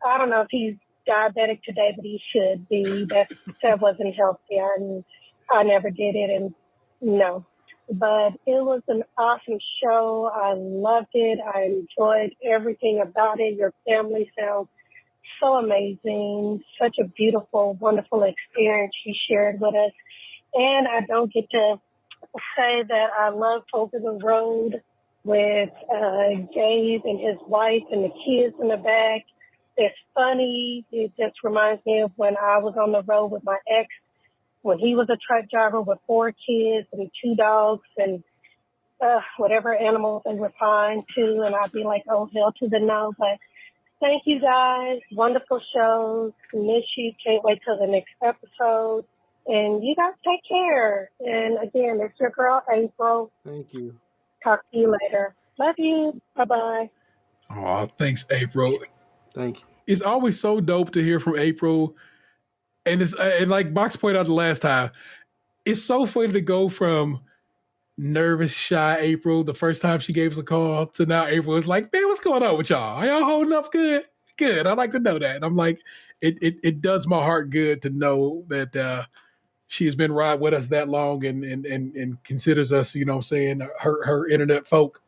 I don't know if he's diabetic today, but he should be. That wasn't healthy, and I never did it, and no. But it was an awesome show. I loved it. I enjoyed everything about it. Your family sounds so amazing. Such a beautiful, wonderful experience you shared with us. And I don't get to say that I loved Over the Road with Gabe and his wife and the kids in the back. It's funny. It just reminds me of when I was on the road with my ex, when he was a truck driver with 4 kids and 2 dogs and whatever animals they would find too. And I'd be like, oh, hell to the no. But thank you guys. Wonderful shows. Miss you. Can't wait till the next episode. And you guys take care. And again, it's your girl, April. Thank you. Talk to you later. Love you. Bye-bye. Oh, thanks, April. Thank you. It's always so dope to hear from April. And it's and like Box pointed out the last time, it's so funny to go from nervous, shy April the first time she gave us a call to now April is like, man, what's going on with y'all? Are y'all holding up good? Good. I like to know that. And I'm like, it does my heart good to know that she has been riding with us that long and considers us, you know what I'm saying, her internet folk,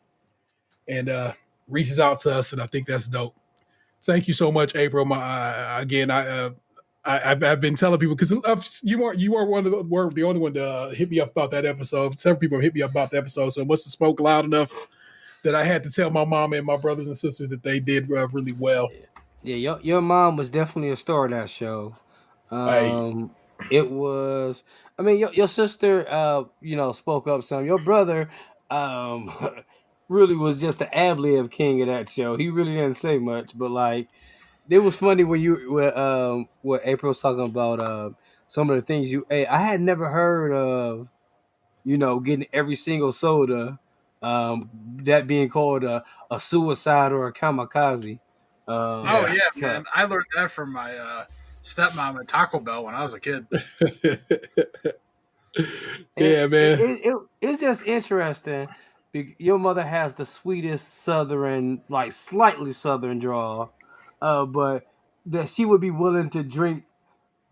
and reaches out to us. And I think that's dope. Thank you so much, April. I've been telling people because you weren't the only one to hit me up about that episode. Several people hit me up about the episode, so it must have spoke loud enough that I had to tell my mom and my brothers and sisters that they did really well. Yeah, your mom was definitely a star of that show. It was. I mean, your sister, spoke up some. Your brother, really was just the ad-lib king of that show. He really didn't say much, but like. It was funny when what April was talking about some of the things you ate. I had never heard of, getting every single soda, that being called a suicide or a kamikaze. Man, I learned that from my stepmom at Taco Bell when I was a kid. Man, it's just interesting. Your mother has the sweetest southern, like slightly southern drawl. But that she would be willing to drink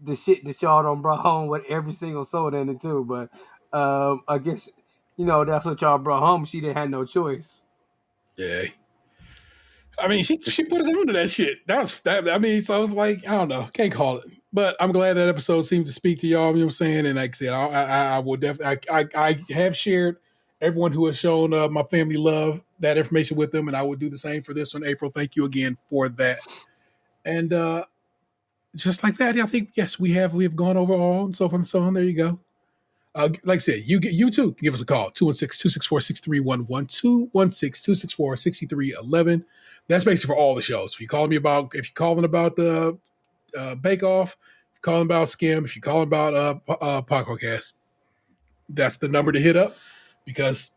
the shit that y'all done brought home with every single soda in it too. But I guess that's what y'all brought home. She didn't have no choice. Yeah, I mean she put us onto that shit. I mean, so I was like, I don't know, can't call it. But I'm glad that episode seemed to speak to y'all. You know what I'm saying? And like I said, I will definitely. I have shared everyone who has shown my family love that information with them, and I will do the same for this one. April, thank you again for that. And just like that, I think yes, we have gone over all and so forth and so on. There you go. Like I said, you too can give us a call 216-264-6311, 216-264-6311. That's basically for all the shows. If you're calling about the Bake Off, if you're calling about Skim, if you're calling about Podcast, that's the number to hit up, because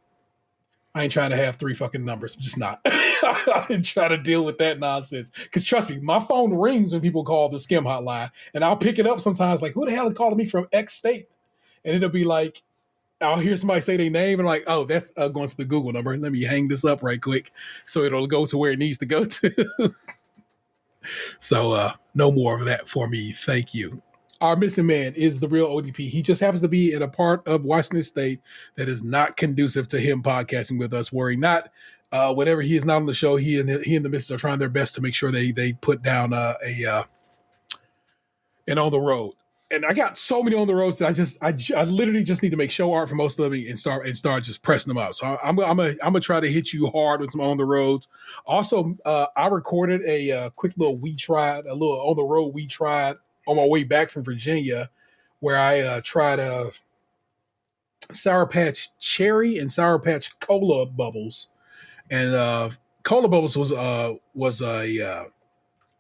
I ain't trying to have 3 fucking numbers. I'm just not. I ain't trying to deal with that nonsense. Because trust me, my phone rings when people call the Skim hotline, and I'll pick it up sometimes like, who the hell is calling me from X state? And it'll be like I'll hear somebody say their name and like, oh, that's going to the Google number. Let me hang this up right quick so it'll go to where it needs to go to. So no more of that for me. Thank you. Our missing man is the real ODP. He just happens to be in a part of Washington State that is not conducive to him podcasting with us. Worry not. Whenever he is not on the show, he and the missus are trying their best to make sure they put down an on the road. And I got so many on the roads that I literally just need to make show art for most of them and start just pressing them out. So I'm gonna try to hit you hard with some on the roads. Also, I recorded a quick little a little on the road we tried on my way back from Virginia, where I tried a Sour Patch Cherry and Sour Patch Cola Bubbles, and Cola Bubbles was a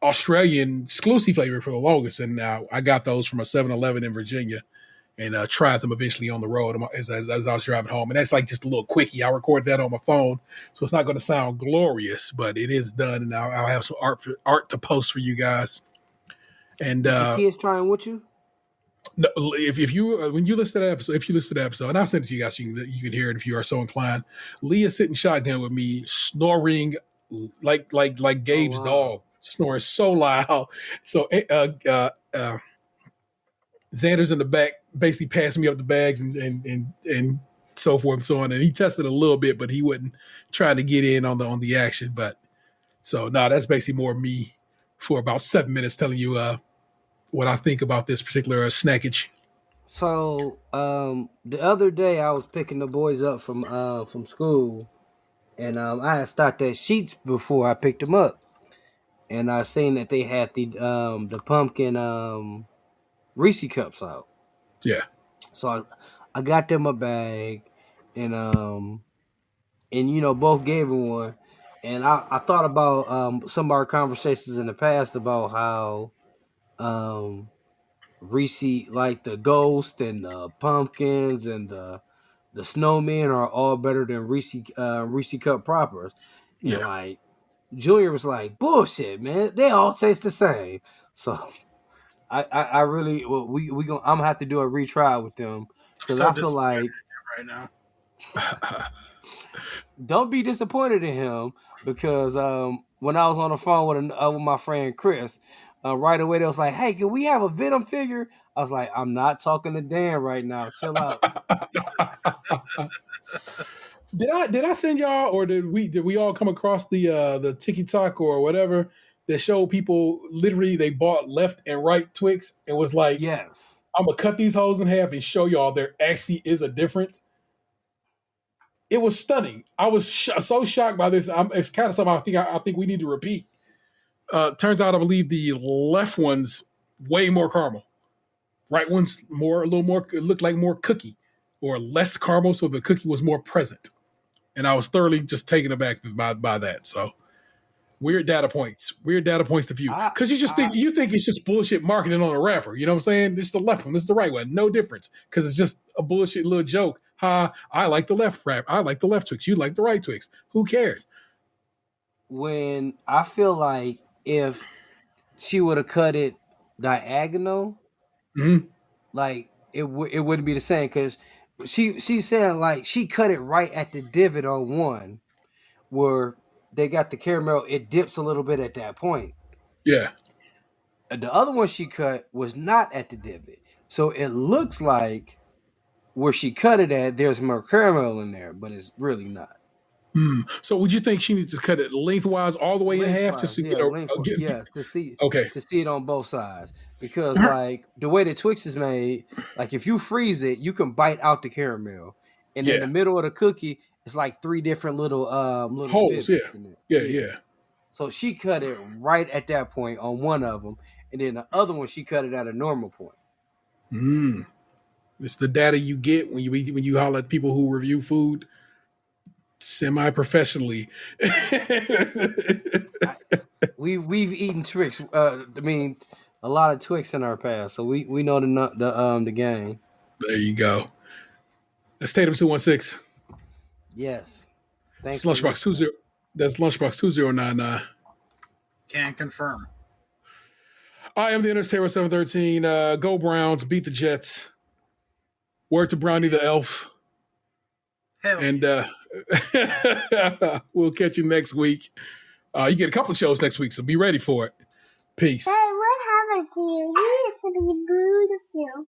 Australian exclusive flavor for the longest, and now I got those from a 7-Eleven in Virginia, and tried them eventually on the road as I was driving home. And that's like just a little quickie. I recorded that on my phone, so it's not going to sound glorious, but it is done, and I'll have some art to post for you guys. And the kids trying with you? No, if you when you listen to that episode, and I'll send it to you guys so you can hear it if you are so inclined. Leah's sitting shotgun with me, snoring like Gabe's dog, snoring so loud. So Xander's in the back, basically passing me up the bags and so forth and so on. And he tested a little bit, but he wasn't trying to get in on the action. But so no, that's basically more me for about 7 minutes telling you what I think about this particular snackage. So the other day I was picking the boys up from school, and I had stocked at Sheets before I picked them up, and I seen that they had the pumpkin Reese cups out. Yeah. So I got them a bag, and both gave them one, and I thought about some of our conversations in the past about how Reese, like the ghost and the pumpkins and the snowmen are all better than Reese cup propers. And like Junior was like, bullshit, man. They all taste the same. So I really I'm gonna have to do a retry with them because I feel like right now. Don't be disappointed in him because when I was on the phone with my friend Chris, right away they was like, "Hey, can we have a Venom figure?" I was like, "I'm not talking to Dan right now. Chill out." Did I send y'all, or did we all come across the TikTok or whatever that showed people literally they bought left and right Twix and was like, "Yes, I'm gonna cut these holes in half and show y'all there actually is a difference." It was stunning. I was so shocked by this. It's kind of something I think we need to repeat. Turns out I believe the left one's way more caramel. Right one's a little more, it looked like more cookie or less caramel, so the cookie was more present. And I was thoroughly just taken aback by that. So weird data points to view. Because you think it's just bullshit marketing on a wrapper. You know what I'm saying? This is the left one, this is the right one. No difference. Because it's just a bullshit little joke. I like the left wrap. I like the left Twix. You like the right Twix. Who cares? When I feel like if she would have cut it diagonal, like it wouldn't be the same because she said like she cut it right at the divot on one where they got the caramel. It dips a little bit at that point. Yeah. The other one she cut was not at the divot, so it looks like where she cut it at, there's more caramel in there, but it's really not. So would you think she needs to cut it lengthwise all the way in half just to to see it on both sides? Because like the way the Twix is made, like if you freeze it, you can bite out the caramel, and in the middle of the cookie, it's like 3 different little holes. Yeah. So she cut it right at that point on one of them, and then the other one she cut it at a normal point. It's the data you get when you holler at people who review food semi-professionally. We've eaten Twix. A lot of Twix in our past, so we know the game. There you go. That's Tatum 216. Yes. Thanks. Lunchbox 20. That's Lunchbox 2099. Can't confirm. I am the Interstellar 713. Go Browns. Beat the Jets. Word to Brownie the Elf. And we'll catch you next week. You get a couple of shows next week, so be ready for it. Peace. Hey, what happened to you? You used to be beautiful.